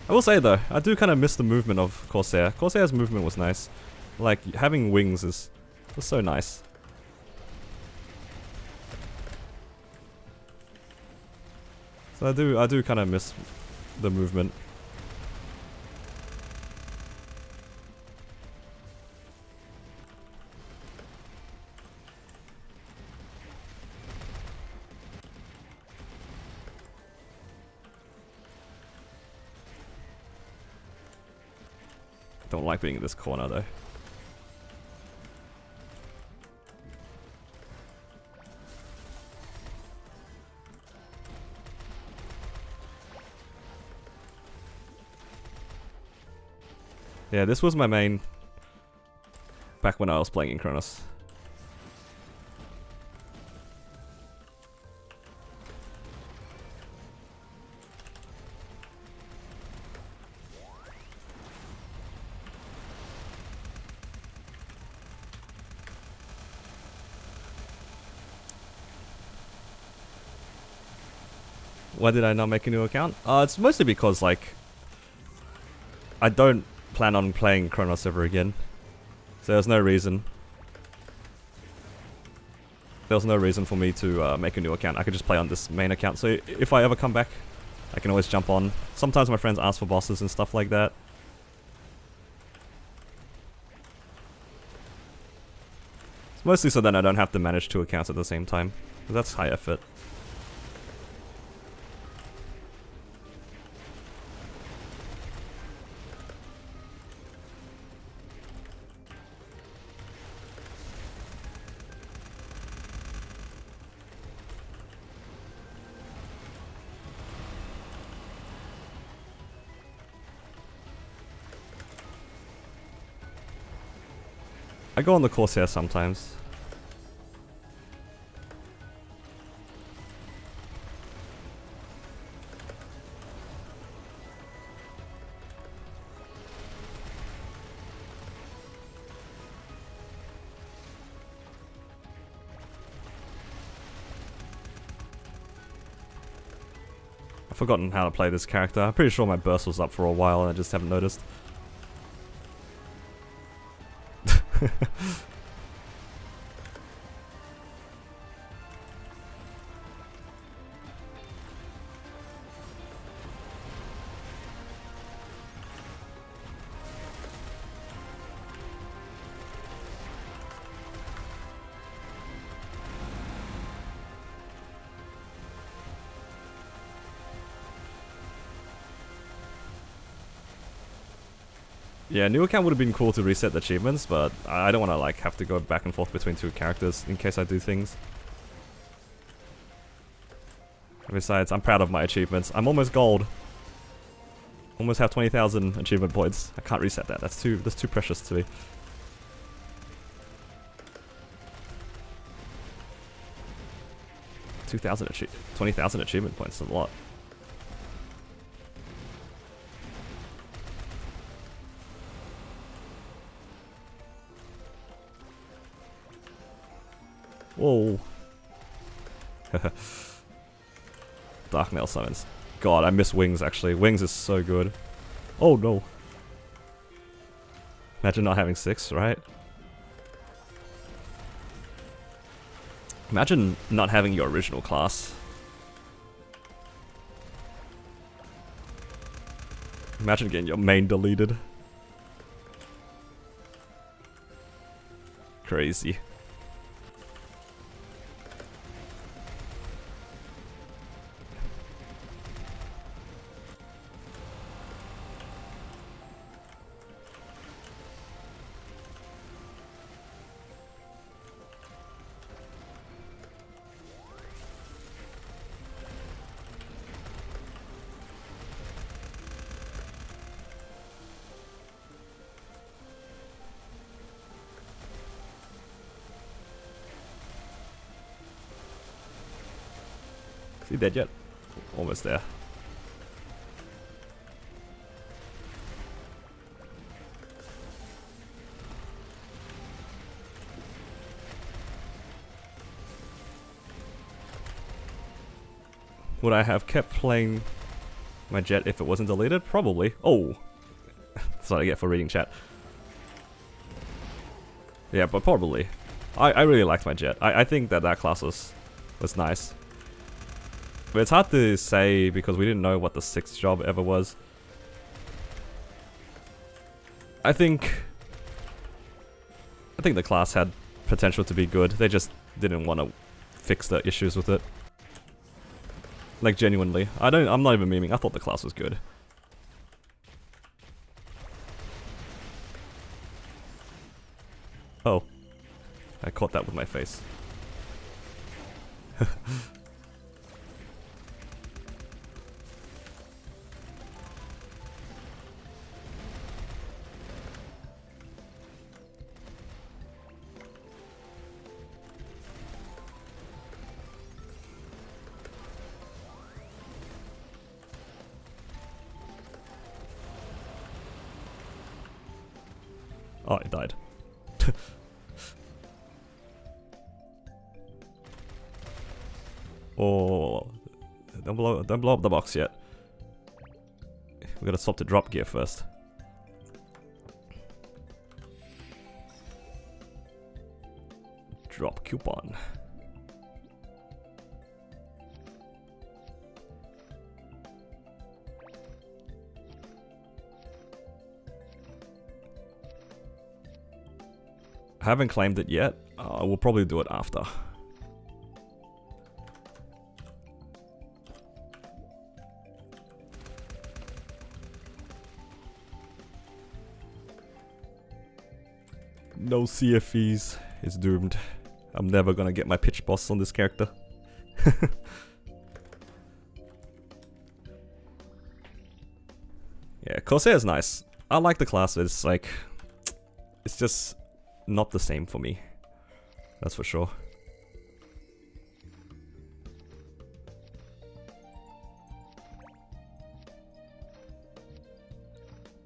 I will say though, I do kind of miss the movement of Corsair. Corsair's movement was nice. Like, having wings was so nice. So I do kind of miss the movement. Don't like being in this corner though. Yeah, this was my main back when I was playing in Kronos. Why did I not make a new account? It's mostly because, like, I don't plan on playing Kronos ever again. So there's no reason. There was no reason for me to make a new account. I could just play on this main account. So if I ever come back, I can always jump on. Sometimes my friends ask for bosses and stuff like that. It's mostly so that I don't have to manage 2 accounts at the same time. That's high effort. I go on the Corsair sometimes. I've forgotten how to play this character. I'm pretty sure my burst was up for a while and I just haven't noticed. Yeah, new account would have been cool to reset the achievements, but I don't want to like have to go back and forth between 2 characters in case I do things. And besides, I'm proud of my achievements. I'm almost gold. Almost have 20,000 achievement points. I can't reset that. That's too precious to me. $20,000 20,000 achievement points is a lot. Whoa. Dark Nail summons. God, I miss Wings actually. Wings is so good. Oh no. Imagine not having 6, right? Imagine not having your original class. Imagine getting your main deleted. Crazy. he dead yet? Almost there. Would I have kept playing my jet if it wasn't deleted? Probably. Oh! That's what I get for reading chat. Yeah, but probably. I really liked my jet. I think that class was nice. But it's hard to say because we didn't know what the 6th job ever was. I think the class had potential to be good. They just didn't want to fix the issues with it. Like, genuinely. I'm not even memeing. I thought the class was good. Oh. I caught that with my face. Oh, it died. Oh, don't blow up the box yet. We gotta swap to drop gear first. Drop coupon. I haven't claimed it yet. We'll probably do it after. No CFEs. It's doomed. I'm never gonna get my pitch boss on this character. Yeah, Corsair is nice. I like the class. It's like... It's just not the same for me. That's for sure.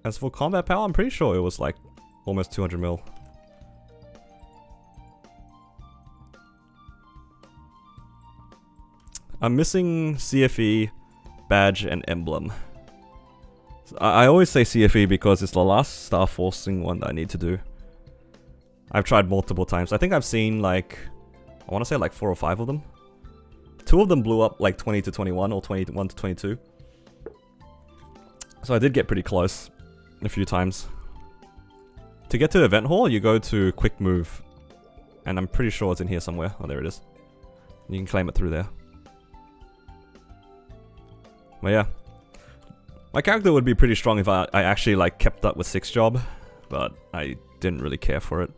As for combat power, I'm pretty sure it was like almost 200 mil. I'm missing CFE, badge, and emblem. So I always say CFE because it's the last star forcing one that I need to do. I've tried multiple times. I think I've seen like, I want to say like 4 or 5 of them. 2 of them blew up like 20 to 21 or 21 to 22. So I did get pretty close a few times. To get to event hall, you go to quick move. And I'm pretty sure it's in here somewhere. Oh, there it is. You can claim it through there. But yeah. My character would be pretty strong if I actually like kept up with 6th job. But I didn't really care for it.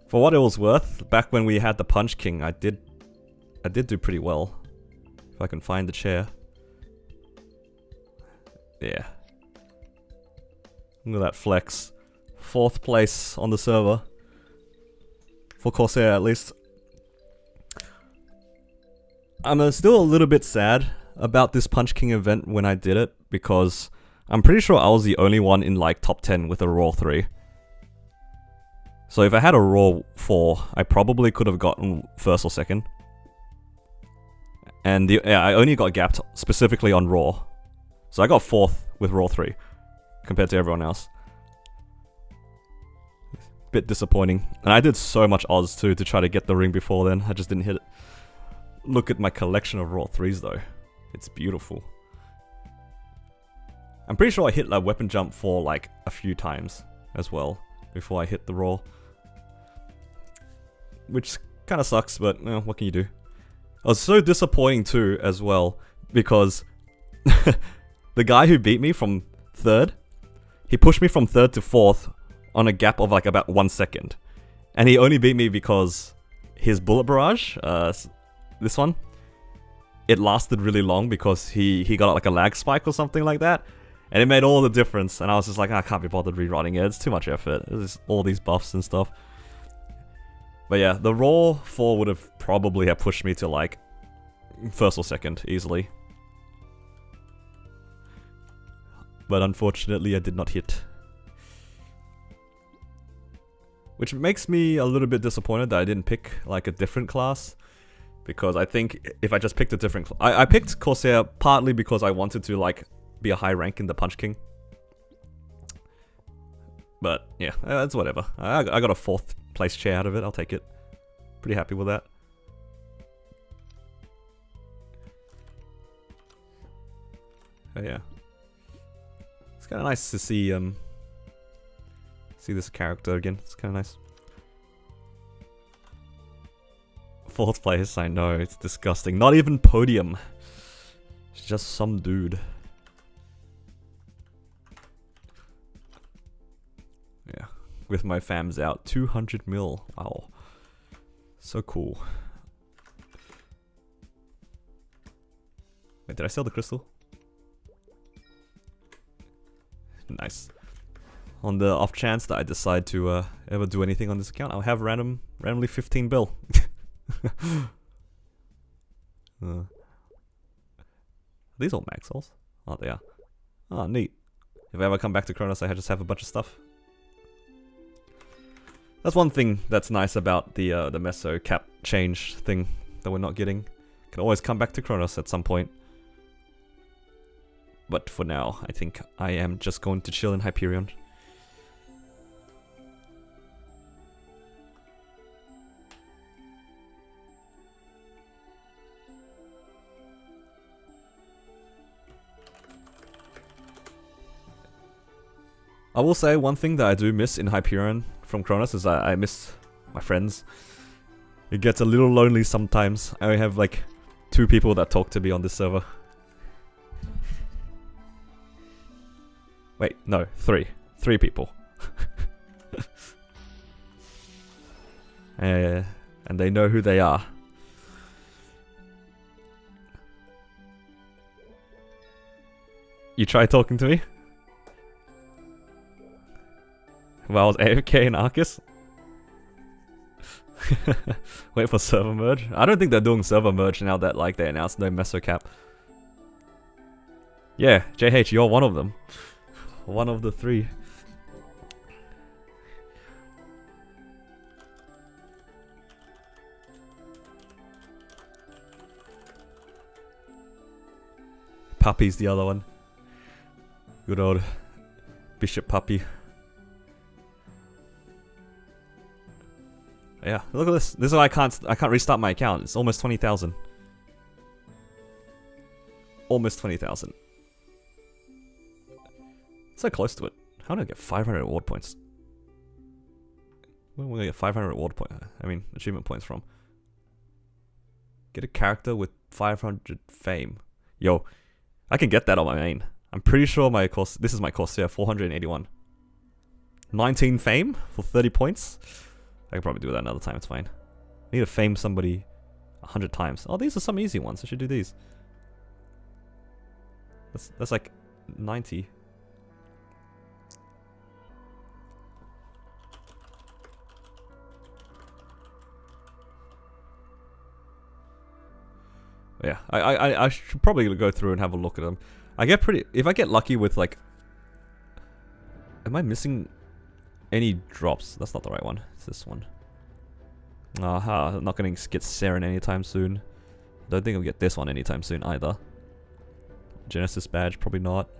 For what it was worth, back when we had the Punch King, I did do pretty well. If I can find the chair. Yeah. Look at that flex. 4th place on the server. For Corsair at least. I'm still a little bit sad about this Punch King event when I did it, because I'm pretty sure I was the only one in like top 10 with a Raw 3. So if I had a Raw 4, I probably could have gotten 1st or 2nd. And yeah, I only got gapped specifically on Raw. So I got 4th with Raw 3, compared to everyone else. Bit disappointing. And I did so much Oz too to try to get the ring before then, I just didn't hit it. Look at my collection of Raw 3s though. It's beautiful. I'm pretty sure I hit like weapon jump for like a few times as well before I hit the Raw. Which kind of sucks, but what can you do? I was so disappointing too as well, because the guy who beat me from 3rd, he pushed me from 3rd to 4th on a gap of like about 1 second. And he only beat me because his bullet barrage, this one, it lasted really long because he got like a lag spike or something like that. And it made all the difference. And I was just like, I can't be bothered rewriting it. It's too much effort. There's all these buffs and stuff. But yeah, the raw 4 would have probably have pushed me to like first or second easily. But unfortunately I did not hit. Which makes me a little bit disappointed that I didn't pick like a different class. Because I think if I just picked a different I picked Corsair partly because I wanted to like be a high rank in the Punch King. But yeah, that's whatever. I got a 4th place chair out of it, I'll take it. Pretty happy with that. Oh yeah. It's kinda nice to see this character again. It's kinda nice. 4th place, I know, it's disgusting. Not even podium. It's just some dude. Yeah, with my fams out. 200 mil. Wow. So cool. Wait, did I sell the crystal? Nice. On the off chance that I decide to ever do anything on this account, I'll have randomly 15 bill. These all max souls? Oh, they are. Oh, neat. If I ever come back to Kronos, I just have a bunch of stuff. That's one thing that's nice about the MESO CAP change thing that we're not getting. Can always come back to Kronos at some point. But for now, I think I am just going to chill in Hyperion. I will say one thing that I do miss in Hyperion from Kronos is I miss my friends. It gets a little lonely sometimes. I only have like 2 people that talk to me on this server. Wait, no, 3. 3 people. And they know who they are. You try talking to me? While I was AFK in Arcus? Wait for server merge? I don't think they're doing server merge now that like they announced no MESO CAP. Yeah, JH, you're one of them. One of the 3. Puppy's the other one. Good old Bishop Puppy. Yeah, look at this. This is why I can't restart my account. It's almost 20,000. Almost 20,000. So close to it. How do I get 500 reward points? Where am I gonna get 500 reward points? I mean, achievement points from. Get a character with 500 fame. Yo, I can get that on my main. I'm pretty sure my course. This is my Corsair, 481. 19 fame for 30 points. I can probably do that another time, it's fine. I need to fame somebody 100 times. Oh, these are some easy ones. I should do these. That's like 90. Yeah, I should probably go through and have a look at them. I get pretty... If I get lucky with like... Am I missing... any drops? That's not the right one. It's this one. Aha, I'm not gonna get Saren anytime soon. Don't think I'll get this one anytime soon either. Genesis badge, probably not.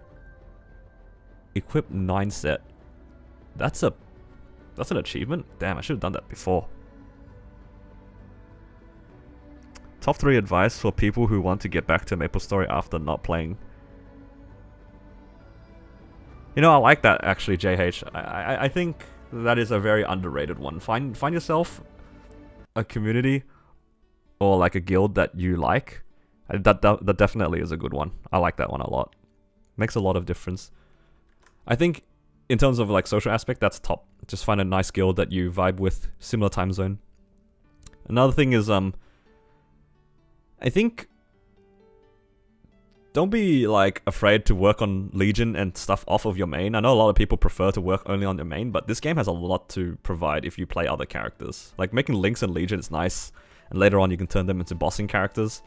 Equip 9 set. That's an achievement? Damn, I should have done that before. Top 3 advice for people who want to get back to MapleStory after not playing. You know, I like that actually, JH. I think that is a very underrated one. Find yourself a community or like a guild that you like. That definitely is a good one. I like that one a lot. Makes a lot of difference. I think in terms of like social aspect, that's top. Just find a nice guild that you vibe with, similar time zone. Another thing is I think don't be like afraid to work on Legion and stuff off of your main. I know a lot of people prefer to work only on your main, but this game has a lot to provide if you play other characters. Like making Lynx and Legion is nice, and later on you can turn them into bossing characters.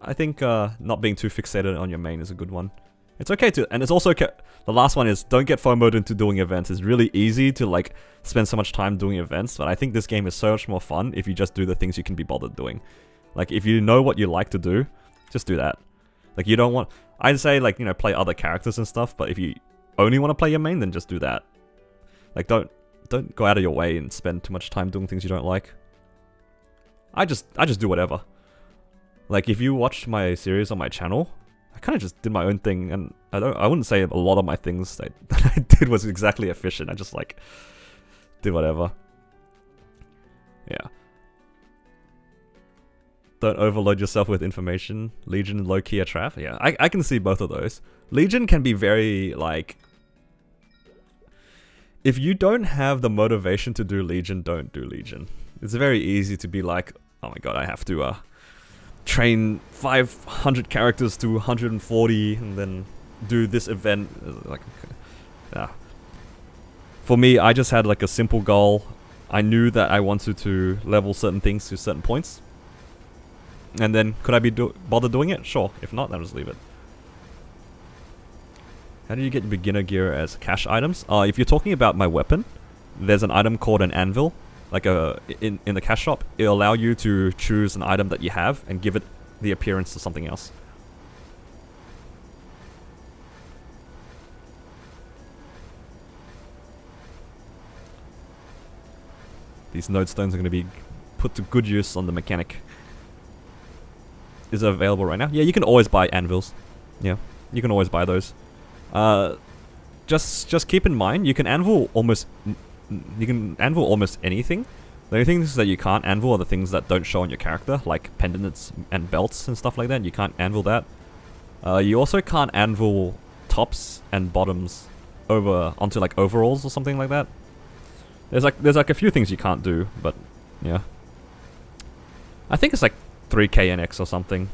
I think not being too fixated on your main is a good one. It's okay to, and it's also okay. The last one is don't get FOMO'd into doing events. It's really easy to like spend so much time doing events, but I think this game is so much more fun if you just do the things you can be bothered doing. Like if you know what you like to do, just do that. Like you don't want, I'd say like, you know, play other characters and stuff, but if you only want to play your main, then just do that. Like don't go out of your way and spend too much time doing things you don't like. I just do whatever. Like if you watched my series on my channel, I kind of just did my own thing, and I wouldn't say a lot of my things that I did was exactly efficient. I just like did whatever. Yeah. Don't overload yourself with information. Legion low-key a trap. Yeah, I can see both of those. Legion can be very like, if you don't have the motivation to do Legion, don't do Legion. It's very easy to be like, oh my god, I have to train 500 characters to 140 and then do this event. Like, yeah. For me, I just had like a simple goal. I knew that I wanted to level certain things to certain points. And then, could I be bothered doing it? Sure. If not, then I'll just leave it. How do you get beginner gear as cash items? If you're talking about my weapon, there's an item called an anvil. Like in the cash shop, it'll allow you to choose an item that you have and give it the appearance of something else. These node stones are going to be put to good use on the mechanic. Is it available right now? Yeah, you can always buy anvils. Yeah, you can always buy those. Just keep in mind, you can anvil almost anything. The only things that you can't anvil are the things that don't show on your character, like pendants and belts and stuff like that. You can't anvil that. You also can't anvil tops and bottoms over onto like overalls or something like that. There's like a few things you can't do, but yeah. I think it's like 3k NX or something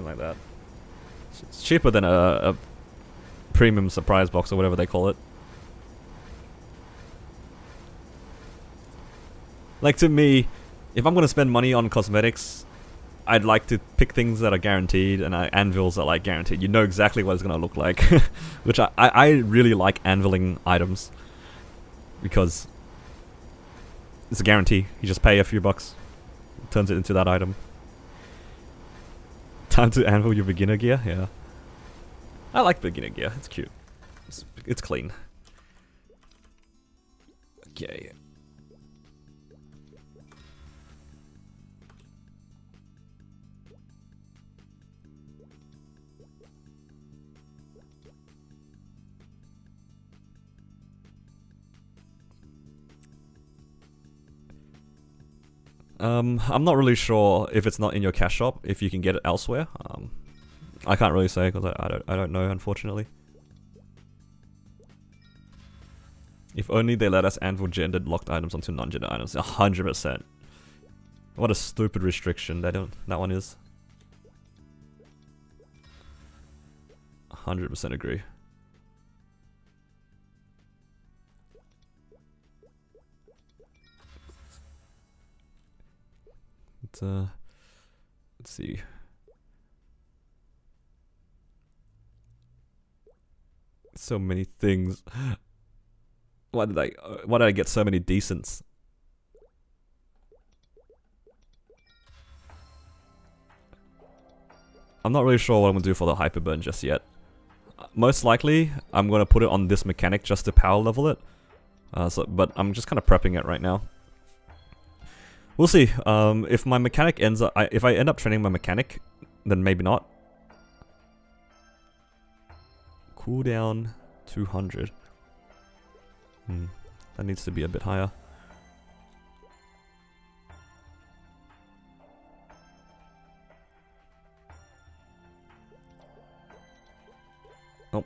like that. It's cheaper than a premium surprise box or whatever they call it. Like to me, if I'm gonna spend money on cosmetics, I'd like to pick things that are guaranteed, and anvils are like guaranteed. You know exactly what it's gonna look like. Which I really like anviling items, because it's a guarantee. You just pay a few bucks, it turns it into that item. Time to anvil your beginner gear? Yeah. I like beginner gear, it's cute. It's clean. Okay. I'm not really sure if it's not in your cash shop, if you can get it elsewhere. I can't really say because I don't know, unfortunately. If only they let us anvil gendered locked items onto non-gendered items. 100%. What a stupid restriction that one is. 100% agree. Let's see. So many things. Why did I get so many decents? I'm not really sure what I'm gonna do for the hyperburn just yet. Most likely, I'm gonna put it on this mechanic just to power level it. But I'm just kind of prepping it right now. We'll see. If my mechanic ends up, if I end up training my mechanic, then maybe not. Cooldown 200. That needs to be a bit higher. Oh.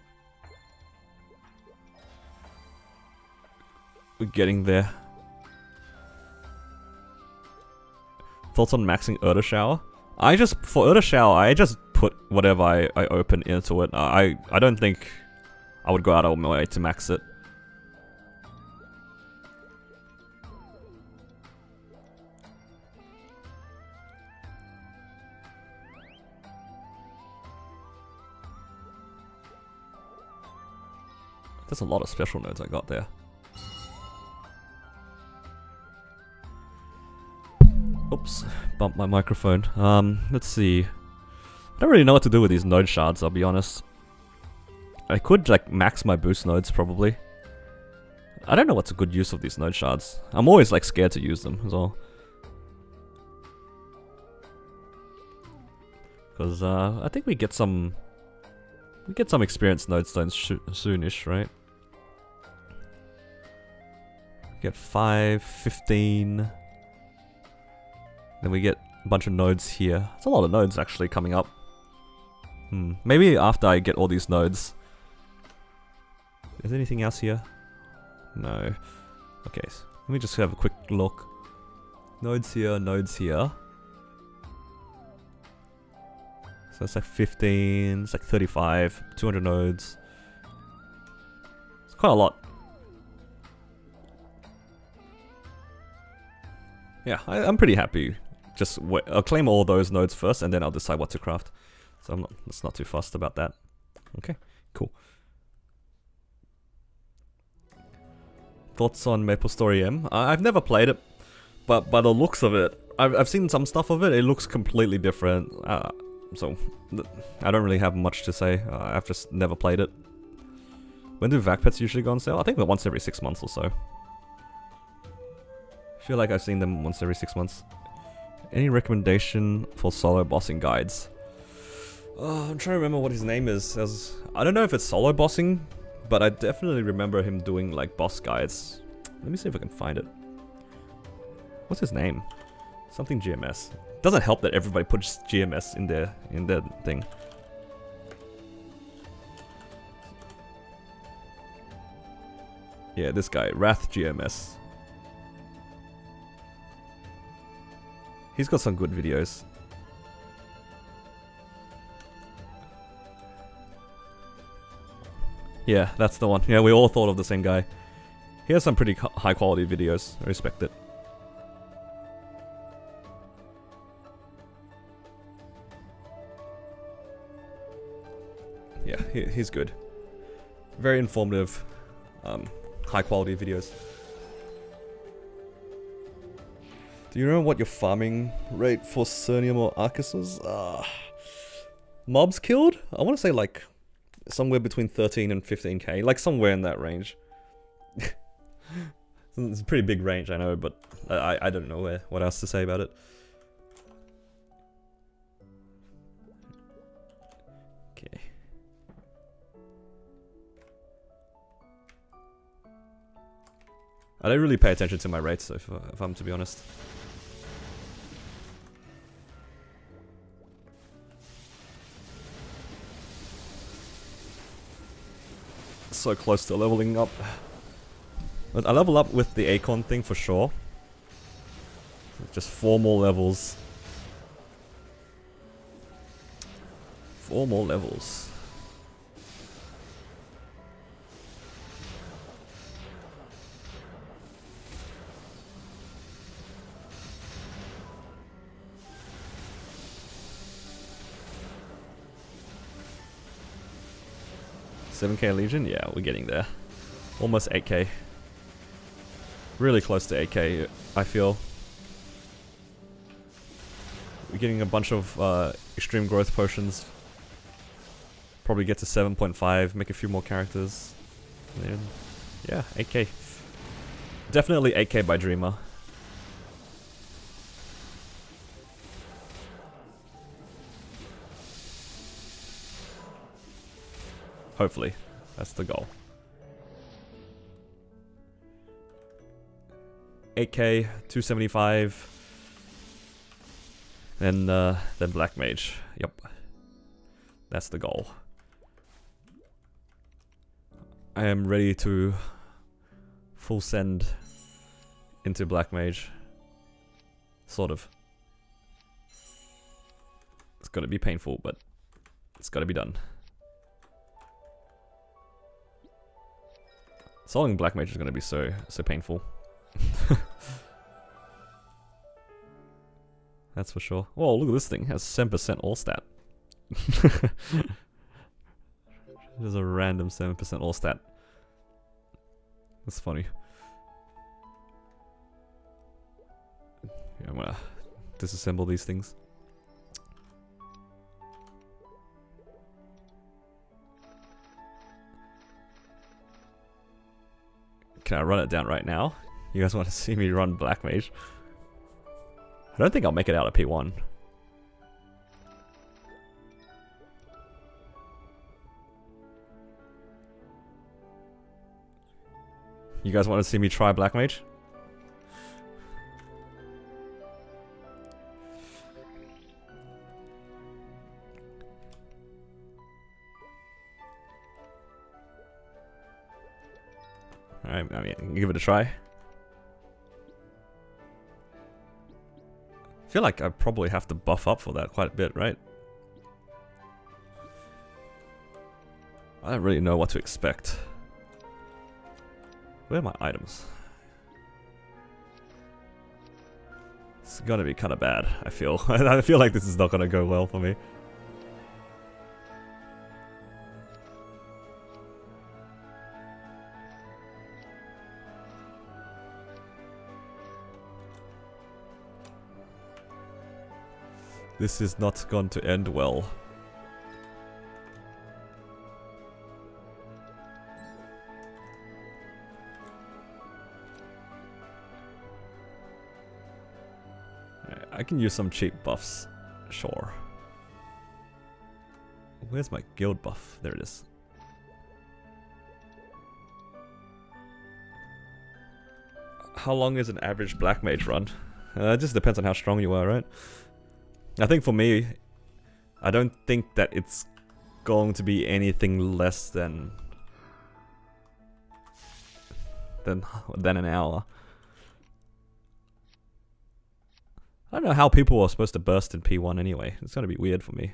We're getting there. Thoughts on maxing Urda Shower? For Urda Shower, I just put whatever I open into it. I don't think I would go out of my way to max it. There's a lot of special nodes I got there. Oops, bumped my microphone. Let's see. I don't really know what to do with these node shards, I'll be honest. I could like max my boost nodes probably. I don't know what's a good use of these node shards. I'm always like scared to use them as well. Because I think we get some experienced node stones soonish, right? Get 5, 15. Then we get a bunch of nodes here. It's a lot of nodes actually coming up. Maybe after I get all these nodes. Is there anything else here? No. Okay, so let me just have a quick look. Nodes here, nodes here. So it's like 15, it's like 35, 200 nodes. It's quite a lot. Yeah, I'm pretty happy. Just I'll claim all those nodes first, and then I'll decide what to craft. So it's not too fussed about that. Okay, cool. Thoughts on MapleStory M? I've never played it, but by the looks of it, I've seen some stuff of it. It looks completely different. So I don't really have much to say. I've just never played it. When do vac pets usually go on sale? I think once every 6 months or so. I feel like I've seen them once every 6 months. Any recommendation for solo bossing guides? I'm trying to remember what his name is. I don't know if it's solo bossing, but I definitely remember him doing like boss guides. Let me see if I can find it. What's his name? Something GMS. Doesn't help that everybody puts GMS in their thing. Yeah, this guy, Wrath GMS. He's got some good videos. Yeah, that's the one. Yeah, we all thought of the same guy. He has some pretty high quality videos. I respect it. Yeah, he's good. Very informative, high quality videos. Do you know what your farming rate for Cernium or Arcus was? Mobs killed? I want to say like somewhere between 13 and 15k, like somewhere in that range. It's a pretty big range, I know, but I don't know what else to say about it. Okay. I don't really pay attention to my rates, if I'm to be honest. So close to leveling up. But I level up with the Acorn thing for sure. Just 4 more levels. 4 more levels. $7k Legion? Yeah, we're getting there. Almost 8k. Really close to 8k, I feel. We're getting a bunch of extreme growth potions. Probably get to 7.5, make a few more characters. And then, yeah, 8k. Definitely 8k by Dreamer. Hopefully, that's the goal. 8k, 275, then Black Mage. Yep, that's the goal. I am ready to full send into Black Mage. Sort of. It's gonna be painful, but It's got to be done. Solving Black Mage is going to be so painful. That's for sure. Whoa, look at this thing. It has 7% all stat. There's a random 7% all stat. That's funny. Yeah, I'm gonna disassemble these things. Can I run it down right now? You guys want to see me run Black Mage? I don't think I'll make it out of P1. You guys want to see me try Black Mage? Alright, I mean, give it a try. I feel like I probably have to buff up for that quite a bit, right? I don't really know what to expect. Where are my items? It's gonna be kind of bad, I feel. I feel like this is not gonna go well for me. This is not going to end well. I can use some cheap buffs, sure. Where's my guild buff? There it is. How long is an average Black Mage run? It just depends on how strong you are, right? I think for me, I don't think that it's going to be anything less than an hour. I don't know how people are supposed to burst in P1 anyway. It's gonna be weird for me.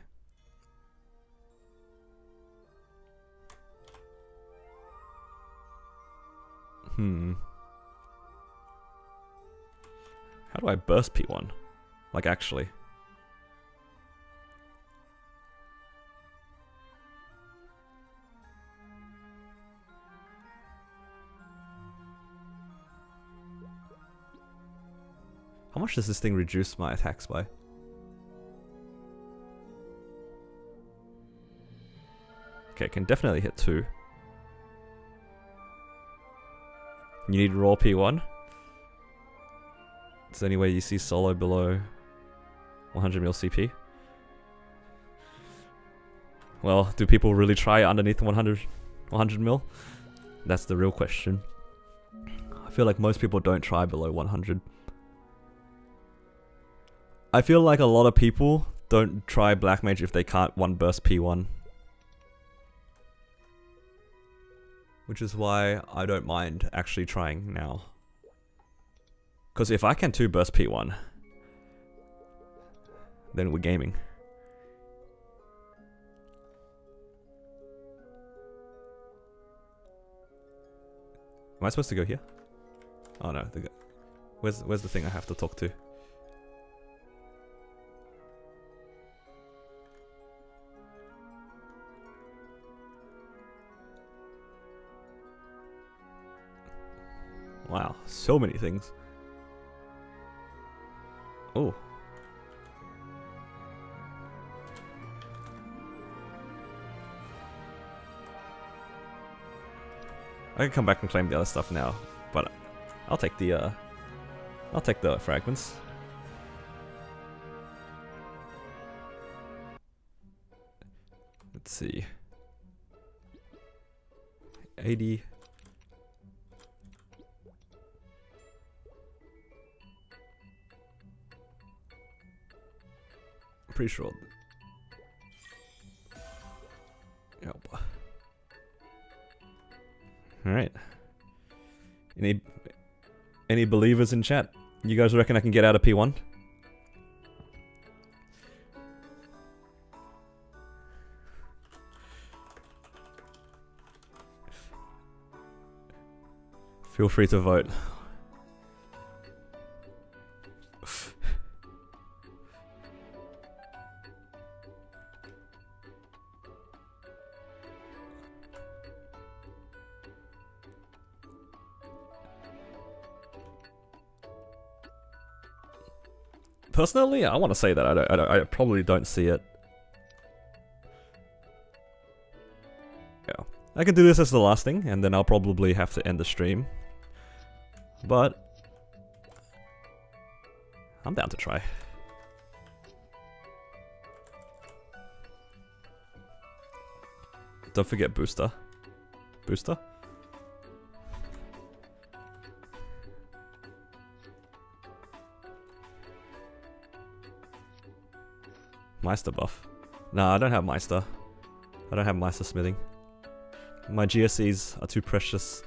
How do I burst P1? Like, actually. How much does this thing reduce my attacks by? Okay, can definitely hit 2. You need raw P1. Is there any way you see solo below 100 mil CP? Well, do people really try underneath 100 mil? That's the real question. I feel like most people don't try below 100. I feel like a lot of people don't try Black Mage if they can't 1 burst P1. Which is why I don't mind actually trying now. Because if I can 2 burst P1, then we're gaming. Am I supposed to go here? Oh no, where's the thing I have to talk to? Wow, so many things. Oh. I can come back and claim the other stuff now, but I'll take the fragments. Let's see. 80. Pretty sure. Yep. All right. Any believers in chat? You guys reckon I can get out of P1? Feel free to vote. Personally, I want to say that I probably don't see it. Yeah, I can do this as the last thing, and then I'll probably have to end the stream. But I'm down to try. Don't forget booster. Booster? Meister buff. Nah, I don't have Meister. I don't have Meister smithing. My GSEs are too precious.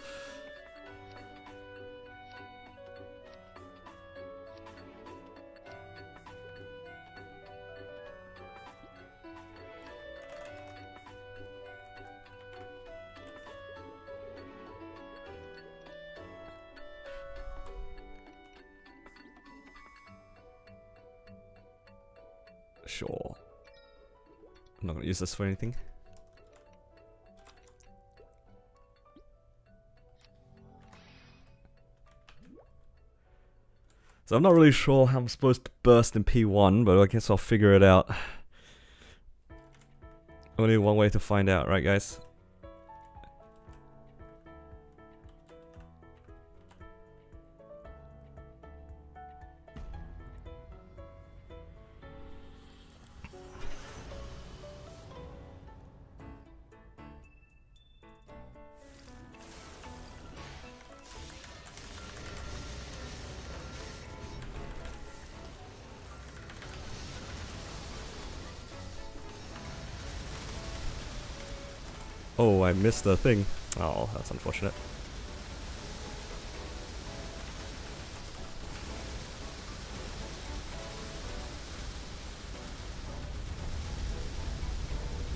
Sure. I'm not gonna use this for anything. So I'm not really sure how I'm supposed to burst in P1, but I guess I'll figure it out. Only one way to find out, right guys? Oh, I missed the thing. Oh, that's unfortunate.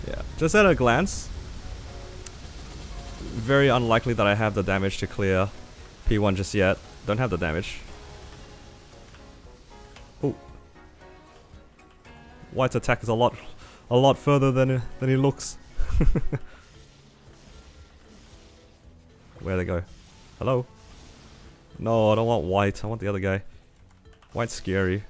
Yeah, just at a glance, very unlikely that I have the damage to clear P1 just yet. Don't have the damage. Oh. White's attack is a lot further than he looks. Where'd they go? Hello? No, I don't want white. I want the other guy. White's scary.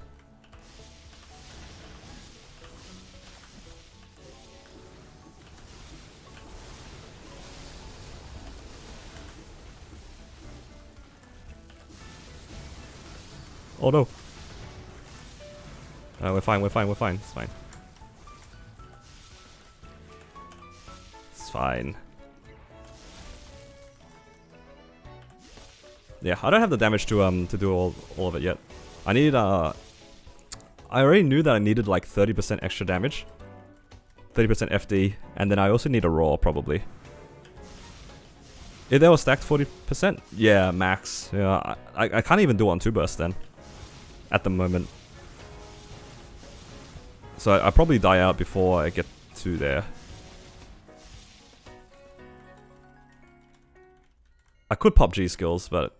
Oh no. We're fine, we're fine, we're fine. It's fine. It's fine. Yeah, I don't have the damage to do all of it yet. I need I already knew that I needed like 30% extra damage. 30% FD, and then I also need a raw probably. If they were stacked 40%? Yeah, max. Yeah, I can't even do it on 2 bursts then. At the moment. So I probably die out before I get to there. I could pop G skills, but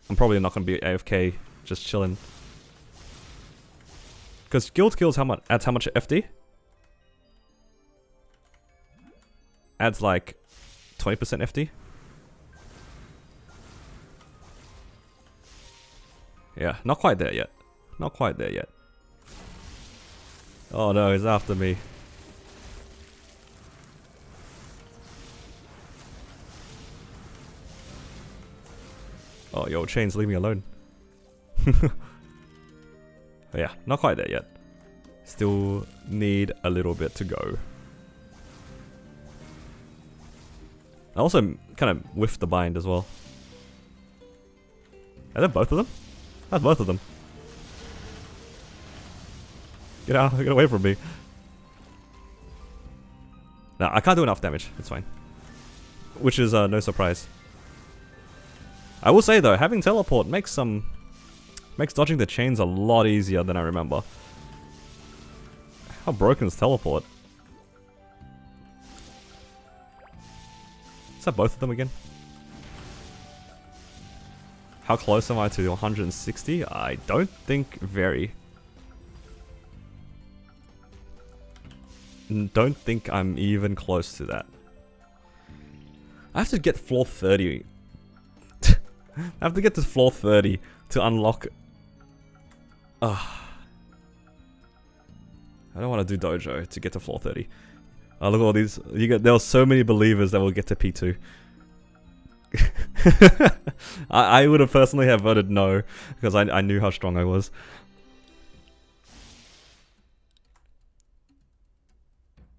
I'm probably not going to be AFK, just chilling. Because guild skills adds how much FD? Adds like 20% FD. Yeah, not quite there yet. Not quite there yet. Oh no, he's after me. Oh, yo, chains, leave me alone. Yeah, not quite there yet. Still need a little bit to go. I also kind of whiffed the bind as well. Are that both of them? That's both of them. Get out, get away from me. No, I can't do enough damage. It's fine. Which is no surprise. I will say though, having teleport makes dodging the chains a lot easier than I remember. How broken is teleport? Is that both of them again? How close am I to 160? I don't think very. Don't think I'm even close to that. I have to get floor 30. I have to get to floor 30 to unlock... I don't want to do dojo to get to floor 30. Oh, look at all these. There were so many believers that will get to P2. I would have personally have voted no, because I knew how strong I was.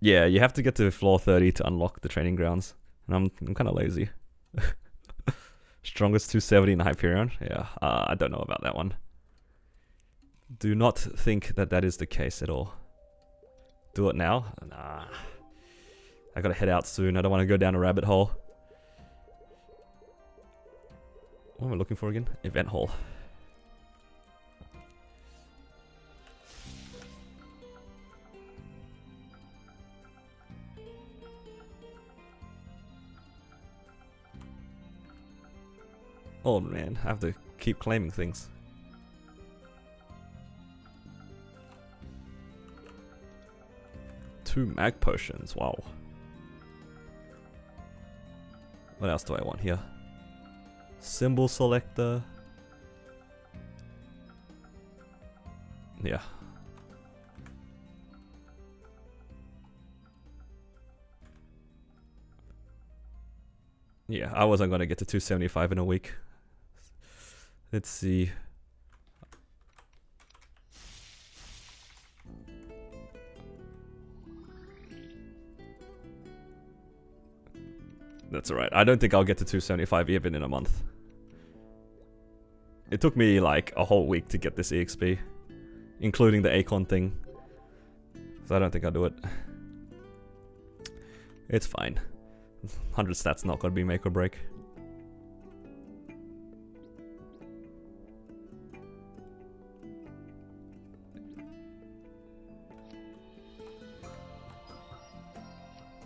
Yeah, you have to get to floor 30 to unlock the training grounds. And I'm kind of lazy. Strongest 270 in Hyperion? Yeah, I don't know about that one. Do not think that that is the case at all. Do it now? Nah. I gotta head out soon. I don't want to go down a rabbit hole. What am I looking for again? Event hall. Oh man, I have to keep claiming things. Two mag potions, wow. What else do I want here? Symbol selector. Yeah. Yeah, I wasn't going to get to 275 in a week. Let's see. That's alright. I don't think I'll get to 275 even in a month. It took me like a whole week to get this EXP, including the Acon thing. So I don't think I'll do it. It's fine. 100 stats not gonna be make or break.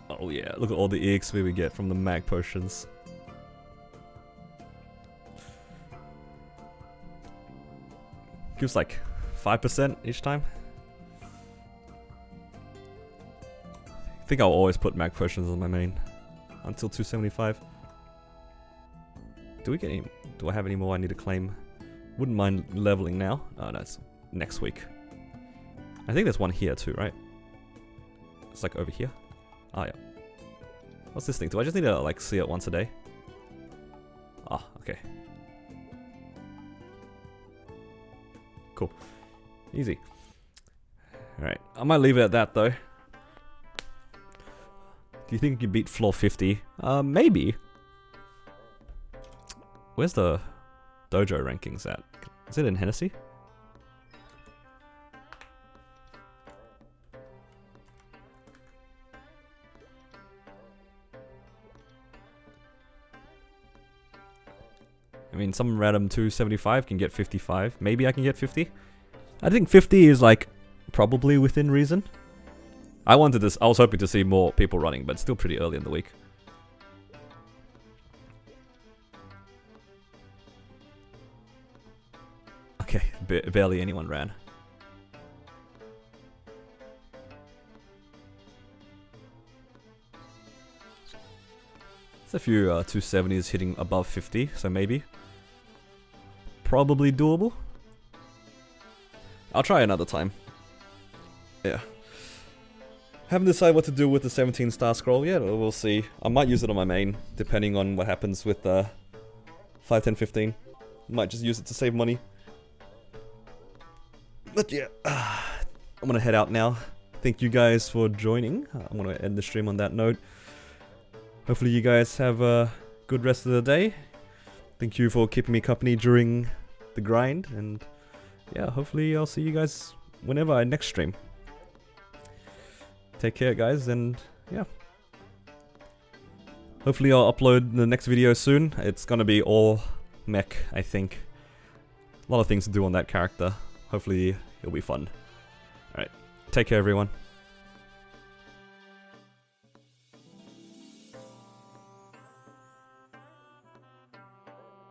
Oh yeah, look at all the EXP we get from the mag potions. Gives like 5% each time. I think I'll always put mag potions on my main until 275. Do I have any more I need to claim? Wouldn't mind leveling now. Oh no, it's next week. I think there's one here too, right? It's like over here. Oh yeah. What's this thing? Do I just need to like see it once a day? Ah, okay. Cool. Easy. Alright, I might leave it at that though. Do you think you can beat floor 50? Maybe. Where's the dojo rankings at? Is it in Hennessy? I mean, some random 275 can get 55. Maybe I can get 50. I think 50 is like probably within reason. I wanted this. I was hoping to see more people running, but it's still pretty early in the week. Okay, barely anyone ran. There's a few 270s hitting above 50, so maybe. Probably doable. I'll try another time. Yeah. Haven't decided what to do with the 17 star scroll yet, or we'll see. I might use it on my main, depending on what happens with 5, 10, 15. Might just use it to save money. But yeah, I'm gonna head out now. Thank you guys for joining. I'm gonna end the stream on that note. Hopefully you guys have a good rest of the day. Thank you for keeping me company during the grind, and yeah, hopefully I'll see you guys whenever I next stream. Take care guys, and yeah. Hopefully I'll upload the next video soon. It's gonna be all mech, I think. A lot of things to do on that character. Hopefully it'll be fun. Alright, take care everyone.